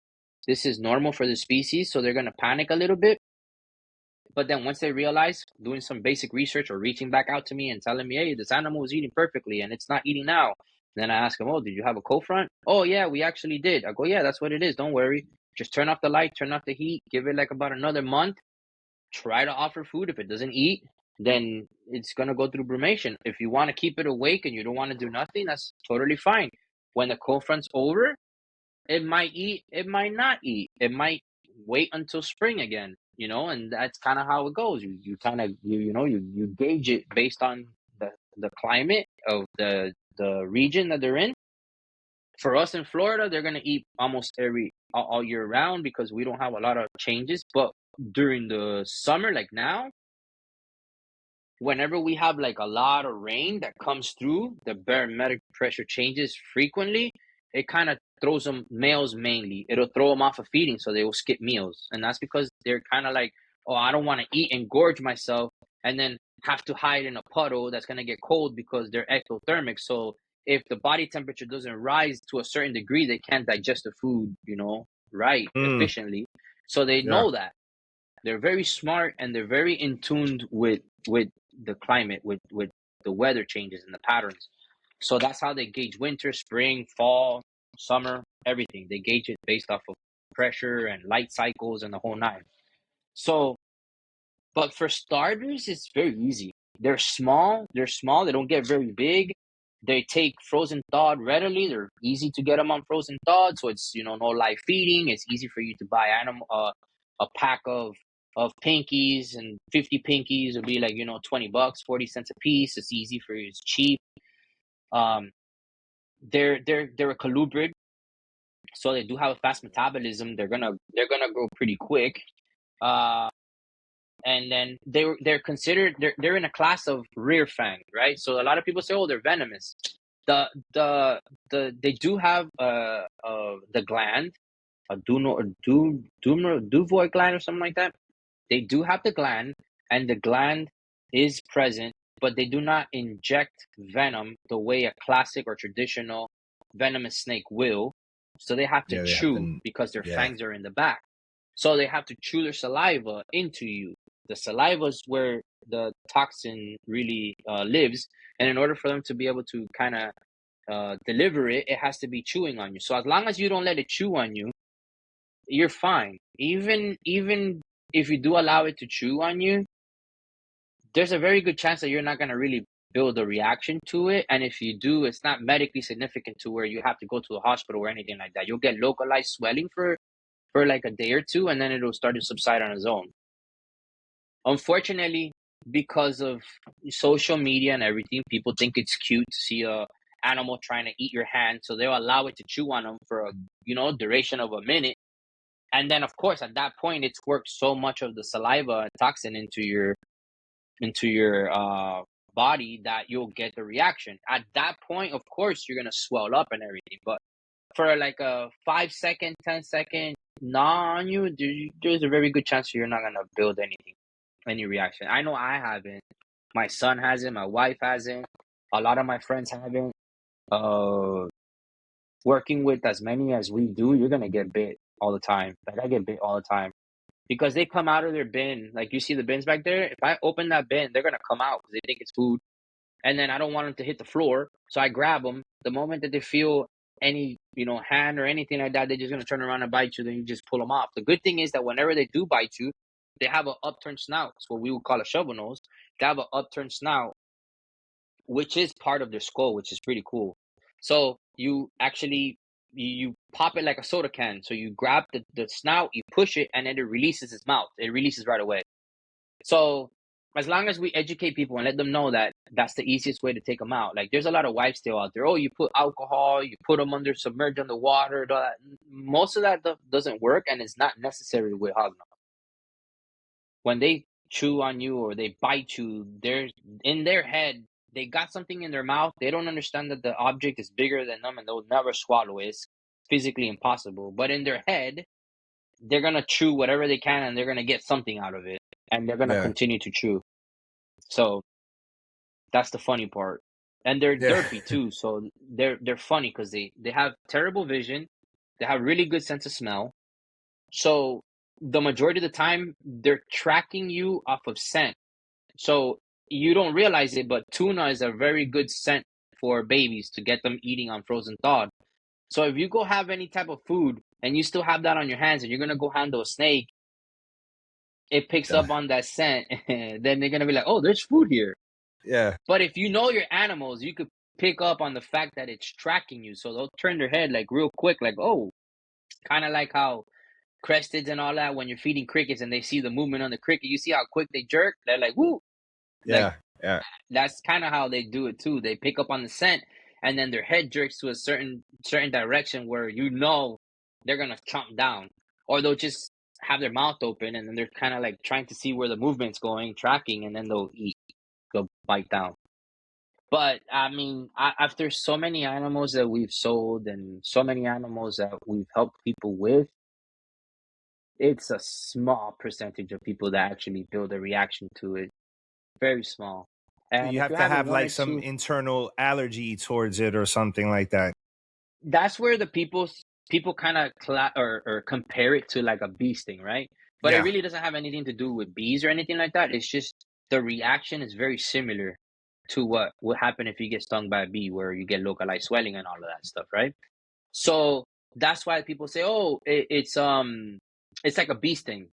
normal for the species, so they're gonna panic a little bit. But then once they realize, doing some basic research or reaching back out to me and telling me, hey, this animal is eating perfectly and it's not eating now. Then I ask them, oh, did you have a cold front? Oh, yeah, we actually did. I go, yeah, that's what it is. Don't worry. Just turn off the light, turn off the heat, give it like about another month. Try to offer food. If it doesn't eat, then it's going to go through brumation. If you want to keep it awake and you don't want to do nothing, that's totally fine. When the cold front's over, it might eat, it might not eat. It might wait until spring again, and that's kind of how it goes. You kind of, you gauge it based on the climate of the region that they're in. For us in Florida, they're going to eat almost all year round because we don't have a lot of changes. But during the summer, like now, whenever we have like a lot of rain that comes through, the barometric pressure changes frequently. It kind of throws them, males mainly, it'll throw them off of feeding, so they will skip meals. And that's because they're kind of like, oh, I don't want to eat and gorge myself and then have to hide in a puddle that's going to get cold because they're ectothermic. So if the body temperature doesn't rise to a certain degree, they can't digest the food, right, efficiently. So they know that. They're very smart and they're very in tune with the climate, with the weather changes and the patterns. So that's how they gauge winter, spring, fall, summer, everything. They gauge it based off of pressure and light cycles and the whole nine. So, but for starters, it's very easy. They're small. They don't get very big. They take frozen thawed readily. They're easy to get them on frozen thawed. So it's, no live feeding. It's easy for you to buy a pack of pinkies, and 50 pinkies would be like, $20, 40 cents a piece. It's easy for you. It's cheap. They're a colubrid, so they do have a fast metabolism. They're gonna grow pretty quick. And then they're considered, they're in a class of rear fang, right? So a lot of people say, oh, they're venomous. They do have the gland, a Duvoy gland or something like that. They do have the gland, and the gland is present, but they do not inject venom the way a classic or traditional venomous snake will. So they have to chew because their fangs are in the back. So they have to chew their saliva into you. The saliva is where the toxin really lives. And in order for them to be able to kind of deliver it, it has to be chewing on you. So as long as you don't let it chew on you, you're fine. Even if you do allow it to chew on you, there's a very good chance that you're not going to really build a reaction to it. And if you do, it's not medically significant to where you have to go to the hospital or anything like that. You'll get localized swelling for like a day or two, and then it'll start to subside on its own. Unfortunately, because of social media and everything, people think it's cute to see a animal trying to eat your hand, so they'll allow it to chew on them for a duration of a minute. And then, of course, at that point, it's worked so much of the saliva and toxin into your body that you'll get the reaction. At that point, of course, you're gonna swell up and everything. But for like a 5-second, 10-second gnaw on you, there's a very good chance you're not gonna build any reaction. I know I haven't. My son hasn't. My wife hasn't. A lot of my friends haven't. Working with as many as we do, you're gonna get bit all the time. Like I get bit all the time because they come out of their bin. Like you see the bins back there. If I open that bin, they're gonna come out because they think it's food, and then I don't want them to hit the floor, so I grab them. The moment that they feel any hand or anything like that, they're just gonna turn around and bite you. Then you just pull them off. The good thing is that whenever they do bite you, they have an upturned snout. It's what we would call a shovel nose. They have an upturned snout, which is part of their skull, which is pretty cool. So you actually you pop it like a soda can. So you grab the snout, you push it, and then it releases its mouth. It releases right away. So as long as we educate people and let them know that that's the easiest way to take them out. Like there's a lot of wives' tale out there. Oh, you put alcohol, you put them submerged under water. Most of that doesn't work, and it's not necessary with hognose. When they chew on you or they bite you, they're in their head, they got something in their mouth. They don't understand that the object is bigger than them, and they'll never swallow it. physically impossible. But in their head, they're gonna chew whatever they can, and they're gonna get something out of it, and they're gonna Yeah. continue to chew. So that's the funny part. And they're Yeah. derpy too, so they're funny because they have terrible vision, they have really good sense of smell. So the majority of the time, they're tracking you off of scent. So you don't realize it, but tuna is a very good scent for babies to get them eating on frozen thawed. So if you go have any type of food and you still have that on your hands and you're gonna go handle a snake, it picks Yeah. up on that scent, then they're gonna be like, "Oh, there's food here." Yeah. But if you know your animals, you could pick up on the fact that it's tracking you. So they'll turn their head like real quick, like, "Oh," kind of like how cresteds and all that, when you're feeding crickets and they see the movement on the cricket, you see how quick they jerk? They're like, "Woo!" Like, Yeah. Yeah. that's kind of how they do it too. They pick up on the scent, and then their head jerks to a certain direction where you know they're gonna chomp down, or they'll just have their mouth open and then they're kind of like trying to see where the movement's going, tracking, and then they'll eat, they'll bite down. But I mean, after so many animals that we've sold and so many animals that we've helped people with, it's a small percentage of people that actually build a reaction to it. Very small. So And you if have you're to having have one like or some two, internal allergy towards it or something like that. that's where the people kind of or compare it to like a bee sting, right? But it Yeah. really doesn't have anything to do with bees or anything like that. It's just the reaction is very similar to what would happen if you get stung by a bee, where you get localized swelling and all of that stuff, right? So that's why people say, "Oh, it's like a bee sting."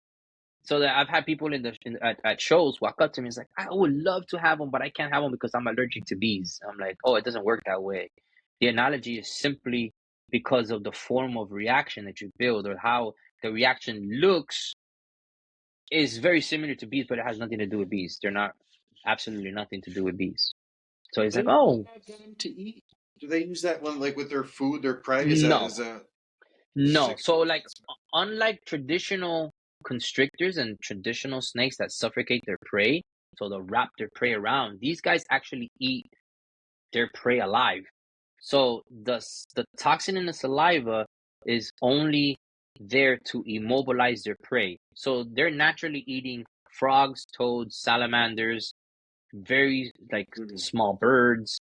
So that I've had people at shows walk up to me, it's like, "I would love to have them, but I can't have them because I'm allergic to bees." I'm like, "Oh, it doesn't work that way." The analogy is simply because of the form of reaction that you build, or how the reaction looks is very similar to bees, but it has nothing to do with bees. They're not, absolutely nothing to do with bees. So it's Do like, they use "Oh, that venom to eat? Do they use that one like with their food, their prey? Is no, that this is no." like So like, unlike traditional constrictors and traditional snakes that suffocate their prey, so they'll wrap their prey around, these guys actually eat their prey alive. So the toxin in the saliva is only there to immobilize their prey. So they're naturally eating frogs, toads, salamanders, very like Mhm. small birds,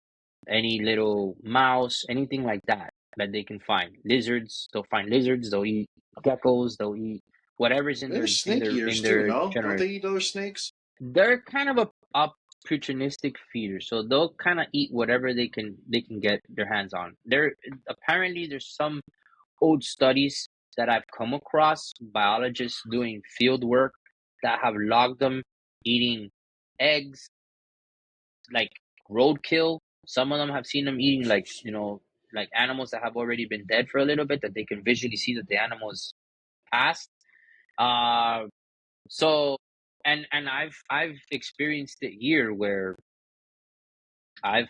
any little mouse, anything like that that they can find. Lizards, they'll find lizards, they'll eat geckos, they'll eat whatever's in They're their snake in eaters too, their no? Don't generation. they eat other snakes? They're kind of a opportunistic feeder, so they'll kind of eat whatever they can get their hands on. There apparently there's some old studies that I've come across, biologists doing field work, that have logged them eating eggs, like roadkill. Some of them have seen them eating like, like animals that have already been dead for a little bit, that they can visually see that the animals passed. Uh, so and I've experienced it here where I've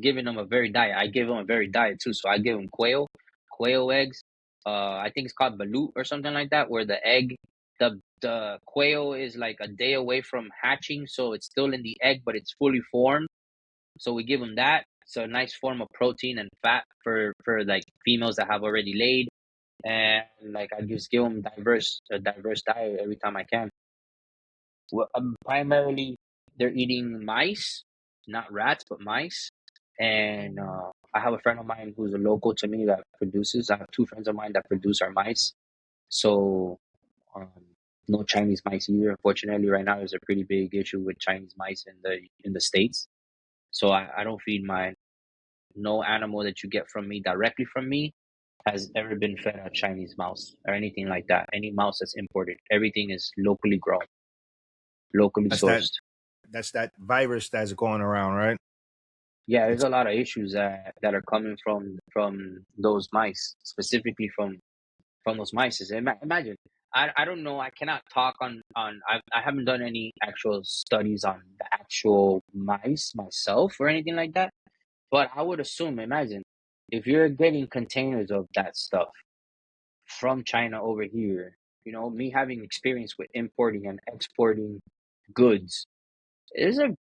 given them a very diet. I give them a very diet too. So I give them quail eggs. I think it's called balut or something like that, where the quail is like a day away from hatching, so it's still in the egg, but it's fully formed. So we give them that. It's a nice form of protein and fat for like females that have already laid, and like I just give them a diverse diet every time I can. Well, primarily, they're eating mice, not rats, but mice. And I have a friend of mine who's a local to me that produces. I have two friends of mine that produce our mice. So, um, no Chinese mice either. Unfortunately, right now there's a pretty big issue with Chinese mice in the states. So I don't feed my no animal that you get from me directly from me has ever been fed a Chinese mouse or anything like that. Any mouse that's imported, everything is locally grown, locally That's that sourced. that's that virus that's going around, right? Yeah, there's It's a lot of issues that are coming from those mice, specifically from those mice. Imagine, I don't know, I cannot talk on I haven't done any actual studies on the actual mice myself or anything like that, but I would assume, imagine, if you're getting containers of that stuff from China over here, me having experience with importing and exporting goods, there's a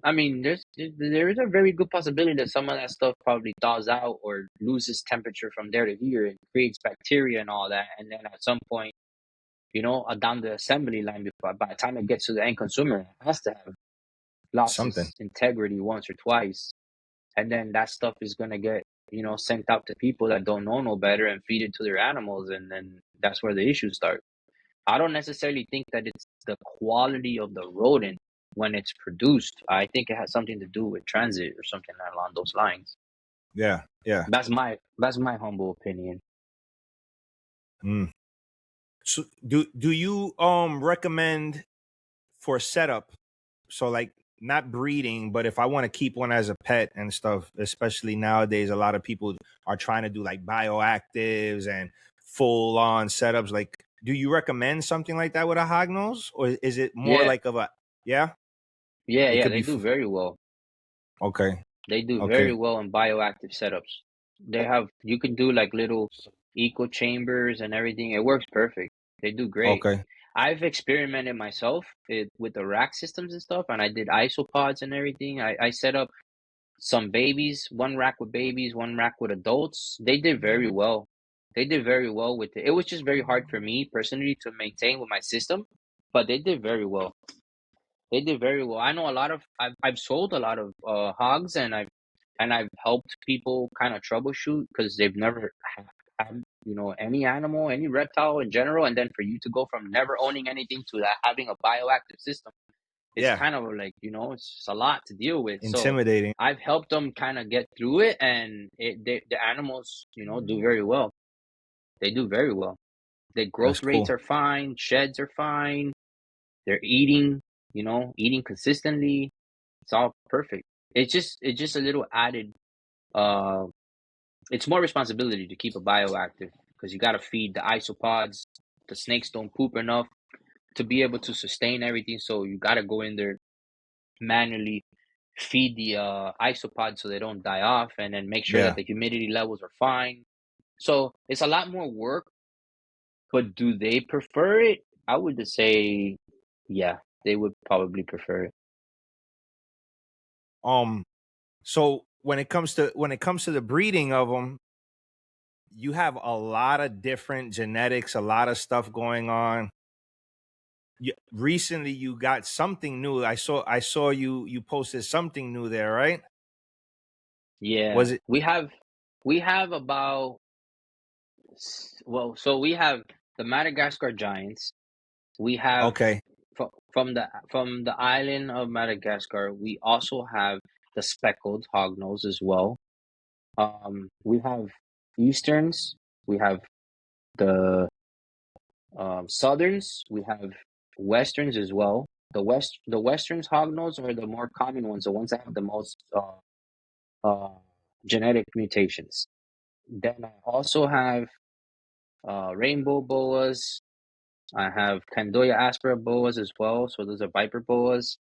I mean, there is a very good possibility that some of that stuff probably thaws out or loses temperature from there to here. It creates bacteria and all that, and then at some point, down the assembly line, before by the time it gets to the end consumer, it has to have lost Something. its integrity once or twice, and then that stuff is gonna get sent out to people that don't know no better and feed it to their animals, and then that's where the issues start. I don't necessarily think that it's the quality of the rodent when it's produced. I think it has something to do with transit or something along those lines. Yeah, yeah. That's my humble opinion. Mm. So do you recommend for setup? So like not breeding, but if I want to keep one as a pet and stuff, especially nowadays, a lot of people are trying to do like bioactives and full on setups. Like, do you recommend something like that with a hognose, or is it more Yeah, like of a yeah? yeah, It yeah. could They be do very well. okay, They do very okay, well in bioactive setups. You can do like little eco chambers and everything. It works perfect. They do great. okay, I've experimented myself with the rack systems and stuff, and I did isopods and everything. I set up some babies, one rack with babies, one rack with adults. They did very well. They did very well with it. It was just very hard for me personally to maintain with my system, but they did very well. They did very well. I know a lot of I've sold a lot of hogs, and I've helped people kind of troubleshoot because they've never had any animal, any reptile in general, and then for you to go from never owning anything to that having a bioactive system, it's yeah, kind of like it's just a lot to deal with. So intimidating. I've helped them kind of get through it, and the animals do very well. They do very well. The That's growth rates cool. are fine, sheds are fine, they're eating consistently. It's all perfect. It's just a little added. Uh, it's more responsibility to keep a bioactive because you got to feed the isopods. The snakes don't poop enough to be able to sustain everything, so you got to go in there manually, feed the isopods so they don't die off, and then make sure that Yeah. the humidity levels are fine. So it's a lot more work, but do they prefer it? I would just say, yeah, they would probably prefer it. Um. So when it comes to the breeding of them, you have a lot of different genetics, a lot of stuff going on. Recently, you got something new. I saw you posted something new there, right? Yeah, Was it we have about well, so we have the Madagascar giants. We have okay? from the island of Madagascar. We also have the speckled hognose as well. We have easterns. We have the southerns. We have westerns as well. The westerns hognose are the more common ones, the ones that have the most uh, genetic mutations. Then I also have rainbow boas. I have Candoya aspera boas as well. So those are viper boas.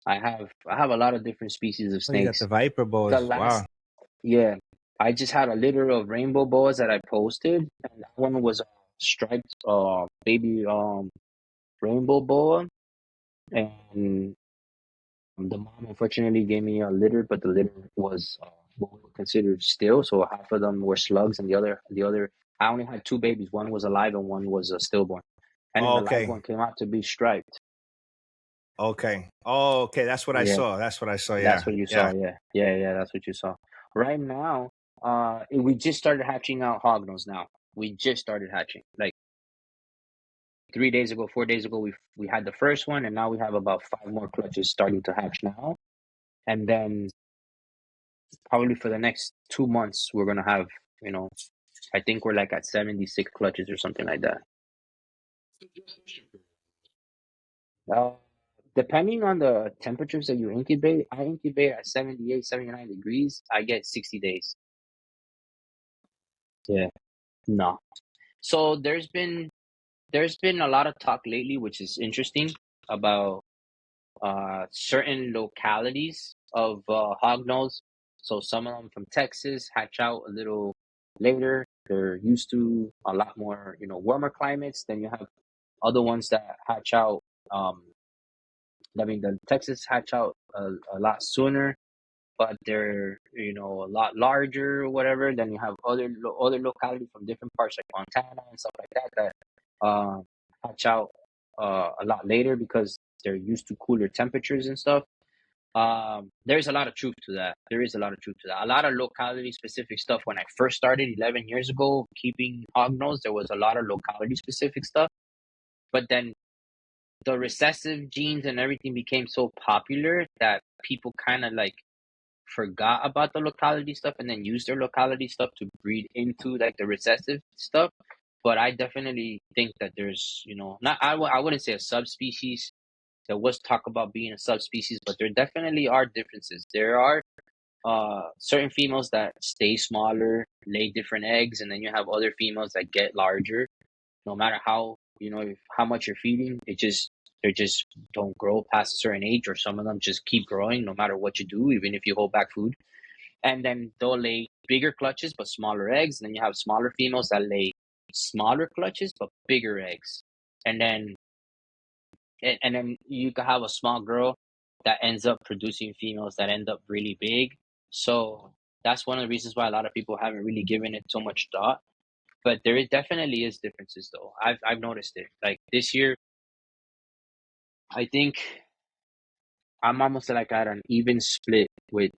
I have a lot of different species of Oh, you got snakes. the viper The boas. Wow. last Yeah, I just had a litter of rainbow boas that I posted, and that one was a striped baby rainbow boa, and the mom unfortunately gave me a litter, but the litter was what we would consider still. So half of them were slugs, and the other I only had two babies. One was alive, and one was a stillborn. And then the live Okay. one came out to be striped. Okay. Oh, okay. That's what I Yeah, saw. That's what I saw. that's Yeah. what you Yeah. saw. Yeah, yeah, yeah. That's what you saw. Right now, we just started hatching out hognose. Now we just started hatching. Like 3 days ago, 4 days ago, we had the first one, and now we have about five more clutches starting to hatch now. And then probably for the next 2 months, we're gonna have, you know, I think we're like at 76 clutches or something like that. Uh, Depending on the temperatures that you incubate, I incubate at 78, 79 degrees. I get 60 days. Yeah, no. So there's been a lot of talk lately, which is interesting, about certain localities of hognose. So some of them from Texas hatch out a little later. They're used to a lot more, warmer climates. Then you have other ones that hatch out. Um, I mean, the Texas hatch out a lot sooner, but they're a lot larger or whatever. Then you have other localities from different parts like Montana and stuff like that hatch out a lot later because they're used to cooler temperatures and stuff. There's a lot of truth to that. There is a lot of truth to that. A lot of locality specific stuff. When I first started 11 years ago keeping hognose, there was a lot of locality specific stuff. But then the recessive genes and everything became so popular that people kind of like forgot about the locality stuff and then used their locality stuff to breed into like the recessive stuff. But I definitely think that there's, not I wouldn't say a subspecies. There was talk about being a subspecies, but there definitely are differences. There are certain females that stay smaller, lay different eggs, and then you have other females that get larger. No matter how how much you're feeding, they just don't grow past a certain age, or some of them just keep growing no matter what you do, even if you hold back food. And then they'll lay bigger clutches but smaller eggs. And then you have smaller females that lay smaller clutches but bigger eggs. And then you can have a small girl that ends up producing females that end up really big. So that's one of the reasons why a lot of people haven't really given it so much thought. But there definitely is differences though. I've noticed it. Like this year, I think I'm almost like at an even split with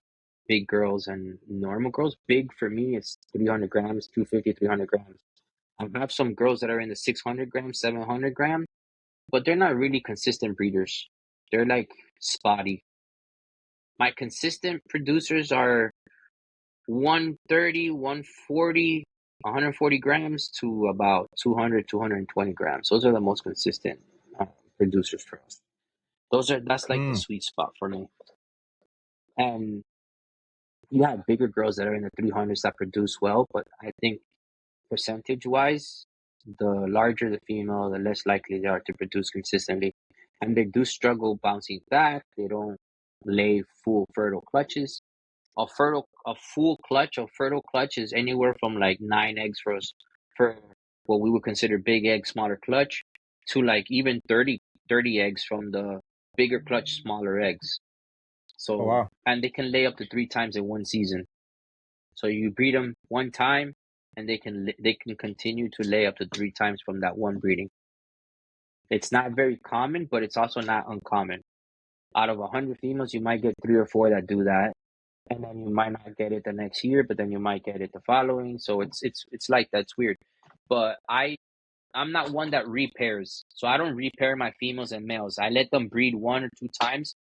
big girls and normal girls. Big for me is 300 grams, 250, 300 grams. I have some girls that are in the 600 grams, 700 grams, but they're not really consistent breeders. They're like spotty. My consistent producers are 130, 140, 140 grams to about 200, 220 grams. Those are the most consistent producers for us. That's like the sweet spot for me. And you have bigger girls that are in the 300s that produce well, but I think percentage wise, the larger the female, the less likely they are to produce consistently. And they do struggle bouncing back. They don't lay full fertile clutches. A full clutch, a fertile clutch is anywhere from like 9 eggs for what we would consider big egg, smaller clutch, to like even 30 eggs from the bigger clutch, smaller eggs. Oh So, wow. and they can lay up to 3 times in one season. So you breed them one time, and they can continue to lay up to 3 times from that one breeding. It's not very common, but it's also not uncommon. Out of 100 females, you might get 3 or 4 that do that, and then you might not get it the next year, but then you might get it the following. So it's like that's weird. But I'm not one that repairs, so I don't repair my females and males. I let them breed 1 or 2 times,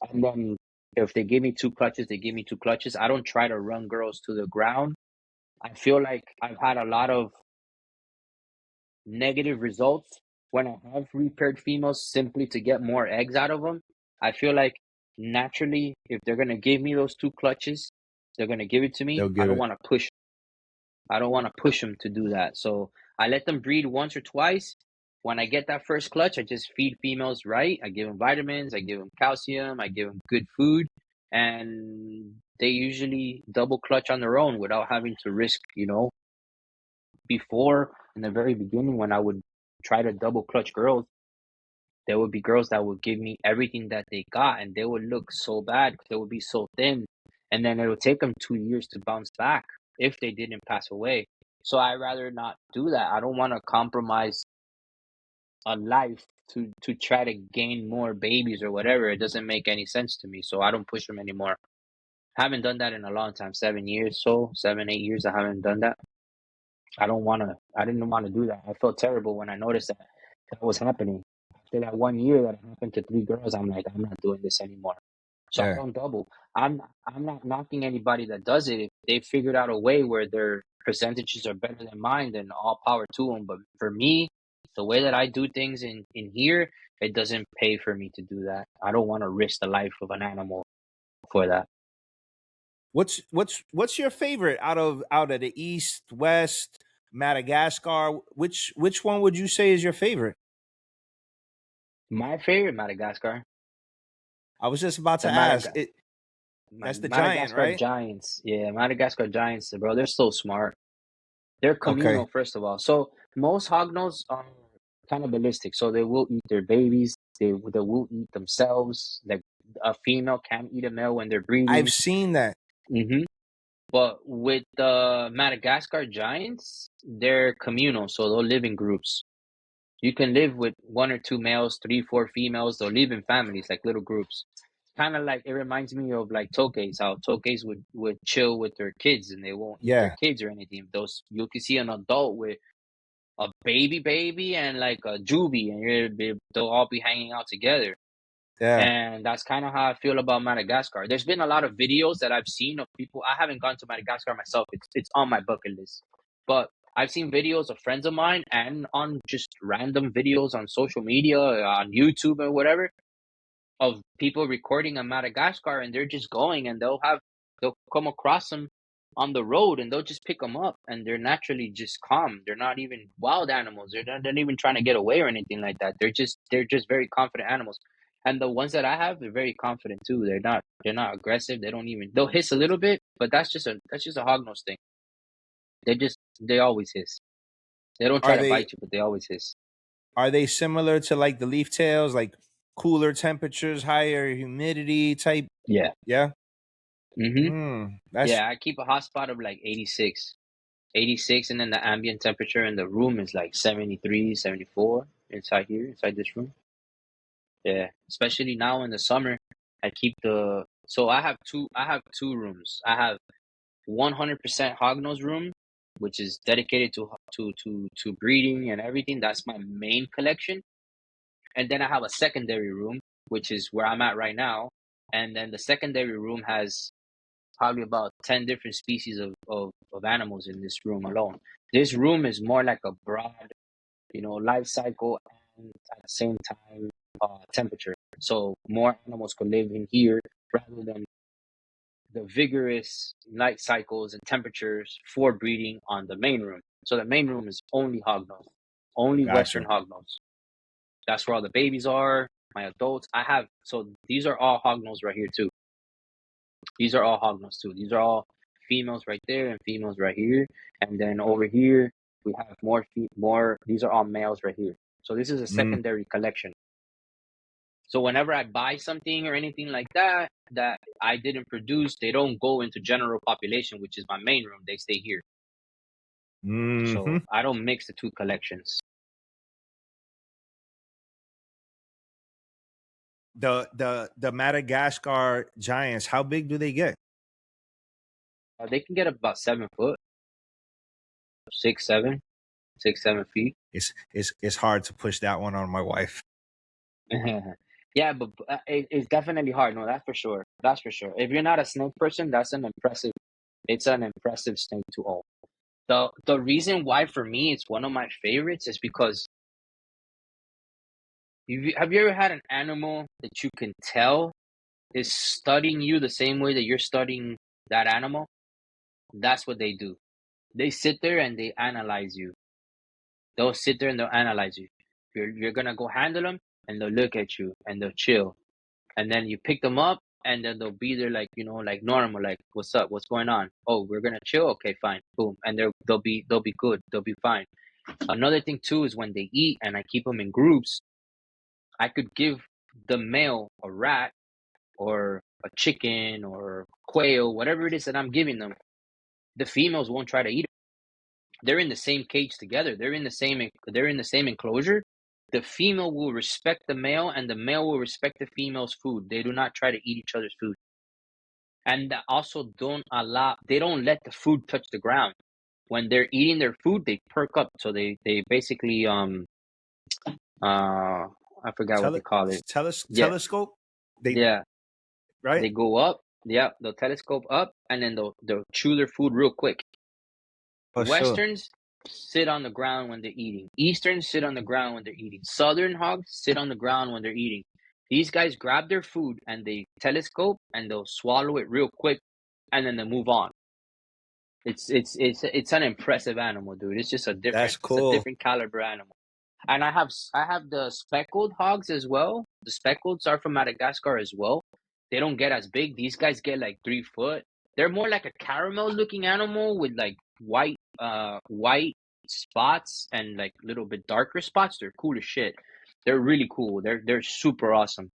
and then if they give me 2 clutches, they give me 2 clutches. I don't try to run girls to the ground. I feel like I've had a lot of negative results when I have repaired females simply to get more eggs out of them. I feel like naturally, if they're gonna give me those 2 clutches, they're gonna give it to me. They'll I give don't it. want to push. I don't want to push them to do that. So I let them breed once or twice. When I get that first clutch, I just feed females right. I give them vitamins. I give them calcium. I give them good food, and they usually double clutch on their own without having to risk. Before in the very beginning, when I would try to double clutch girls, there would be girls that would give me everything that they got, and they would look so bad because they would be so thin, and then it would take them 2 years to bounce back if they didn't pass away. So I rather not do that. I don't want to compromise a life to try to gain more babies or whatever. It doesn't make any sense to me, so I don't push them anymore. I haven't done that in a long time, 7 years, so 7, 8 years. I haven't done that. I didn't want to do that. I felt terrible when I noticed that was happening. After that 1 year that happened to 3 girls, I'm like, I'm not doing this anymore. So I Yeah. don't double. I'm not knocking anybody that does it. If they figured out a way where their percentages are better than mine, then all power to them. But for me, the way that I do things in here, it doesn't pay for me to do that. I don't want to risk the life of an animal for that. What's your favorite out of the East, West, Madagascar? Which one would you say is your favorite? My favorite, Madagascar. I was just about The to ask. Madagascar. That's the giant, Madagascar right? Giants. Yeah, Madagascar Giants, bro. They're so smart. They're Okay. communal, first of all. So most hognose are cannibalistic. So they will eat their babies. They will eat themselves. Like a female can't eat a male when they're breeding. I've seen that. Hmm. But with the Madagascar giants, they're communal, so they'll live in groups. You can live with one or two males, three, four females. They'll live in families, like little groups. Kind of like it reminds me of like tokays, how tokays would chill with their kids and they won't eat their Yeah, kids or anything. Those you can see an adult with a baby and like a juby, and they'll all be hanging out together. yeah. And that's kind of how I feel about Madagascar. There's been a lot of videos that I've seen of people. I haven't gone to Madagascar myself. It's on my bucket list. But I've seen videos of friends of mine and on just random videos on social media, on YouTube or whatever, of people recording in Madagascar, and they're just going and they'll come across them on the road and they'll just pick them up, and they're naturally just calm. They're not even wild animals. They're not even trying to get away or anything like that. They're just very confident animals. And the ones that I have, they're very confident too. They're not aggressive. They'll hiss a little bit, but that's just a hognose thing. They always hiss. They don't try Are to they bite you, but they always hiss. are they similar to like the leaf tails, like cooler temperatures, higher humidity type? Yeah. Yeah. Mm-hmm. That's Yeah, I keep a hot spot of like 86, and then the ambient temperature in the room is like 73, 74 inside this room. Yeah, especially now in the summer, I keep the so I have two rooms. I have 100% hognose room, which is dedicated to breeding and everything. That's my main collection. And then I have a secondary room, which is where I'm at right now. And then the secondary room has probably about 10 different species of animals in this room alone. This room is more like a broad, life cycle and at the same time temperature. So more animals could live in here rather than the vigorous light cycles and temperatures for breeding on the main room. So the main room is only hognose, only Western gotcha. hognose. That's where all the babies are, my adults. So these are all hognose right here too. These are all hognose too. These are all females right there and females right here. And then over here, we have more. These are all males right here. So this is a Mm, secondary collection. So whenever I buy something or anything like that I didn't produce, they don't go into general population, which is my main room. They stay here. hmm. So I don't mix the two collections. The Madagascar giants, how big do they get? They can get about 7 foot, 6, 7 feet. It's hard to push that one on my wife. Yeah, but it's definitely hard. No, that's for sure. That's for sure. If you're not a snake person, it's an impressive snake to own. The reason why for me it's one of my favorites is because have you ever had an animal that you can tell is studying you the same way that you're studying that animal? That's what they do. They sit there and they analyze you. They'll sit there and they'll analyze you. You're gonna go handle them and they'll look at you and they'll chill. And then you pick them up and then they'll be there like, like normal, like what's up, what's going on? Oh, we're gonna chill. Okay, fine, boom, and they'll be good, they'll be fine. Another thing too is when they eat and I keep them in groups, I could give the male a rat or a chicken or quail, whatever it is that I'm giving them. The females won't try to eat it. They're in the same cage together. They're in the same enclosure. The female will respect the male and the male will respect the female's food. They do not try to eat each other's food. And also they don't let the food touch the ground. When they're eating their food, they perk up. So they basically I forgot what they call it. Yeah, Telescope. They yeah. right They go up. Yeah, they'll telescope up and then they'll chew their food real quick. for sure. Westerns sit on the ground when they're eating. Easterns sit on the ground when they're eating. Southern hogs sit on the ground when they're eating. These guys grab their food and they telescope and they'll swallow it real quick and then they move on. It's an impressive animal, dude. That's It's a cool. different caliber animal. And I have the speckled hogs as well. The speckleds are from Madagascar as well. They don't get as big. These guys get like 3 foot. They're more like a caramel looking animal with like white spots and like a little bit darker spots. They're cool as shit. They're really cool. They're super awesome.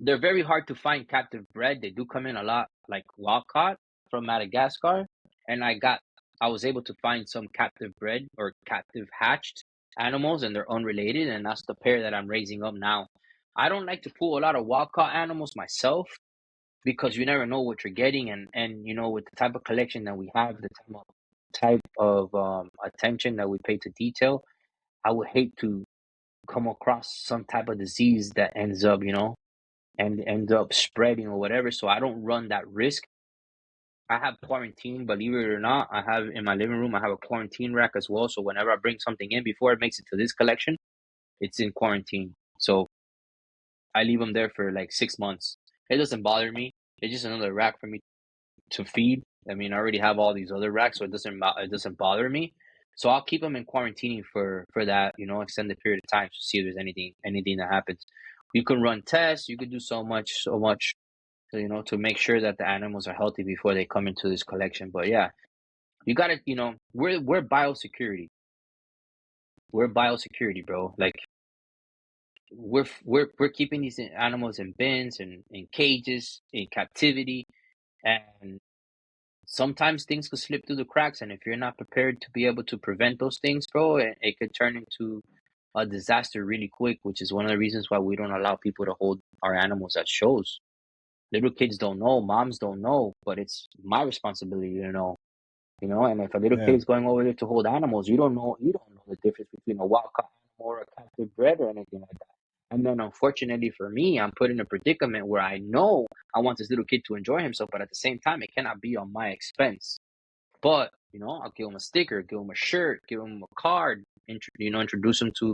they're very hard to find captive bred. They do come in a lot like wild caught from Madagascar, and I was able to find some captive bred or captive hatched animals, and they're unrelated, and that's the pair that I'm raising up now. I don't like to pull a lot of wild caught animals myself because you never know what you're getting, and you know, with the type of collection that we have, the type of attention that we pay to detail, I would hate to come across some type of disease that ends up, you know, and ends up spreading or whatever. So I don't run that risk. I have quarantine, believe it or not. I have in my living room, I have a quarantine rack as well. So whenever I bring something in before it makes it to this collection, it's in quarantine. So I leave them there for like 6 months. It doesn't bother me. It's just another rack for me to feed. I mean, I already have all these other racks, so it doesn't bother me. So I'll keep them in quarantine for that, you know, extended period of time to see if there's anything that happens. You can run tests. You can do so much, you know, to make sure that the animals are healthy before they come into this collection. But yeah, you gotta, you know, we're biosecurity. We're biosecurity, bro. Like we're keeping these animals in bins and in cages in captivity, and sometimes things could slip through the cracks, and if you're not prepared to be able to prevent those things, bro, it could turn into a disaster really quick, which is one of the reasons why we don't allow people to hold our animals at shows. Little kids don't know, moms don't know, but it's my responsibility to know, you know. And if a little kid Yeah. is going over there to hold animals, you don't know the difference between a wild caught animal or a captive bred or anything like that. And then unfortunately for me, I'm put in a predicament where I know I want this little kid to enjoy himself, but at the same time, it cannot be on my expense. But you know, I'll give him a sticker, give him a shirt, give him a card, introduce him to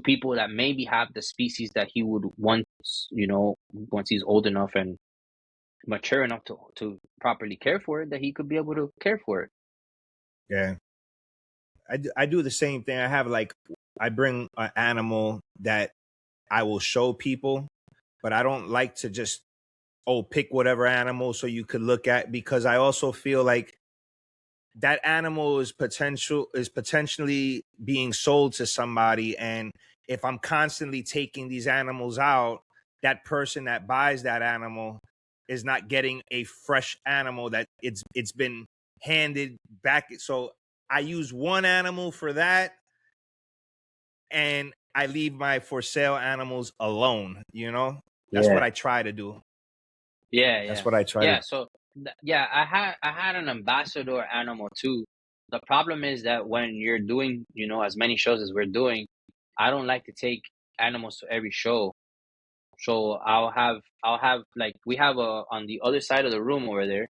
people that maybe have the species that he would once, you know, once he's old enough and mature enough to properly care for it, that he could be able to care for it. Yeah. I do the same thing. I have like, I bring an animal that I will show people, but I don't like to just, pick whatever animal so you could look at, because I also feel like that animal is potentially being sold to somebody. And if I'm constantly taking these animals out, that person that buys that animal is not getting a fresh animal that it's been handed back. So I use one animal for that, and I leave my for sale animals alone, you know? That's what Yeah, I try to do. yeah, That's yeah, what I try to yeah. do. So yeah, I had an ambassador animal too. The problem is that when you're doing, you know, as many shows as we're doing, I don't like to take animals to every show. So I'll have like, we have a on the other side of the room over there.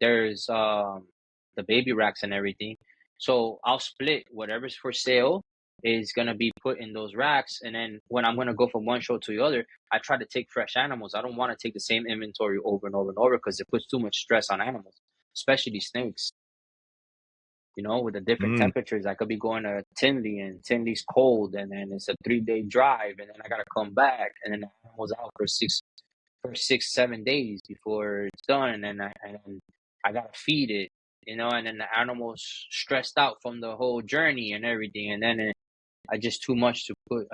There's the baby racks and everything. So I'll split whatever's for sale is gonna be put in those racks, and then when I'm gonna go from one show to the other, I try to take fresh animals. I don't want to take the same inventory over and over and over because it puts too much stress on animals, especially snakes. You know, with the different Mm, temperatures, I could be going to Tinley, and Tinley's cold, and then it's a 3 day drive, and then I gotta come back, and then the animal's out for 6 7 days before it's done, and then I gotta feed it, you know, and then the animal's stressed out from the whole journey and everything, and then I just too much to put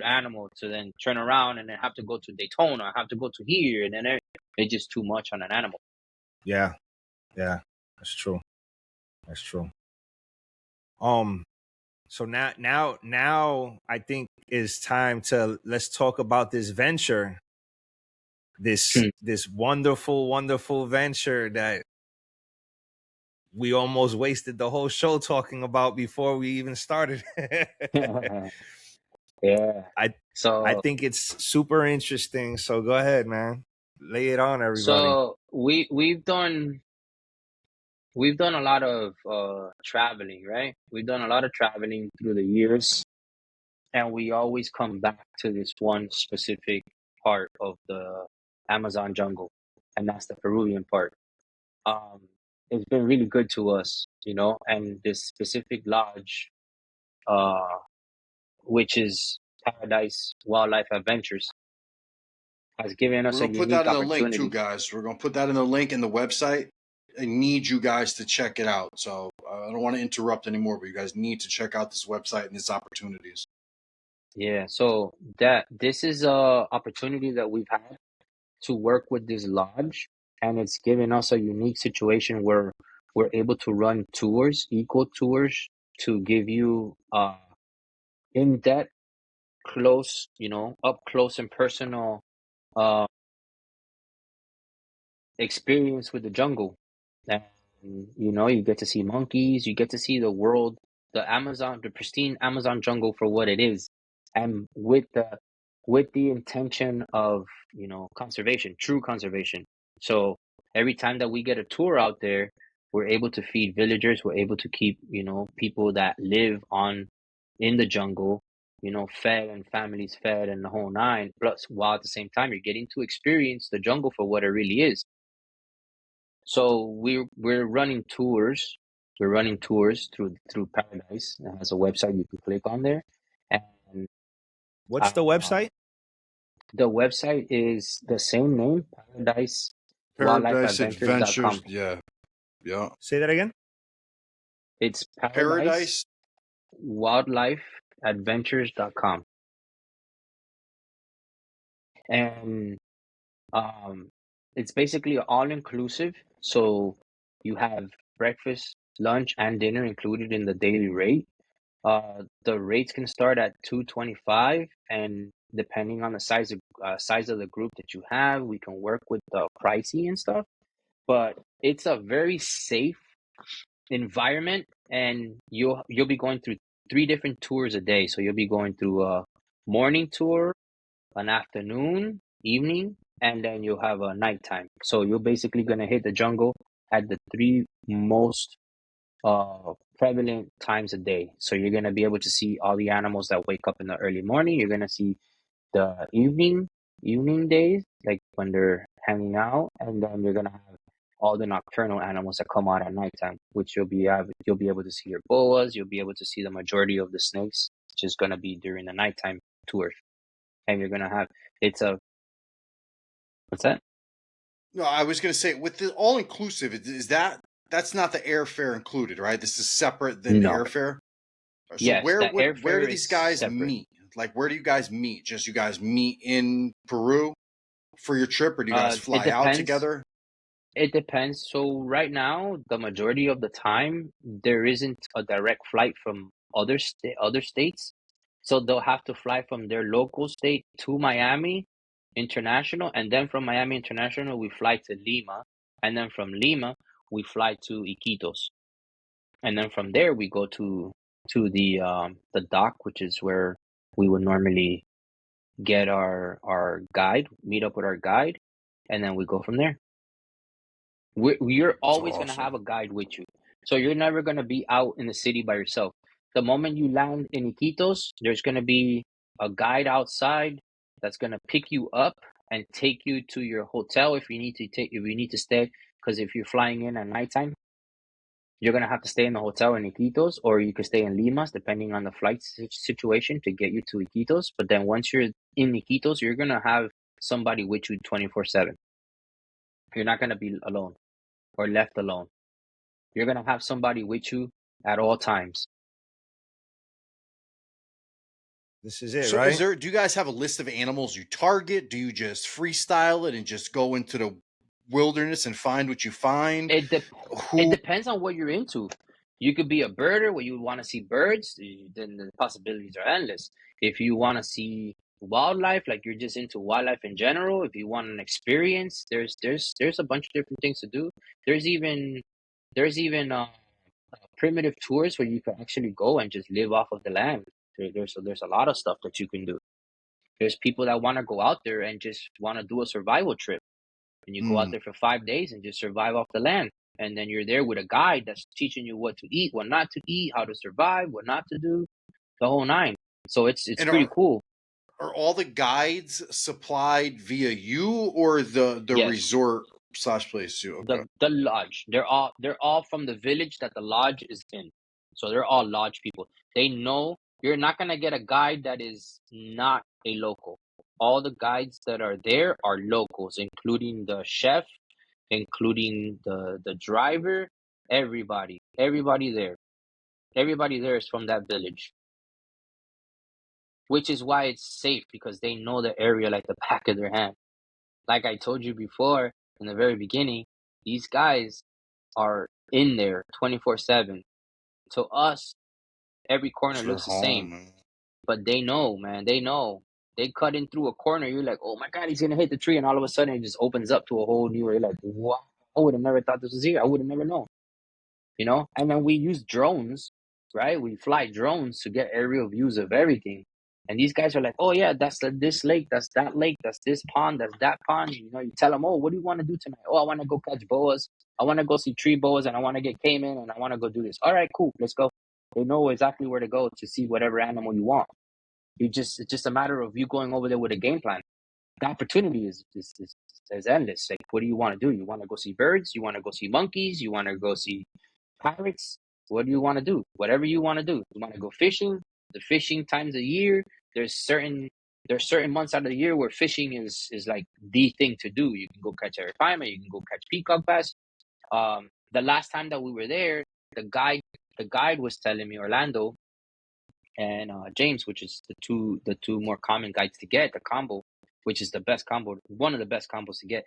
animal to then turn around and then have to go to Daytona, have to go to here, and then it's just too much on an animal. yeah, yeah, that's true. That's true. Um, so now I think it's time to let's talk about this venture, this wonderful venture that we almost wasted the whole show talking about before we even started. Yeah. I I So think it's super interesting. So go ahead, man. Lay it on everybody. so we've done a lot of traveling, right? We've done a lot of traveling through the years, and we always come back to this one specific part of the Amazon jungle, and that's the Peruvian part. Um, it's been really good to us, you know, and this specific lodge, uh, which is Paradise Wildlife Adventures, has given We're us a gonna put that unique in the link too, opportunity. guys. We're gonna put that in the link in the website. I need you guys to check it out. So I don't want to interrupt anymore, but you guys need to check out this website and its opportunities. Yeah, so this is a opportunity that we've had. to work with this lodge, and it's given us a unique situation where we're able to run tours, eco tours, to give you in-depth, close, up close and personal uh experience with the jungle. And you get to see monkeys, you get to see the world, the pristine Amazon jungle for what it is, and with the intention of conservation, true conservation. So every time that we get a tour out there, we're able to feed villagers, we're able to keep people that live on in the jungle fed, and families fed, and the whole nine, plus while at the same time you're getting to experience the jungle for what it really is. So we're running tours. We're running tours through Paradise. It has a website you can click on there, and What's the website? the website is the same name, Paradise Paradise WildlifeAdventures.com. Adventures. Yeah. Yeah. Say that again. It's Paradise. WildlifeAdventures.com, and it's basically all inclusive. So you have breakfast, lunch, and dinner included in the daily rate. The rates can start at 225, and depending on the size of the group that you have, we can work with the pricing and stuff. But it's a very safe environment, and you'll be going through 3 different tours a day. So you'll be going through a morning tour, an afternoon, evening, and then you'll have a nighttime. So you're basically gonna hit the jungle at the 3 most prevalent times a day. So you're gonna be able to see all the animals that wake up in the early morning. You're gonna see the evening days, like when they're hanging out, and then you're gonna have all the nocturnal animals that come out at nighttime, which you'll be able to see your boas. You'll be able to see the majority of the snakes, which is gonna be during the nighttime tour. And you're gonna have it's a what's that? No, I was going to say with the all inclusive, is that's not the airfare included, right? This is separate than the No. airfare. So Yes, the where airfare do is these guys separate. meet? Like, where do you guys meet? Just you guys meet in Peru for your trip, or do you guys It fly out depends. together? It depends. So right now, the majority of the time, there isn't a direct flight from other states. So they'll have to fly from their local state to Miami International, and then from Miami International, we fly to Lima, and then from Lima, we fly to Iquitos, and then from there we go to the dock, which is where we would normally get our guide, meet up with our guide, and then we go from there. You're That's always going to awesome. have a guide with you. So you're never going to be out in the city by yourself. The moment you land in Iquitos, there's going to be a guide outside that's going to pick you up and take you to your hotel if you need to stay. Because if you're flying in at nighttime, you're going to have to stay in the hotel in Iquitos, or you could stay in Limas, depending on the flight situation to get you to Iquitos. But then once you're in Iquitos, you're going to have somebody with you 24/7. You're not going to be alone or left alone. You're going to have somebody with you at all times. This is it, So right? do you guys have a list of animals you target? Do you just freestyle it and just go into the wilderness and find what you find? It depends on what you're into. You could be a birder where you want to see birds, then the possibilities are endless. If you want to see wildlife, like you're just into wildlife in general, if you want an experience, there's a bunch of different things to do. There's even primitive tours where you can actually go and just live off of the land. There's a lot of stuff that you can do. There's people that want to go out there and just want to do a survival trip, and you go out there for 5 days and just survive off the land. And then you're there with a guide that's teaching you what to eat, what not to eat, how to survive, what not to do, the whole nine. So it's And pretty cool. are all the guides supplied via you or the Yes. resort / place too? Okay. The lodge. They're all from the village that the lodge is in. So they're all lodge people. They know you're not gonna get a guide that is not a local. All the guides that are there are locals, including the chef, including the driver, everybody. Everybody there. Everybody there is from that village. Which is why it's safe, because they know the area like the back of their hand. like I told you before in the very beginning, these guys are in there 24/7. To us, every corner It's their looks the same, home, man. but they know, man. They know. They cut in through a corner. You're like, oh my god, he's gonna hit the tree, and all of a sudden it just opens up to a whole new. You're like, wow, I would have never thought this was here. I would have never known. And then we use drones, right? We fly drones to get aerial views of everything. And these guys are like, oh yeah, that's this lake, that's that lake, that's this pond, that's that pond. You tell them, oh, what do you want to do tonight? Oh, I want to go catch boas. I want to go see tree boas, and I want to get caiman, and I want to go do this. All right, cool, let's go. They know exactly where to go to see whatever animal you want. It's just a matter of you going over there with a game plan. The opportunity is endless. Like, what do you want to do? You want to go see birds? You want to go see monkeys? You want to go see pirates? What do you want to do? Whatever you want to do. You want to go fishing? The fishing times a year. There's certain months out of the year where fishing is like the thing to do. You can go catch arapaima. You can go catch peacock bass. The last time that we were there, the guide was telling me, Orlando and James, which is the two more common guides to get, the combo, which is the best combo, one of the best combos to get.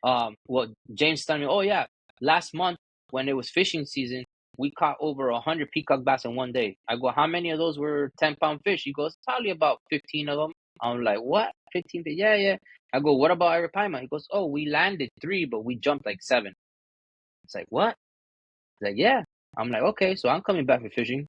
Well, James told me, oh yeah, last month when it was fishing season, we caught over 100 peacock bass in one day. I go, how many of those were 10-pound fish? He goes, probably about 15 of them. I'm like, what? 15? Yeah, yeah. I go, what about arapaima? He goes, oh, we landed 3, but we jumped like 7. It's like, what? He's like, yeah. I'm like, okay, so I'm coming back for fishing.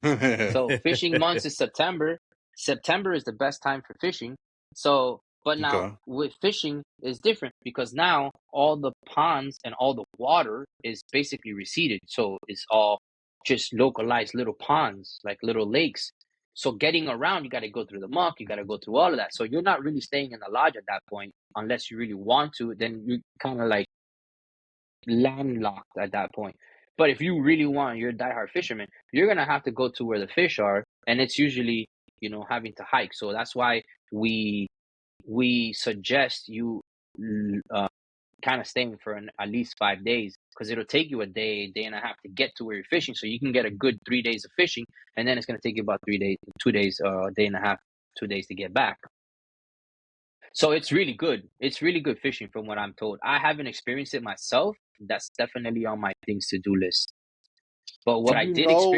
So fishing months is September. September is the best time for fishing. So, but now Okay. with fishing is different because now all the ponds and all the water is basically receded. So it's all just localized little ponds, like little lakes. So getting around, you got to go through the muck, you got to go through all of that. So you're not really staying in the lodge at that point unless you really want to. Then you kind of like landlocked at that point. But if you really want, you're a diehard fisherman, you're gonna have to go to where the fish are, and it's usually having to hike. So that's why we suggest you kind of staying for at least 5 days because it'll take you a day and a half to get to where you're fishing, so you can get a good 3 days of fishing, and then it's gonna take you about 3 days, 2 days, day and a half, 2 days to get back. So it's really good. It's really good fishing from what I'm told. I haven't experienced it myself. That's definitely on my things to do list. But Do you know?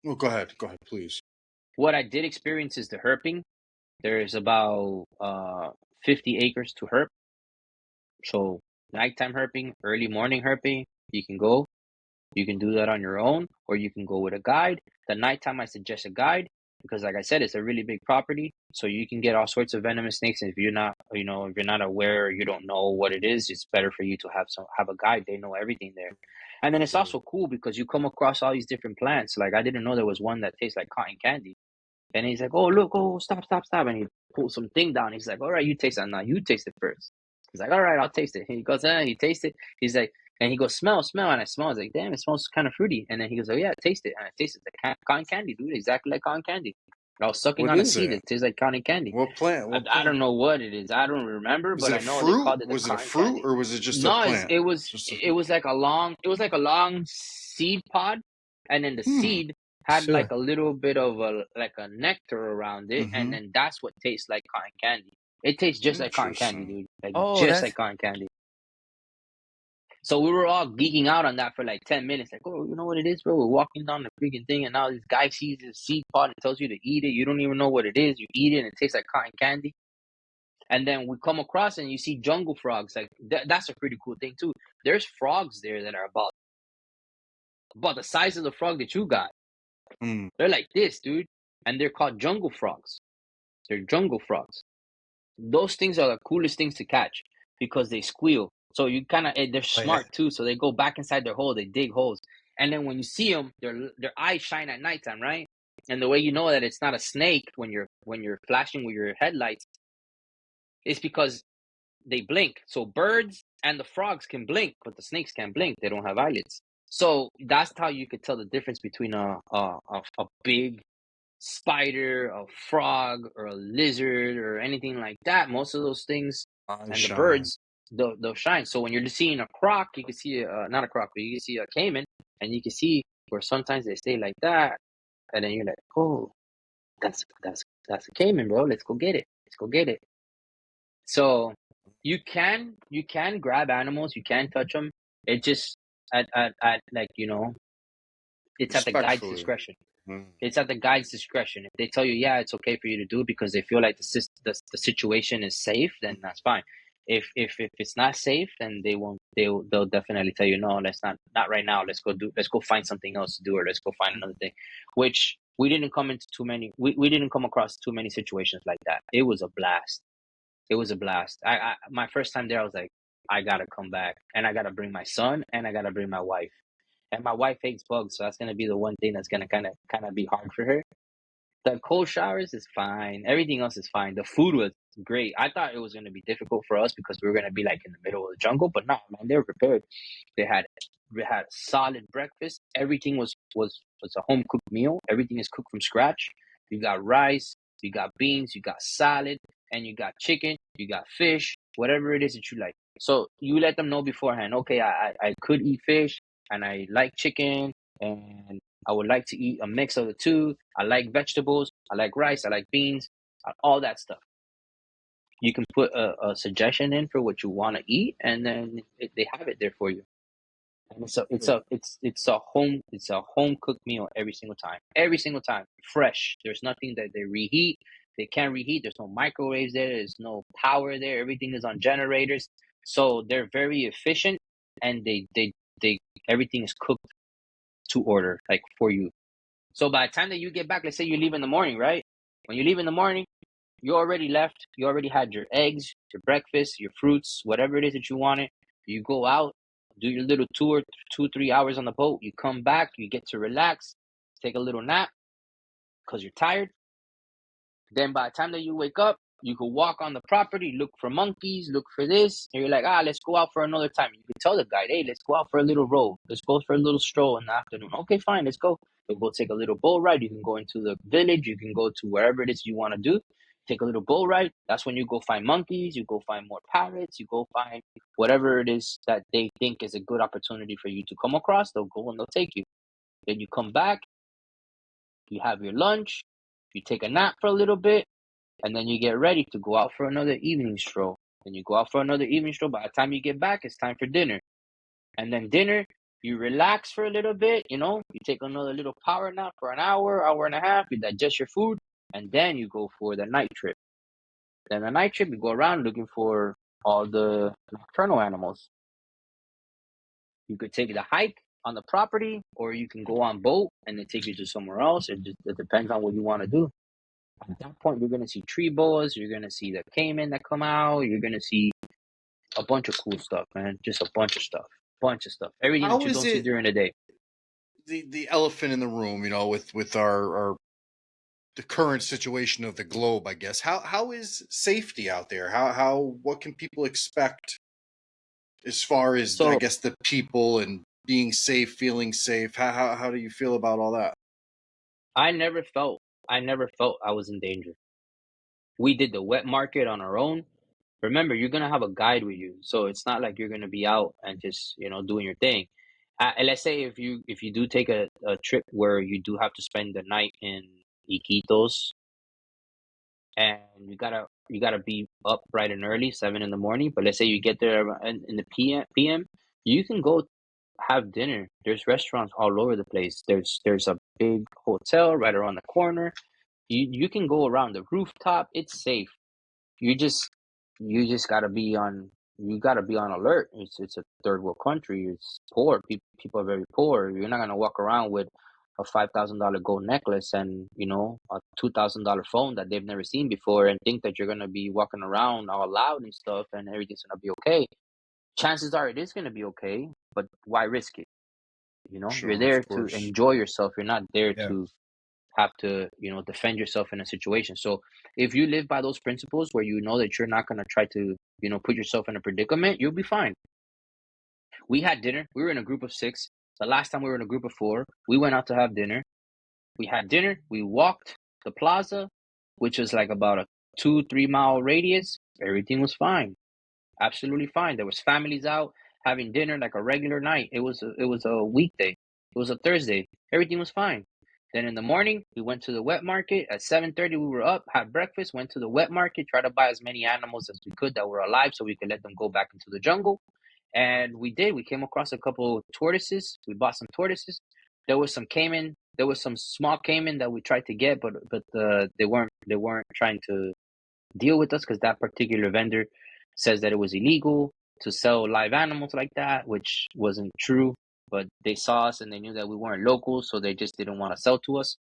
Oh, go ahead, please. what I did experience is the herping. There's about 50 acres to herp. So nighttime herping, early morning herping, you can go. You can do that on your own, or you can go with a guide. The nighttime, I suggest a guide because, like I said, it's a really big property, so you can get all sorts of venomous snakes. And if you're not, if you're not aware, or you don't know what it is, it's better for you to have a guide. They know everything there. And then it's also cool because you come across all these different plants. Like I didn't know there was one that tastes like cotton candy. And he's like, "Oh look, oh stop, stop, stop!" And he pulls some thing down. He's like, "All right, you taste that now. You taste it first." He's like, "All right, I'll taste it." And he goes, he tastes it. He's like, and he goes, "Smell, smell." And I smell. I was like, "Damn, it smells kind of fruity." And then he goes, "Oh yeah, taste it." And I tasted the cotton candy, dude, exactly like cotton candy. I was sucking What on a is seed it? that tastes like cotton candy. What plant? I, What I don't plant? know what it is. I don't remember, Was but it I a know they fruit? called it the Was it a cotton fruit, candy. or was it just a No, plant? Just a. it was like a long seed pod, and then the Hmm. seed had Sure. like a little bit of a nectar around it, and Mm-hmm. then that's what tastes like cotton candy. It tastes just like cotton candy, Interesting. dude. Like Oh, just that's like cotton candy. So we were all geeking out on that for like 10 minutes. Like, oh, you know what it is, bro? We're walking down the freaking thing, and now this guy sees this seed pod and tells you to eat it. You don't even know what it is. You eat it, and it tastes like cotton candy. And then we come across and you see jungle frogs. Like that's a pretty cool thing too. There's frogs there that are about the size of the frog that you got. Hmm. They're like this, dude, and they're called jungle frogs. They're jungle frogs. Those things are the coolest things to catch because they squeal. So you kind of they're yeah. smart too. So they go back inside their hole. They dig holes, and then when you see them, their eyes shine at nighttime, right? And the way you know that it's not a snake when you're flashing with your headlights is because they blink. So birds and the frogs can blink, but the snakes can't blink. They don't have eyelids. So that's how you could tell the difference between a big spider, a frog, or a lizard, or anything like that. Most of those things I and the shine. birds, they'll shine. So when you're seeing a croc, you can see not a croc, but you can see a caiman, and you can see where sometimes they stay like that, and then you're like, oh, that's a caiman, bro. Let's go get it. Let's go get it. So you can grab animals, you can touch them. It just at like it's at the guide's Respectfully. discretion. Mm. It's at the guide's discretion. If they tell you, yeah, it's okay for you to do it because they feel like the situation is safe, then that's fine. If it's not safe, then they'll definitely tell you, no, let's not right now. Let's go find something else to do, or let's go find another thing. Which we didn't come across too many situations like that. It was a blast. It was a blast. I my first time there, I was like, I gotta come back, and I gotta bring my son, and I gotta bring my wife. And my wife hates bugs, so that's gonna be the one thing that's gonna kind of be hard for her. The cold showers is fine. Everything else is fine. The food was great. I thought it was gonna be difficult for us because we were gonna be like in the middle of the jungle, but no, man, they were prepared. They had solid breakfast. Everything was a home cooked meal. Everything is cooked from scratch. You got rice, you got beans, you got salad, and you got chicken, you got fish, whatever it is that you like. So you let them know beforehand. Okay, I could eat fish, and I like chicken, and I would like to eat a mix of the two. I like vegetables. I like rice. I like beans. All that stuff. You can put a suggestion in for what you want to eat, and then they have it there for you. And it's a home cooked meal every single time. Every single time, fresh. There's nothing that they reheat. They can't reheat. There's no microwaves there. There's no power there. Everything is on generators. So they're very efficient, and they everything is cooked to order, like for you. So by the time that you get back, let's say you leave in the morning, right? When you leave in the morning, you already left. You already had your eggs, your breakfast, your fruits, whatever it is that you wanted. You go out, do your little tour, 2-3 hours on the boat. You come back, you get to relax, take a little nap because you're tired. Then by the time that you wake up, you could walk on the property, look for monkeys, look for this. And you're like, let's go out for another time. You could tell the guide, hey, let's go out for a little roll. Let's go for a little stroll in the afternoon. Okay, fine, let's go. We'll go take a little boat ride. You can go into the village. You can go to wherever it is you want to do. Take a little boat ride. That's when you go find monkeys. You go find more parrots. You go find whatever it is that they think is a good opportunity for you to come across. They'll go and they'll take you. Then you come back. You have your lunch. You take a nap for a little bit. And then you get ready to go out for another evening stroll. Then you go out for another evening stroll. By the time you get back, it's time for dinner. And then dinner, you relax for a little bit, you take another little power nap for an hour, hour and a half, you digest your food, and then you go for the night trip. Then the night trip, you go around looking for all the nocturnal animals. You could take the hike on the property, or you can go on boat and then take you to somewhere else. It depends on what you want to do. At that point, you're going to see tree boas. You're going to see the caiman that come out. You're going to see a bunch of cool stuff, man. Just a bunch of stuff. Bunch of stuff. Everything that How you is don't see it during the day. the elephant in the room, with our the current situation of the globe, I guess. How is safety out there? How what can people expect as far as, I So guess, the people and being safe, feeling safe? How do you feel about all that? I never felt I was in danger. We did the wet market on our own. Remember, you're gonna have a guide with you, so it's not like you're gonna be out and just doing your thing. And let's say if you do take a trip where you do have to spend the night in Iquitos, and you gotta be up bright and early, 7 in the morning. But let's say you get there in the PM, you can go have dinner. There's restaurants all over the place. There's a big hotel right around the corner. You can go around the rooftop. It's safe. You just you gotta be on alert. It's a third world country. It's poor. People are very poor. You're not gonna walk around with a $5,000 gold necklace and a $2,000 phone that they've never seen before and think that you're gonna be walking around all loud and stuff and everything's gonna be okay. Chances are it is gonna be okay, but why risk it? You're Sure, of there to course. enjoy yourself. You're not there Yeah. to have to defend yourself in a situation. So if you live by those principles where you know that you're not going to try to put yourself in a predicament, you'll be fine. We had dinner. We were in a group of 6. The last time we were in a group of 4, we went out to have dinner. We had dinner. We walked the plaza, which was like about a 2-3 mile radius. Everything was fine, absolutely fine. There was families out having dinner like a regular night. It was a weekday. It was a Thursday. Everything was fine. Then in the morning, we went to the wet market. At 7:30, we were up, had breakfast, went to the wet market, tried to buy as many animals as we could that were alive so we could let them go back into the jungle. And we did. We came across a couple of tortoises. We bought some tortoises. There was some caiman. There was some small caiman that we tried to get, but they weren't trying to deal with us because that particular vendor says that it was illegal to sell live animals like that, which wasn't true. But they saw us and they knew that we weren't locals, so they just didn't want to sell to us.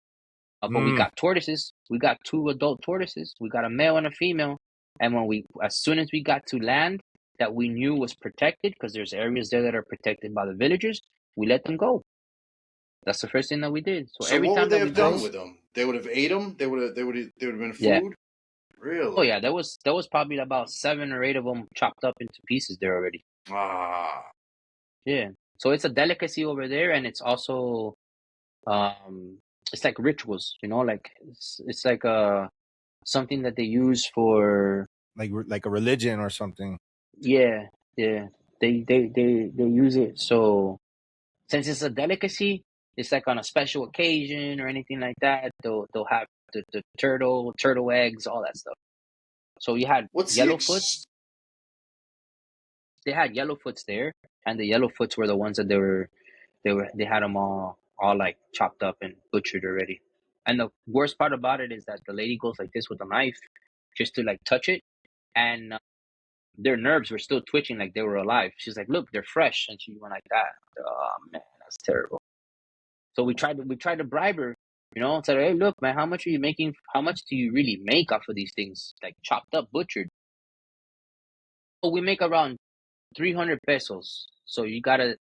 But we got tortoises. We got 2 adult tortoises. We got a male and a female. And as soon as we got to land that we knew was protected, because there's areas there that are protected by the villagers, we let them go. That's the first thing that we did. So every what time would they that we have done go, with them? They would have ate them. They would have been food. yeah. Really? Oh yeah, there was probably about 7 or 8 of them chopped up into pieces there already. Ah. Yeah. So it's a delicacy over there, and it's also it's like rituals, like it's like something that they use for like a religion or something. yeah. They use it. So since it's a delicacy, it's like on a special occasion or anything like that, they'll have the turtle eggs, all that stuff. So you had yellowfoots. They had yellowfoots there, and the yellowfoots were the ones that they had them all like chopped up and butchered already. And the worst part about it is that the lady goes like this with a knife just to like touch it, and their nerves were still twitching like they were alive. She's like, "Look, they're fresh," and she went like that. Oh man, that's terrible. So we tried to bribe her, said, "Hey, look, man, how much are you making? How much do you really make off of these things, like chopped up, butchered?" Oh, we make around 300 pesos. So you gotta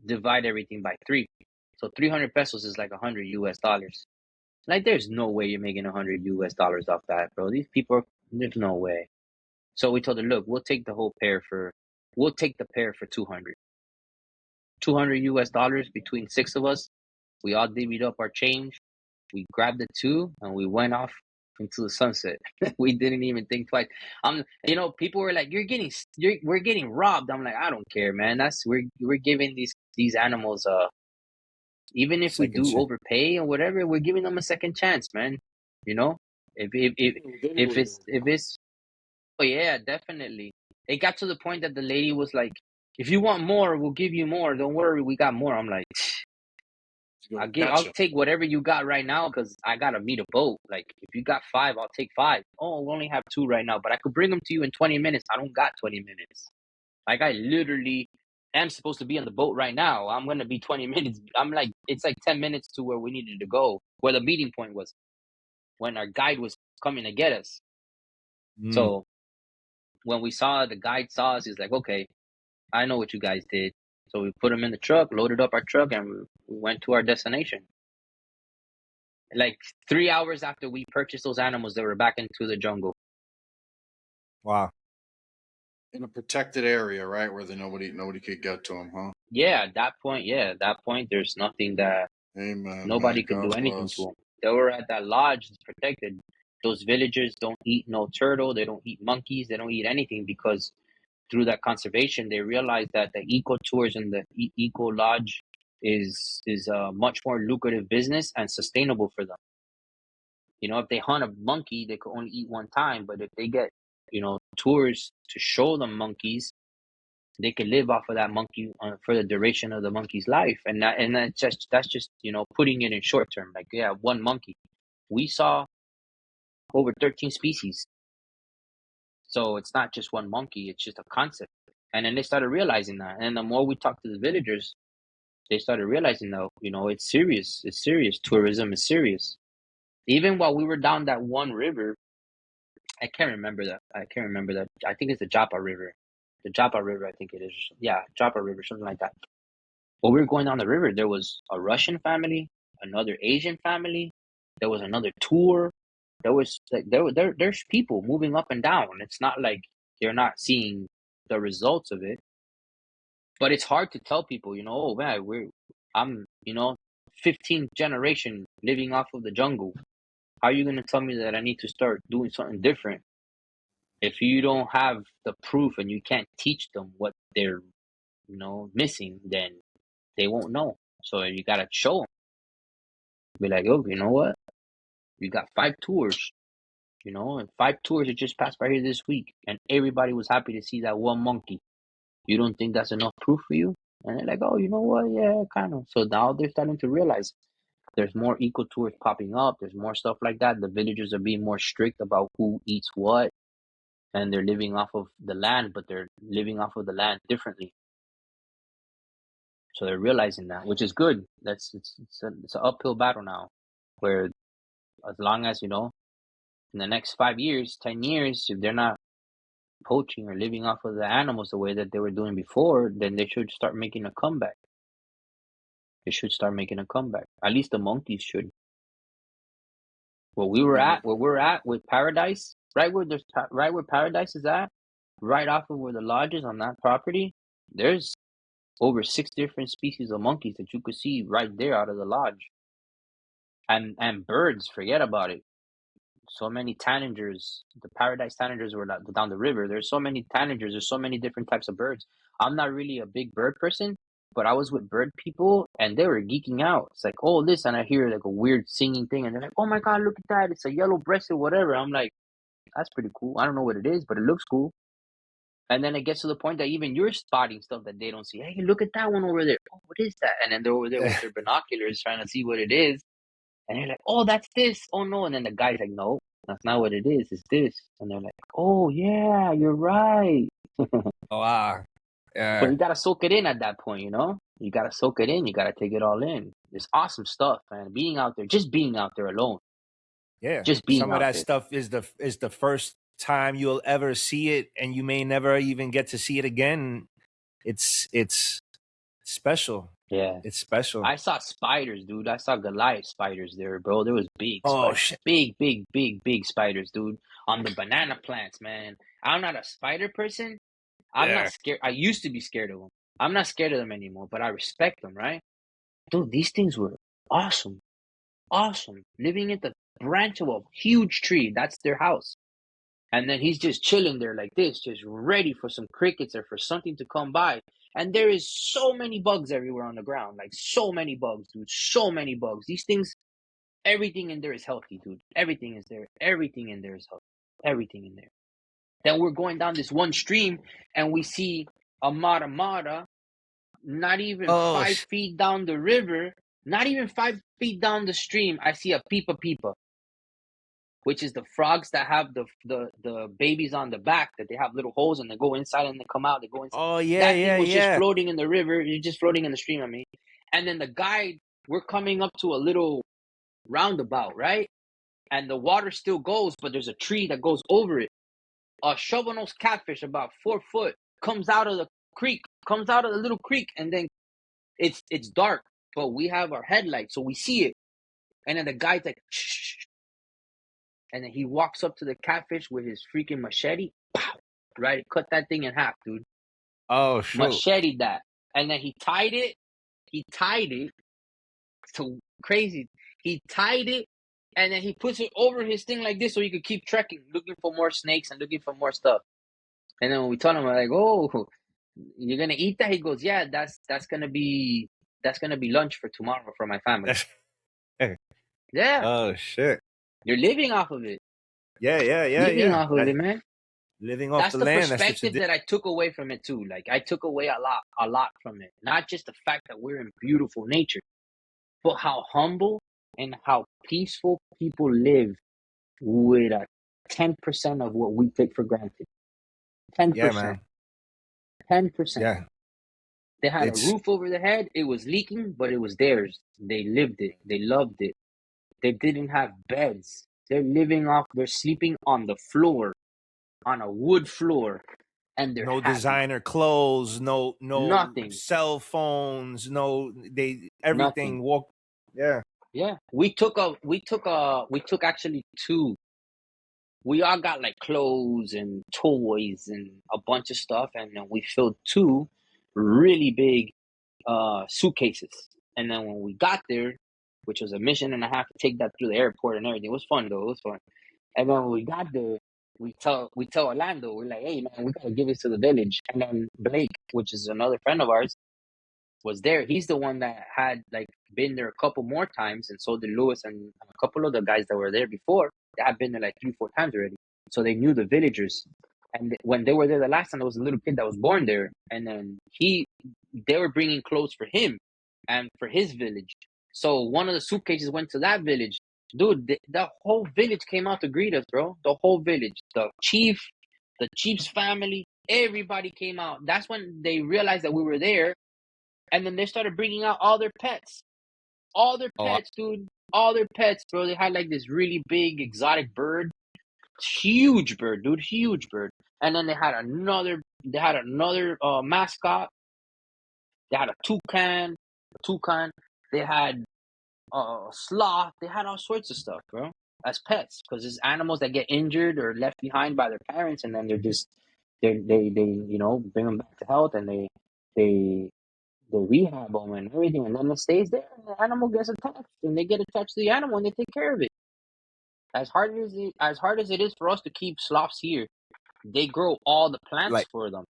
divide everything by 3. So 300 pesos is like 100 US dollars. Like, there's no way you're making 100 US dollars off that, bro. These people, there's no way. So we told her, look, we'll take the pair for 200. 200 US dollars between 6 of us. We all divvied up our change. We grabbed the 2 and we went off into the sunset. We didn't even think twice. People were like, we're getting robbed. I'm like, I don't care, man. We're giving these animals even if we Second do chance. overpay or whatever, we're giving them a second chance, man. You know, if it's oh yeah, definitely. It got to the point that the lady was like, "If you want more, we'll give you more. Don't worry, we got more." I'm like, I'll take whatever you got right now because I gotta meet a boat. Like, if you got 5, I'll take 5. Oh, we only have 2 right now, but I could bring them to you in 20 minutes. I don't got 20 minutes. Like, I literally am supposed to be on the boat right now. I'm gonna be 20 minutes. I'm like, it's like 10 minutes to where we needed to go, where the meeting point was, when our guide was coming to get us. So when the guide saw us, he's like, okay, I know what you guys did. So we put him in the truck, loaded up our truck, and we went to our destination. Like 3 hours after we purchased those animals, they were back into the jungle. Wow. In a protected area, right, where nobody could get to them, huh? Yeah, at that point, there's nothing that Amen. nobody Man, could do God anything bless. to them. They were at that lodge, it's protected. Those villagers don't eat no turtle. They don't eat monkeys. They don't eat anything because through that conservation, they realized that the eco tours and the eco lodge is a much more lucrative business and sustainable for them. If they hunt a monkey, they could only eat one time. But if they get, tours to show them monkeys, they can live off of that monkey for the duration of the monkey's life. And that's just putting it in short term. Like, yeah, one monkey. We saw over 13 species. So it's not just one monkey, it's just a concept. And then they started realizing that. And the more we talked to the villagers, they started realizing that, it's serious. It's serious. Tourism is serious. Even while we were down that one river, I can't remember that. I think it's the Japa River. The Japa River, I think it is. Yeah, Japa River, something like that. While we were going down the river, there was a Russian family, another Asian family. There was another tour. There was like there's people moving up and down. It's not like you're not seeing the results of it, but it's hard to tell people, oh man, I'm 15th generation living off of the jungle. How are you gonna tell me that I need to start doing something different if you don't have the proof and you can't teach them what they're missing? Then they won't know. So you gotta show them. Be like, oh, you know what? You got 5 tours, and 5 tours that just passed by here this week, and everybody was happy to see that one monkey. You don't think that's enough proof for you? And they're like, oh, you know what? Yeah, kind of. So now they're starting to realize there's more eco tours popping up. There's more stuff like that. The villagers are being more strict about who eats what, and they're living off of the land, but they're living off of the land differently. So they're realizing that, which is good. It's an uphill battle now, where as long as in the next 5 years, 10 years, if they're not poaching or living off of the animals the way that they were doing before, then they should start making a comeback. They should start making a comeback. At least the monkeys should. Where we're at with Paradise, right where Paradise is at, right off of where the lodge is on that property, there's over 6 different species of monkeys that you could see right there out of the lodge. And birds, forget about it. So many tanagers. The Paradise tanagers were down the river. There's so many tanagers. There's so many different types of birds. I'm not really a big bird person, but I was with bird people and they were geeking out. It's like, oh, this, and I hear like a weird singing thing, and they're like, oh my God, look at that! It's a yellow-breasted whatever. I'm like, that's pretty cool. I don't know what it is, but it looks cool. And then it gets to the point that even you're spotting stuff that they don't see. Hey, look at that one over there. Oh, what is that? And then they're over there with their binoculars trying to see what it is. And they're like, oh, that's this. Oh, no. And then the guy's like, no, that's not what it is. It's this. And they're like, oh, yeah, you're right. Oh, wow. But you got to soak it in at that point, You got to soak it in. You got to take it all in. It's awesome stuff, man. Just being out there alone. Yeah. Just being Some of out that there. stuff is the first time you'll ever see it, and you may never even get to see it again. It's special. Yeah. It's special. I saw spiders, dude. I saw Goliath spiders there, bro. There was big Oh, spiders. shit. Big, big, big, big spiders, dude. On the banana plants, man. I'm not a spider person. I'm not scared. I used to be scared of them. I'm not scared of them anymore, but I respect them, right? Dude, these things were awesome. Awesome. Living in the branch of a huge tree. That's their house. And then he's just chilling there like this, just ready for some crickets or for something to come by. And there is so many bugs everywhere on the ground. Like, so many bugs, dude. So many bugs. These things, everything in there is healthy, dude. Everything is there. Everything in there is healthy. Everything in there. Then we're going down this one stream and we see a mara, not even 5 feet down the river, not even 5 feet down the stream. I see a pipa, which is the frogs that have the babies on the back, that they have little holes and they go inside and they come out. They go inside. Oh, yeah, that thing was just floating in the river. You're just floating in the stream, I mean. And then the guide, we're coming up to a little roundabout, right? And the water still goes, but there's a tree that goes over it. A shovel-nose catfish, about 4 foot, comes out of the little creek, and then it's dark, but we have our headlights, so we see it. And then the guy's like, shh. And then he walks up to the catfish with his freaking machete. Pow! Right? Cut that thing in half, dude. Oh, shoot. Macheted that. And then he tied it. So crazy. He tied it, and then he puts it over his thing like this so he could keep trekking, looking for more snakes and looking for more stuff. And then when we told him, we're like, oh, you're going to eat that? He goes, yeah, that's going to be lunch for tomorrow for my family. Yeah. Oh, shit. You're living off of it. Yeah. Living off of it, man. Living off That's the the land. perspective that I took away from it too. Like, I took away a lot from it. Not just the fact that we're in beautiful nature, but how humble and how peaceful people live with a 10% of what we take for granted. 10%. Yeah, man. 10%. Yeah. They had a roof over their head. It was leaking, but it was theirs. They lived it. They loved it. They didn't have beds. They're sleeping on the floor, on a wood floor, and they're no happy. Designer clothes, no Nothing. cell phones, everything. Nothing. Yeah. We took actually 2. We all got like clothes and toys and a bunch of stuff, and then we filled 2 really big suitcases. And then when we got there, which was a mission and a half to take that through the airport and everything, it was fun though. It was fun. And then when we got there, we tell Orlando, we're like, hey man, we gotta give this to the village. And then Blake, which is another friend of ours, was there. He's the one that had like been there a couple more times, and so did Lewis and a couple of the guys that were there before. They had been there like 3, 4 times already, so they knew the villagers. And when they were there the last time, there was a little kid that was born there, and then they were bringing clothes for him and for his village. So one of the suitcases went to that village. Dude, the whole village came out to greet us, bro. The whole village, the chief's family, everybody came out. That's when they realized that we were there, and then they started bringing out all their pets. All their Oh, pets, dude. All their pets, bro. They had like this really big exotic bird. Huge bird, dude. Huge bird. And then they had another mascot. They had a toucan. They had sloth. They had all sorts of stuff, bro, as pets, because it's animals that get injured or left behind by their parents, and then they bring them back to health, and they rehab them and everything, and then it stays there, and the animal gets attached, and they get attached to the animal, and they take care of it. As hard as it is for us to keep sloths here, they grow all the plants like for them.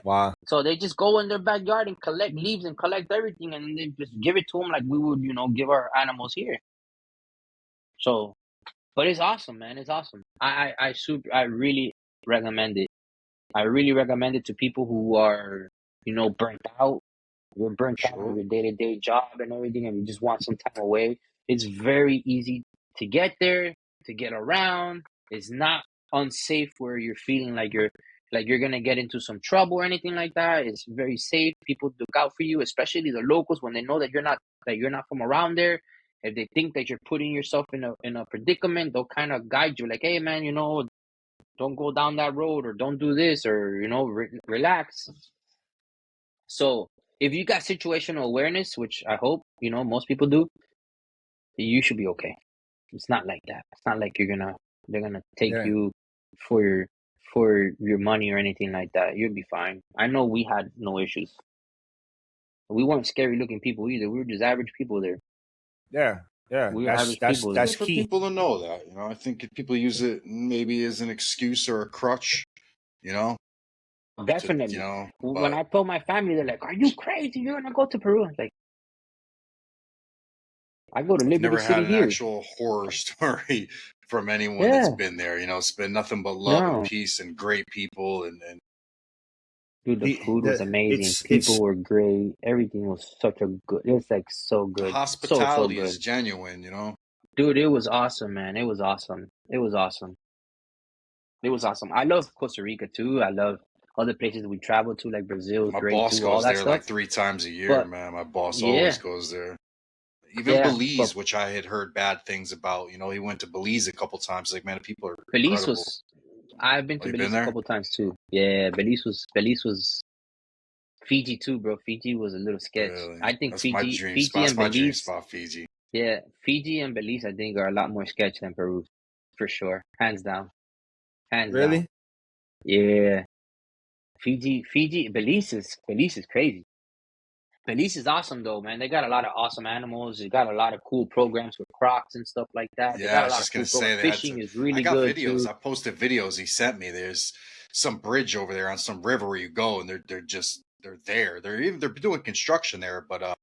wow. So they just go in their backyard and collect leaves and collect everything, and they just give it to them like we would, give our animals here. So, but it's awesome, man. It's awesome. I really recommend it. I really recommend it to people who are, burnt out. You're burnt out on Sure. your day-to-day job and everything, and you just want some time away. It's very easy to get there, to get around. It's not unsafe where you're feeling like you're gonna get into some trouble or anything like that. It's very safe. People look out for you, especially the locals, when they know that you're not from around there. If they think that you're putting yourself in a predicament, they'll kind of guide you, like, hey man, don't go down that road, or don't do this, or relax. So if you got situational awareness, which I hope most people do, you should be okay. It's not like that. It's not like they're gonna take Yeah. you for your money or anything like that. You'll be fine. I know we had no issues. We weren't scary looking people either. We were just average people there. Yeah. Yeah. We were That's average that's people there. that's Good for key. people to know that. I think if people use it maybe as an excuse or a crutch, you know, Definitely. When but I told my family, they're like, "Are you crazy? You're gonna go to Peru?" I was like, "I go to I've Liberty never had City an here." actual horror story from anyone that's Yeah. been there. It's been nothing but love and No. peace and great people and Dude, the food was The amazing. it's People were great. Everything was such a good. It was like so the good. So hospitality is good. genuine. Dude, it was awesome, man. It was awesome. It was awesome. It was awesome. I love Costa Rica too. I love other places we traveled to, like Brazil is My great boss too, all goes that there stuff. like 3 times a year, But man. My boss always yeah, goes there. Even yeah. But Belize, which I had heard bad things about. He went to Belize a couple times. Like, man, the people are Belize incredible. was I've been Oh, to you been Belize a there? couple times too. Yeah, Belize was Fiji too, bro. Fiji was a little sketch. Really? I think That's my dream Fiji spot. That's and my dream Belize, spot, Fiji. yeah, Fiji and Belize I think are a lot more sketch than Peru, for sure. Hands down. Hands down. really Yeah. Belize is crazy. Belize is awesome though, man. They got a lot of awesome animals. They got a lot of cool programs with crocs and stuff like that. They Yeah, I got a was lot of just gonna cool programs. say they had Fishing to. is I really got good videos. too. I posted videos he sent me. There's some bridge over there on some river where you go, and they're there. They're doing construction there, but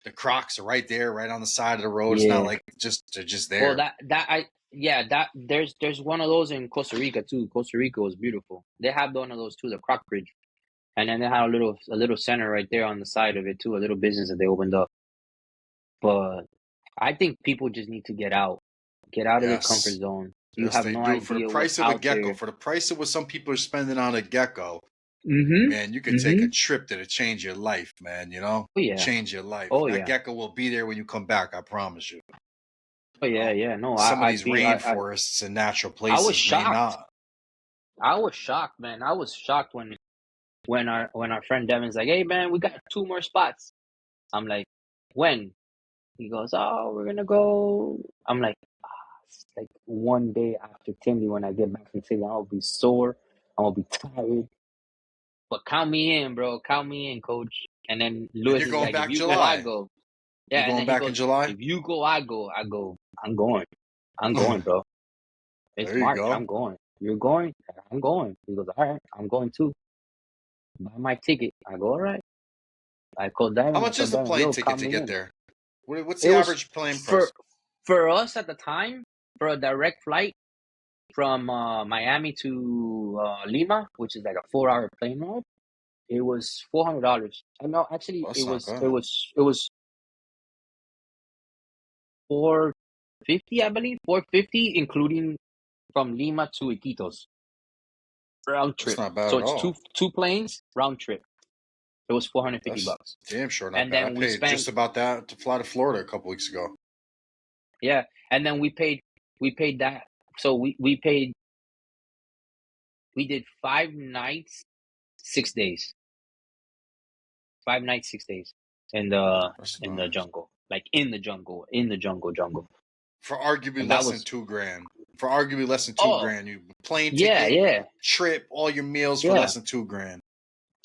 the Crocs are right there, right on the side of the road. It's not Yeah. like they're just Well, there. there's one of those in Costa Rica too. Costa Rica was beautiful. They have one of those too, the Croc Bridge, and then they had a little center right there on the side of it too, a little business that they opened up. But I think people just need to get out of their comfort Yes, zone. You yes, have they no do. For the idea what's price of a out gecko, there. for the price of what some people are spending on a gecko, Mm-hmm. man, you could take a Mm-hmm. trip that'll change your life, man. Oh yeah. Change your life. Oh And that yeah. gecko will be there when you come back. I promise you. Oh You yeah. know, Yeah. No, some of I've these been. rainforests and natural I was places may shocked. not. I was shocked, man. I was shocked when our friend Devin's like, "Hey, man, we got 2 more spots." I'm like, "When?" He goes, "Oh, we're gonna go." I'm like, it's like one day after Timmy when I get back from Timmy, I'll be sore. I'm gonna be tired. But count me in, bro. Count me in, coach. And then And Lewis you're is going like, if back you go, I July. go. You're Yeah, and going then he back in goes, July? if you go, I go. I go. I'm going. I'm going, bro. It's There you March. go. I'm going. You're going? I'm going. He goes, all right, I'm going too. Buy my ticket. I go, all right. I called Darren. How I much is told the Darren, plane yo, ticket count to me get in. there? What's It the was average plane for price? for us at the time for a direct flight from Miami to Lima, which is like a 4 hour plane ride. It was $400. No, actually, Well, it that's not was bad. it was it was 450, I believe, 450, including from Lima to Iquitos round That's trip. not bad So at it's all. two planes round trip. It was 450 That's bucks, damn sure not and bad. I then we paid spent just about that to fly to Florida a couple weeks ago. yeah, and then we paid that. So we did 5 nights, 6 days, 5 nights, 6 days That's in the nice. jungle, like in the jungle, For arguably and that less than was $2,000. For arguably less than two oh grand, you plane yeah, ticket, yeah, trip, all your meals for yeah. less than $2,000.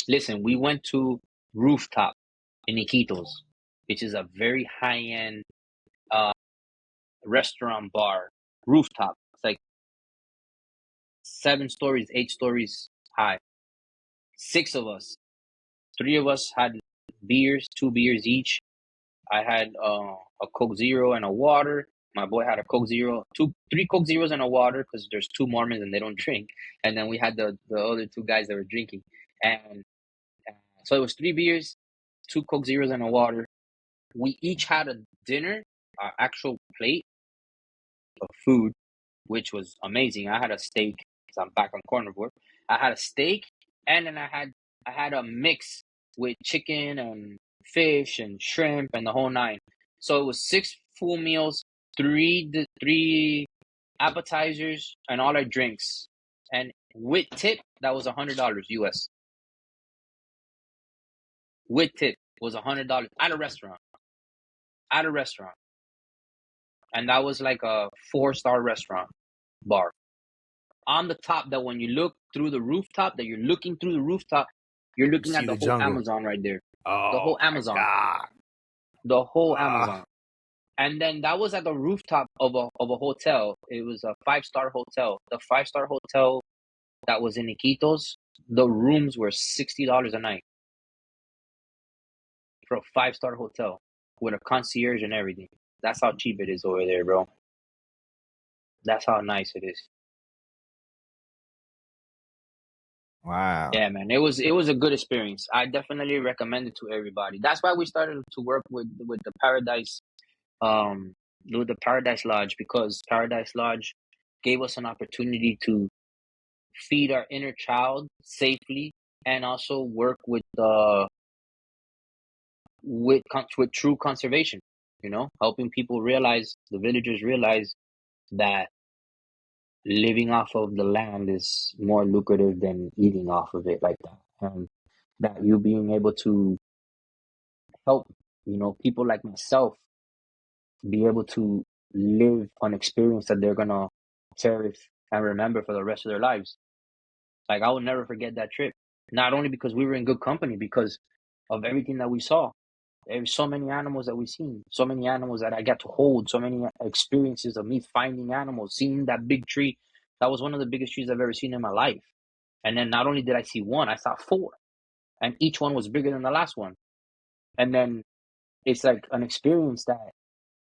Listen, we went to Rooftop in Iquitos, which is a very high end uh restaurant bar. Rooftop. It's like 7 stories, 8 stories high. 6 of us, 3 of us had beers, 2 beers each. I had a Coke Zero and a water. My boy had a Coke Zero, 3 Coke Zeros and a water because there's 2 Mormons and they don't drink. And then we had the other 2 guys that were drinking. And so it was 3 beers, 2 Coke Zeros and a water. We each had a dinner, our actual plate of food, which was amazing. I had a steak because I'm back on carnivore. I had a steak, and then I had a mix with chicken and fish and shrimp and the whole nine. So it was 6 full meals, three appetizers, and all our drinks. And with tip, that was $100 US. With tip was $100 at a restaurant. At a restaurant. And that was like a 4-star restaurant bar. On the top, that when you look through the rooftop, that you're looking through the rooftop, you're You looking see at the the whole jungle. Amazon right there. The Oh whole my Amazon. god. The whole Ah, Amazon. And then that was at the rooftop of a hotel. It was a 5-star hotel. The 5-star hotel that was in Iquitos, the rooms were $60 a night for a 5-star hotel with a concierge and everything. That's how cheap it is over there, bro. That's how nice it is. wow. Yeah, man, it was a good experience. I definitely recommend it to everybody. That's why we started to work with the with the Paradise Lodge, because Paradise Lodge gave us an opportunity to feed our inner child safely, and also work with true conservation. Helping people realize, the villagers realize that living off of the land is more lucrative than eating off of it like that, and that you being able to help people like myself be able to live an experience that they're gonna cherish and remember for the rest of their lives. Like, I will never forget that trip, not only because we were in good company, because of everything that we saw. There's so many animals that we seen, so many animals that I got to hold, so many experiences of me finding animals, seeing that big tree. That was one of the biggest trees I've ever seen in my life. And then not only did I see one, I saw four, and each one was bigger than the last one. And then it's like an experience that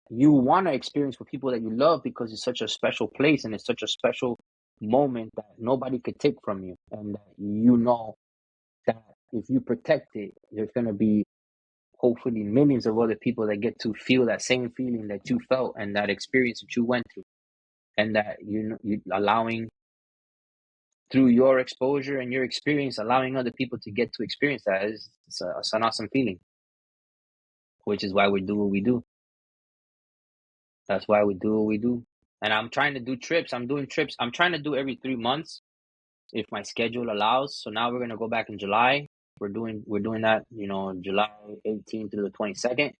you want to experience with people that you love, because it's such a special place and it's such a special moment that nobody could take from you. And that that if you protect it, there's going to be hopefully millions of other people that get to feel that same feeling that you felt and that experience that you went through. And that you allowing, through your exposure and your experience, allowing other people to get to experience that is, it's an awesome feeling, which is why we do what we do. That's why we do what we do. And I'm trying to do trips. I'm doing trips. I'm trying to do every 3 months if my schedule allows. So now we're gonna go back in July. We're doing that, July 18th through the 22nd.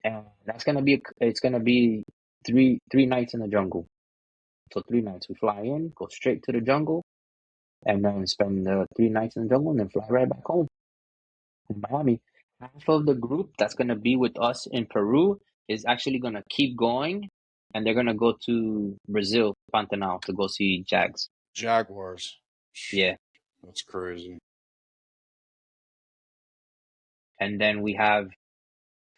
And it's gonna be three nights in the jungle. So 3 nights. We fly in, go straight to the jungle, and then spend 3 nights in the jungle, and then fly right back home in Miami. Half of the group that's gonna be with us in Peru is actually gonna keep going, and they're gonna go to Brazil, Pantanal, to go see Jags. Jaguars. Yeah, That's crazy. And then we have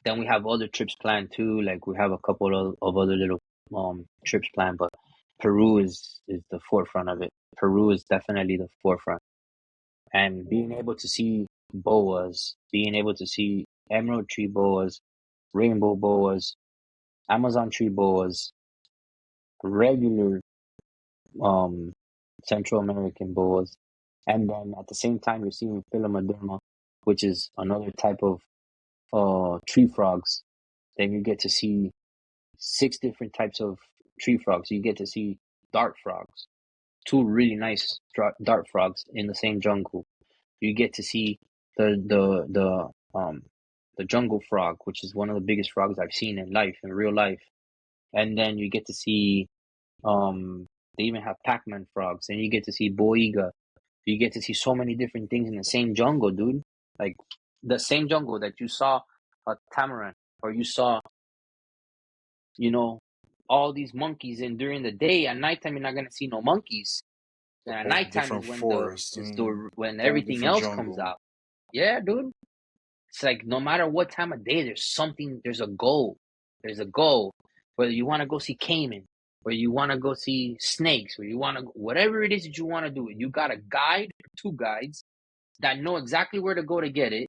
other trips planned too. Like we have a couple of other little trips planned, but Peru is the forefront of it. Peru is definitely the forefront. And being able to see boas, being able to see emerald tree boas, rainbow boas, Amazon tree boas, regular um Central American boas, and then at the same time you're seeing Philomaderma, which is another type of tree frogs. Then you get to see six different types of tree frogs. You get to see dart frogs, two really nice dart frogs in the same jungle. You get to see the jungle frog, which is one of the biggest frogs I've seen in real life. And then you get to see they even have Pac-Man frogs, and you get to see boiga. You get to see so many different things in the same jungle, dude. Like the same jungle that you saw a tamarin, or you saw, you know, all these monkeys in during the day. At nighttime, you're not gonna see no monkeys. And at Whole nighttime is different forest and when whole everything different else comes jungle. out. Yeah, dude. It's like no matter what time of day, there's something. There's a goal. There's a goal. Whether you want to go see caiman, or you want to go see snakes, or you want to whatever it is that you want to do, you got a guide, two guides that know exactly where to go to get it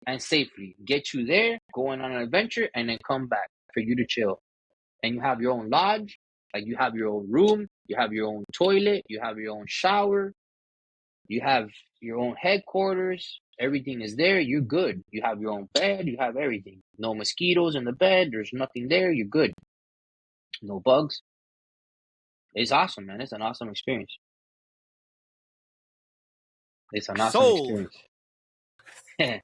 and safely get you there, going on an adventure, and then come back for you to chill. And you have your own lodge, like you have your own room, you have your own toilet, you have your own shower, you have your own headquarters. Everything is there. You're good. You have your own bed. You have everything. No mosquitoes in the bed. There's nothing there. You're good. No bugs. It's awesome, man. It's an awesome experience. It's an awesome Sold. experience.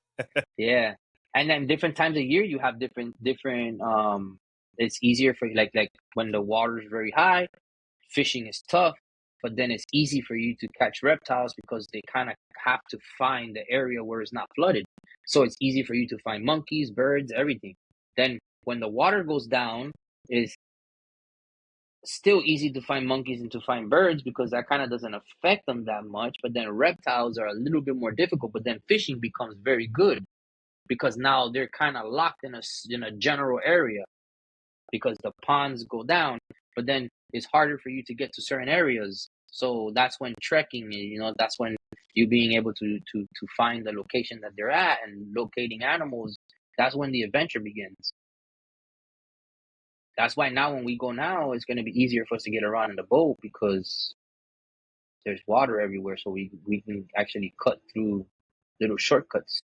Yeah. And then different times of year, you have different. It's easier for like when the water is very high, fishing is tough, but then it's easy for you to catch reptiles because they kind of have to find the area where it's not flooded. So it's easy for you to find monkeys, birds, everything. Then when the water goes down, it's still easy to find monkeys and to find birds because that kind of doesn't affect them that much. But then reptiles are a little bit more difficult. But then fishing becomes very good because now they're kind of locked in a general area because the ponds go down, but then it's harder for you to get to certain areas. So that's when trekking, that's when you being able to find the location that they're at and locating animals. That's when the adventure begins. That's why now when we go now, it's going to be easier for us to get around in the boat because there's water everywhere. So we can actually cut through little shortcuts.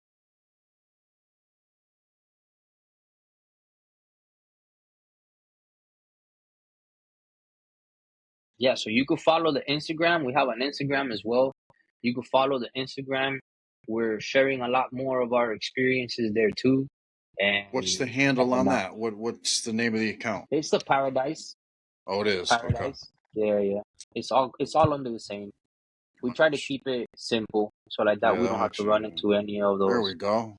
Yeah, so you could follow the Instagram. We have an Instagram as well. You could follow the Instagram. We're sharing a lot more of our experiences there too. What's the And handle and on that? What's the name of the account? it's the Paradise. Oh, it is. Okay. Paradise. Yeah, yeah. It's all under the same. We try to keep it simple so like that we don't have to Gotcha. run into There we go.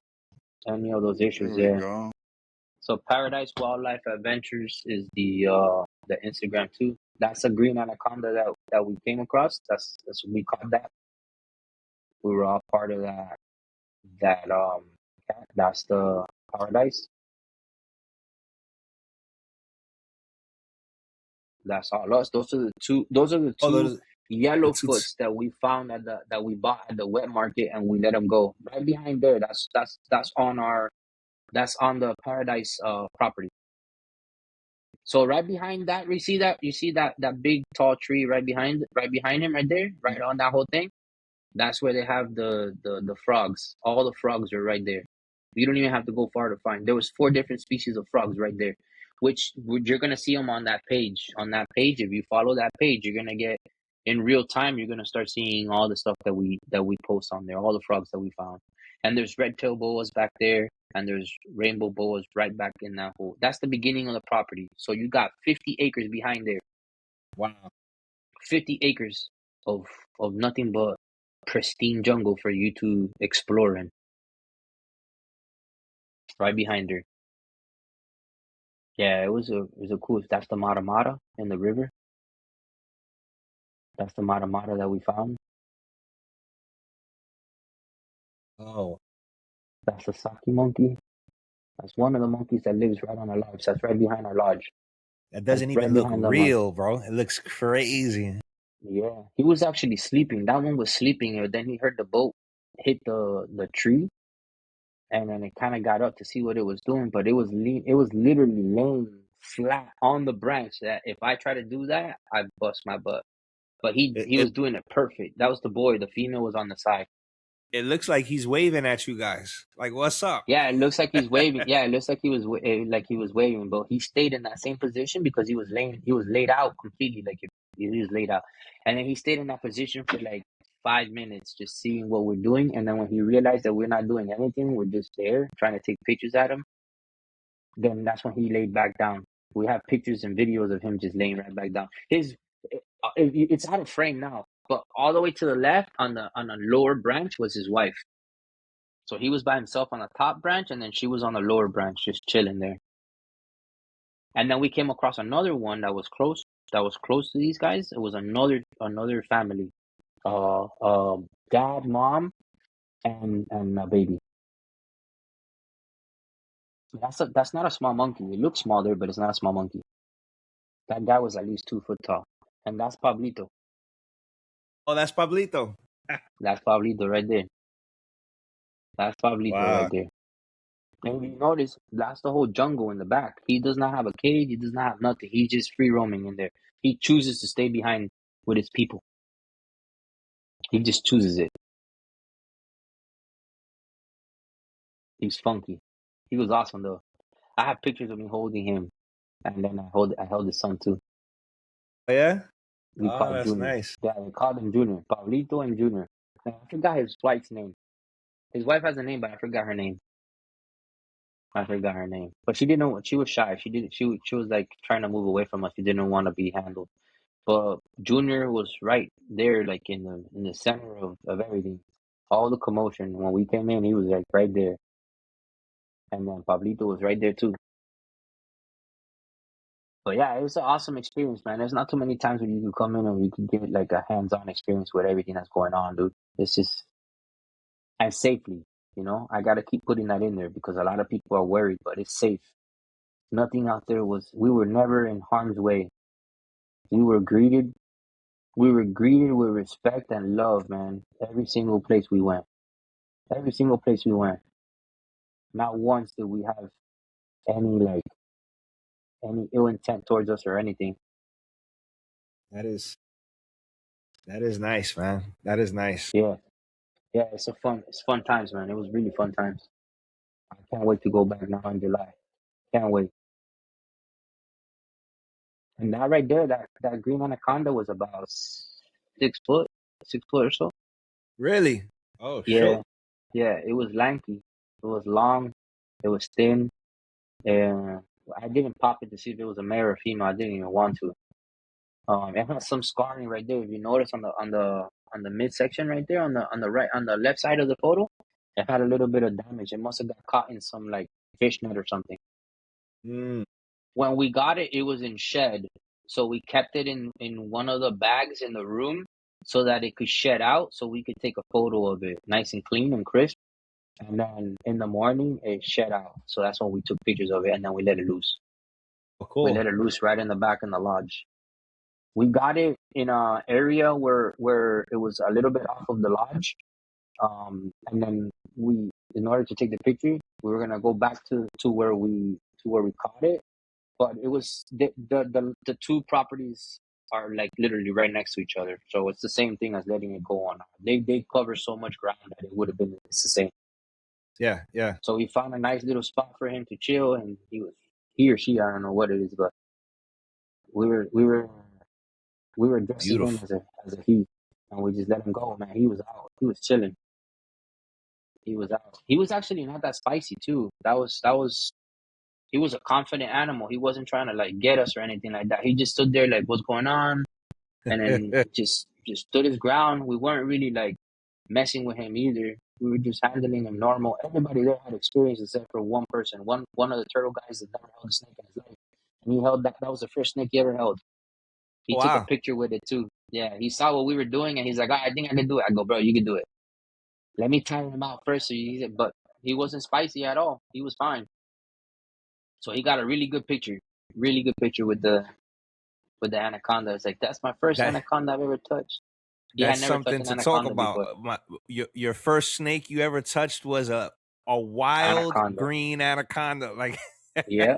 any of those There issues. we Yeah. go. So Paradise Wildlife Adventures is the Instagram too. That's a green anaconda that we came across. That's what we called that. We were all part of that that's the Paradise. That's all us. Those are the Oh, two the yellow two. foots that we found that we bought at the wet market and we let them go. Right behind there, that's on the Paradise property. So right behind that, you see that big tall tree right behind him right there, right on that whole thing. That's where they have the frogs. All the frogs are right there. You don't even have to go far to find. There was four different species of frogs right there, which you're gonna see them on that page. On that page, if you follow that page, you're gonna get in real time. You're gonna start seeing all the stuff that we post on there, all the frogs that we found. And there's red-tailed boas back there, and there's rainbow boas right back in that hole. That's the beginning of the property. So you got 50 acres behind there. Wow. 50 acres of nothing but pristine jungle for you to explore in. Right behind her. Yeah, it was a cool. That's the Mata Mata in the river. That's the Mata Mata that we found. Oh, That's a Saki monkey. That's one of the monkeys that lives right on our lodge. That's right behind our lodge. That Like doesn't right even look behind them. real, bro. It looks crazy. Yeah, he was actually sleeping. That one was sleeping, and then he heard the boat hit the tree, and then it kind of got up to see what it was doing. But it was literally laying flat on the branch. That if I try to do that, I bust my butt. But It, he it was doing it perfect. That was the boy. The female was on the side. it looks like he's waving at you guys. Like, what's up? Yeah, it looks like he's waving. Yeah, it looks like like he was waving, but he stayed in that same position because he was laying. He was laid out completely, like he was laid out, and then he stayed in that position for like 5 minutes, just seeing what we're doing. And then when he realized that we're not doing anything, we're just there trying to take pictures at him. Then that's when he laid back down. We have pictures and videos of him just laying right back down. It's out of frame now, but all the way to the left on the lower branch was his wife. So he was by himself on the top branch, and then she was on the lower branch, just chilling there. And then we came across another one that was close. That was close to these guys. It was another family, dad, mom, and a baby. That's not a small monkey. It looks smaller, but it's not a small monkey. That guy was at least 2 foot tall, and that's Pablito. Oh, that's Pablito. That's Pablito right there. That's Pablito right Wow. there. And if you notice, that's the whole jungle in the back. He does not have a cage. He does not have nothing. He's just free roaming in there. He chooses to stay behind with his people. He just chooses it. He's funky. He was awesome though. I have pictures of me holding him, and then I held his son too. Oh, yeah. We Oh, called that's Junior. nice. Yeah, we called him Junior. Pablito and Junior. I forgot his wife's name. His wife has a name, but I forgot her name. But she didn't know. She was shy. She didn't. She was like trying to move away from us. She didn't want to be handled. But Junior was right there, like in the center of everything. All the commotion. When we came in, he was like right there. And then Pablito was right there too. But yeah, it was an awesome experience, man. There's not too many times when you can come in and you can get like a hands-on experience with everything that's going on, dude. It's just and safely, you know. I gotta keep putting that in there because a lot of people are worried, but it's safe. Nothing out there was. We were never in harm's way. We were greeted. We were greeted with respect and love, man. Every single place we went. Every single place we went. Not once did we have any like any ill intent towards us or anything. That is nice, man. That is nice. Yeah. Yeah, it's fun times, man. It was really fun times. I can't wait to go back now in July. Can't wait. And that right there, that green anaconda was about 6 foot, 6 foot or so. Really? Oh, Yeah, shoot. yeah. It was lanky. It was long. It was thin. And I didn't pop it to see if it was a male or female. I didn't even want to. It has some scarring right there. If you notice on the midsection right there on the left side of the photo, it had a little bit of damage. It must have got caught in some like fish net or something. Mm. When we got it, it was in shed, so we kept it in one of the bags in the room so that it could shed out, so we could take a photo of it, nice and clean and crisp. And then in the morning, it shed out, so that's when we took pictures of it, and then we let it loose. Oh, We cool. let it loose right in the back in the lodge. We got it in a area where it was a little bit off of the lodge. And then in order to take the picture, we were gonna go back to where we caught it. But it was the two properties are like literally right next to each other, so it's the same thing as letting it go on. They cover so much ground that it would have been it's the same. Yeah, yeah. So we found a nice little spot for him to chill, and he or she, I don't know what it is, but we were we were we were addressing him Beautiful. as a he, and we just let him go. Man, he was out. He was chilling. He was out. He was actually not that spicy too. That was. He was a confident animal. He wasn't trying to like get us or anything like that. He just stood there like, "What's going on?" And then just stood his ground. We weren't really like messing with him either. We were just handling him normal. Everybody there had experience except for one person. One of the turtle guys that never held a snake in his life, and he held that. That was the first snake he ever held. He took a Wow. picture with it too. Yeah, he saw what we were doing, and he's like, "Ah, I think I can do it." I go, "Bro, you can do it. Let me tire him out first." So he said, but He wasn't spicy at all. He was fine. So he got a really good picture with the anaconda. It's like, that's my first That anaconda I've ever touched. He had that's never touched something an to talk anaconda before. about. Your first snake you ever touched was a wild Anaconda. green anaconda. Like, Yeah,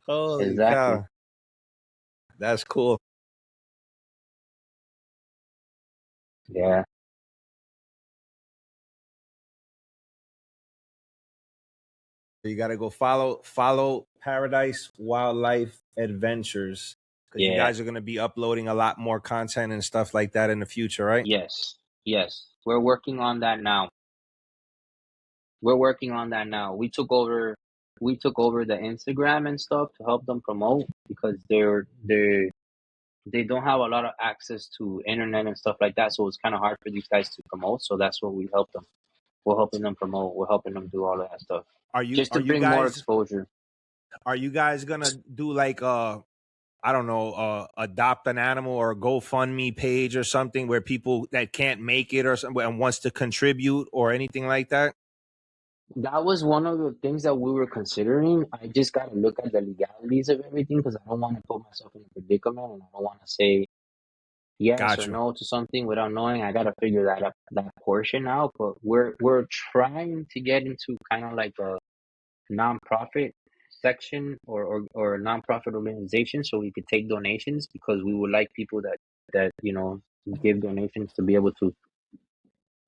holy exactly. cow, that's cool. Yeah, You got to go follow Paradise Wildlife Adventures, because you yeah, guys are going to be uploading a lot more content and stuff like that in the future, right? yes, yes. We're working on that now. We're working on that now. We took over the Instagram and stuff to help them promote because they don't have a lot of access to internet and stuff like that. So it's kind of hard for these guys to promote. So that's what we help them. We're helping them promote. We're helping them do all of that stuff Are you just are to you bring more guys exposure. are you guys gonna do like I don't know, adopt an animal or a GoFundMe page or something where people that can't make it or something and wants to contribute or anything like that? That was one of the things that we were considering. I just got to look at the legalities of everything because I don't want to put myself in a predicament and I don't want to say yes or Got you. no to something without knowing. I got to figure that portion out. But we're trying to get into kind of like a nonprofit section or a nonprofit organization so we could take donations because we would like people that give donations to be able to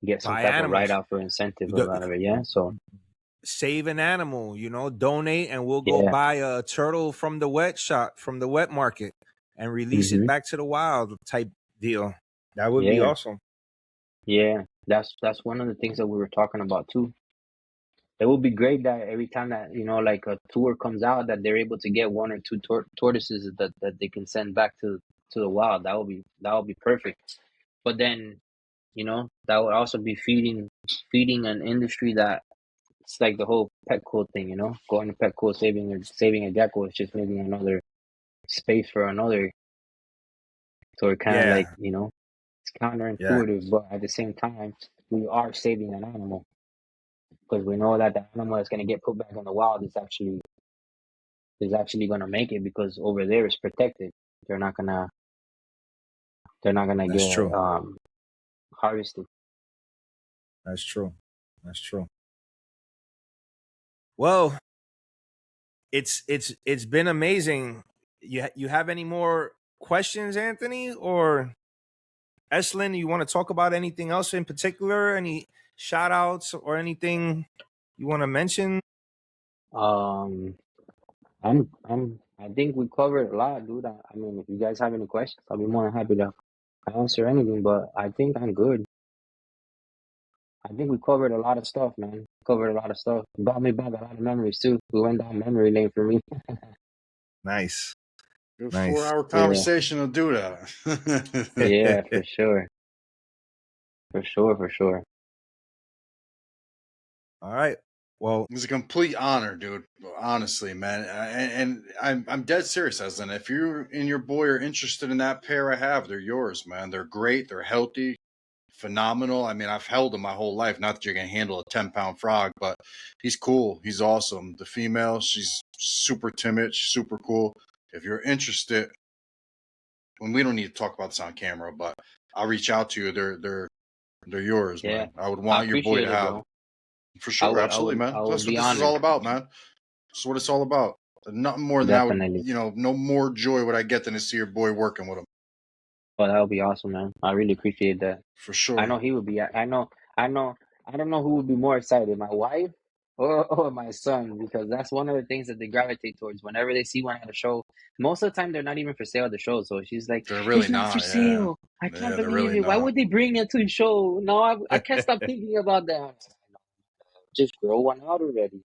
get some Buy type of write animals. off or incentive You or got whatever. Yeah. So save an animal, donate, and we'll go yeah. buy a turtle from the wet shop, from the wet market, and release it Hmm. back to the wild type deal. That would be Yeah. awesome. Yeah. That's one of the things that we were talking about too. It would be great that every time that like a tour comes out, that they're able to get one or two tortoises that they can send back to the wild. That would be perfect. But then that would also be feeding an industry that it's like the whole Petco thing. Going to Petco, saving a gecko is just maybe another space for another. So it kind of like Yeah, it's yeah, counterintuitive, but at the same time, we are saving an animal because we know that the animal that's going to get put back in the wild is actually going to make it because over there is protected. They're not gonna they're not gonna that's get true. harvested. That's true. That's true. Well, it's been amazing. You have any more questions, Anthony or Eslin? You want to talk about anything else in particular? Any shout outs or anything you want to mention? Um, I think we covered a lot, dude. I mean, if you guys have any questions, I'll be more than happy to answer anything. But I think I'm good. I think we covered a lot of stuff, man. Covered a lot of stuff. Brought me back a lot of memories too. We went down memory lane for me. Nice. Good Nice. 4 hour Yeah, conversation will do that. yeah, for sure, for sure, for sure. All right. Well, It was a complete honor, dude. Honestly, man, and I'm dead serious, Eslin. If you and your boy are interested in that pair I have, they're yours, man. They're great. They're healthy, phenomenal. I mean, I've held them my whole life. Not that you're gonna handle a 10-pound frog, but he's cool. He's awesome. The female, she's super timid. She's super cool. If you're interested, when we don't need to talk about this on camera, but I'll reach out to you. They're yours, Yeah, man. I would I want your boy to appreciate it, have bro. for I sure, would, I absolutely, would, man. I That's would what be this is honored. all about, man. That's what it's all about. Nothing more than I would, Definitely. no more joy would I get than to see your boy working with him. But that would be awesome, man. I really appreciate that. For I sure. know he would be. I know. I don't know who would be more excited, my wife or my son, because that's one of the things that they gravitate towards. Whenever they see one at a show, most of the time they're not even for sale at the show. So she's like, They're really "It's not for not, yeah. sale. I can't Yeah, they're believe really it. Why not. would they bring it to the show? No, I can't stop thinking about that. Just grow one out already."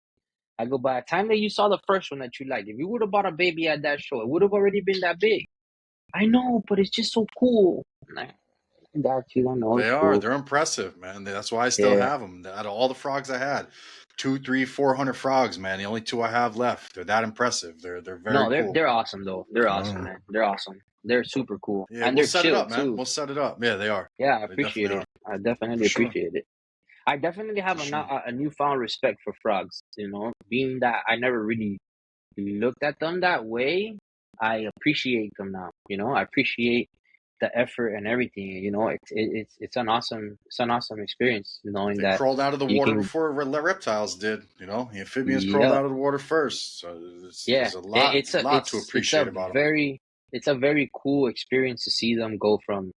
I go, by the time that you saw the first one that you like, if you would have bought a baby at that show, it would have already been that big. I know, but it's just so cool. I got you. I know They it's are. cool. They're impressive, man. That's why I still Yeah. have them. Out of all the frogs I had, 2, 3, 400 frogs, man. The only two I have left. They're that impressive. They're very No, they're cool. they're awesome though. They're awesome, oh, man. They're awesome. They're super cool, Yeah, and we'll they're set it chill up, man. too. We'll set it up. Yeah, they are. Yeah, I They appreciate definitely it. are. I For definitely sure. appreciate it. I definitely have For sure. a newfound respect for frogs. You know, being that I never really looked at them that way, I appreciate them now. You know, I appreciate the effort and everything. You know, it's an awesome experience knowing They that crawled out of the you water can. before reptiles did. You know, the amphibians crawled Yeah, out of the water first. So yeah. there's a lot to It's a appreciate about them. very cool experience to see them go from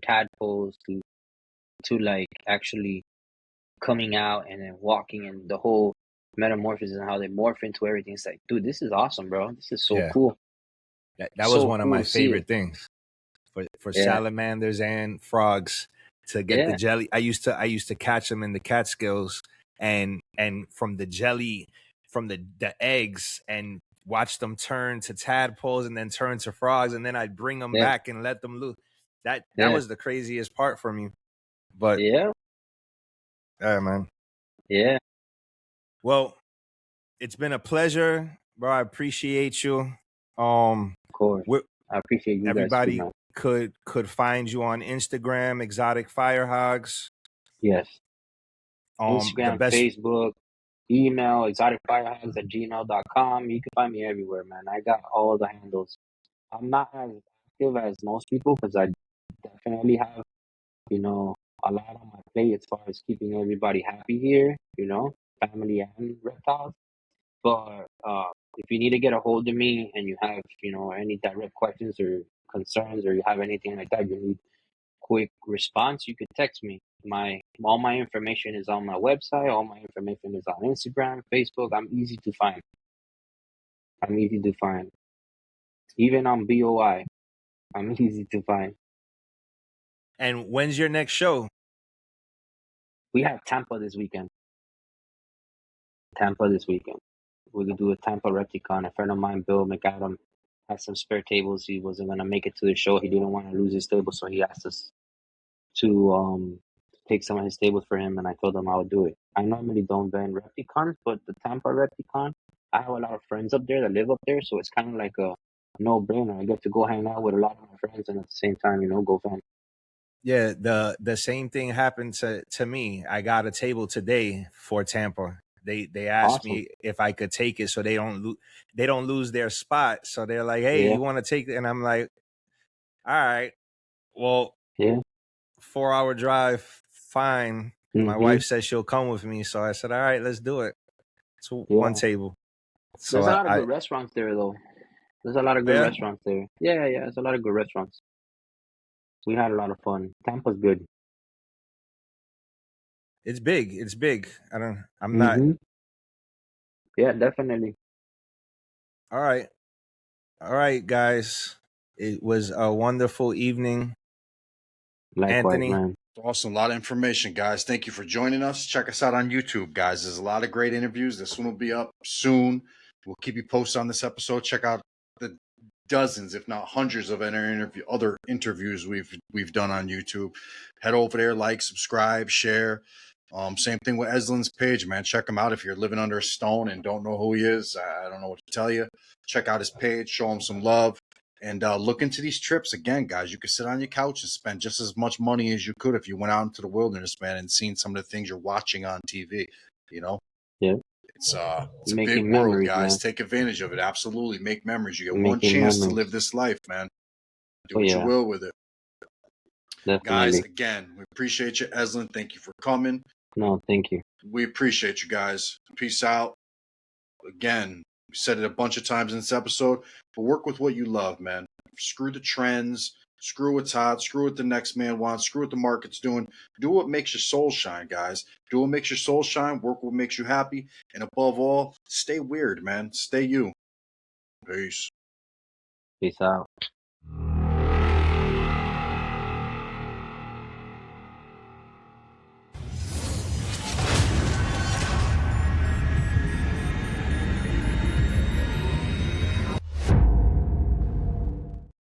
tadpoles to like actually coming out and then walking and the whole metamorphosis and how they morph into everything. It's like, dude, this is awesome, bro. This is so Yeah, cool. that was So one of cool my to see it. favorite things for Yeah, salamanders and frogs to get the yeah, jelly. I used to catch them in the Catskills and from the jelly from the eggs and watch them turn to tadpoles and then turn to frogs and then I'd bring them yeah, back and let them loose. That yeah, was the craziest part for me. But yeah, yeah, man. yeah. Well, it's been a pleasure, bro. I appreciate you. Of course. we I appreciate you guys too, everybody man. could find you on Instagram, Exotic Firehogs. Yes. The Instagram, best, Facebook, email, exoticfirehogs@gmail.com. You can find me everywhere, man. I got all the handles. I'm not as active as most people because I definitely have, you know, a lot on my plate as far as keeping everybody happy here, you know, family and reptiles. But if you need to get a hold of me and you have, you know, any direct questions or concerns or you have anything like that, you need quick response, you could text me. My all my information is on my website. All my information is on Instagram, Facebook. I'm easy to find. I'm easy to find. Even on BOI, I'm easy to find. and when's your next show? We have Tampa this weekend. Tampa this weekend. We could do a Tampa Repticon. A friend of mine, Bill McAdam, has some spare tables. He wasn't gonna make it to the show. He didn't want to lose his table, so he asked us to take some of his tables for him, and I told him I would do it. I normally don't vend Repticons, but the Tampa Repticon, I have a lot of friends up there that live up there, so it's kind of like a no-brainer. I get to go hang out with a lot of my friends, and at the same time, you know, go vend. Yeah, the same thing happened to me. I got a table today for Tampa. They asked Awesome. me if I could take it so they don't lose their spot. So they're like, "Hey, Yeah, you want to take it?" And I'm like, "All right, well, yeah. 4 hour drive, fine." My Mm-hmm. wife says she'll come with me, so I said, "All right, let's do it." It's one Yeah. table. So There's a lot of I good restaurants there, though. There's a lot of good yeah, restaurants there. Yeah, yeah. There's a lot of good restaurants. We had a lot of fun. Tampa's good. it's big. It's big. I'm not. Mm-hmm. Yeah, definitely. All right. All right, guys. It was a wonderful evening. Likewise, Anthony, man. Awesome. A lot of information, guys. Thank you for joining us. Check us out on YouTube, guys. There's a lot of great interviews. This one will be up soon. We'll keep you posted on this episode. Check out the dozens, if not hundreds, of other interviews we've done on YouTube. Head over there, like, subscribe, share. Same thing with Eslin's page, man. Check him out if you're living under a stone and don't know who he is. I don't know what to tell you. Check out his page. Show him some love. And look into these trips again, guys. You could sit on your couch and spend just as much money as you could if you went out into the wilderness, man, and seen some of the things you're watching on TV. You know, Yeah. it's a big Making world, memories, guys. man. Take advantage of it. Absolutely, make memories. You get one Making chance to memories. live this life, man. Do Oh, what you yeah. will with it, guys. Definitely. Again, we appreciate you, Eslin. Thank you for coming. No, thank you. We appreciate you guys. Peace out. Again, we said it a bunch of times in this episode, but work with what you love, man. Screw the trends. Screw what's hot. Screw what the next man wants. Screw what the market's doing. Do what makes your soul shine, guys. Do what makes your soul shine. Work what makes you happy. And above all, stay weird, man. Stay you. Peace. Peace out.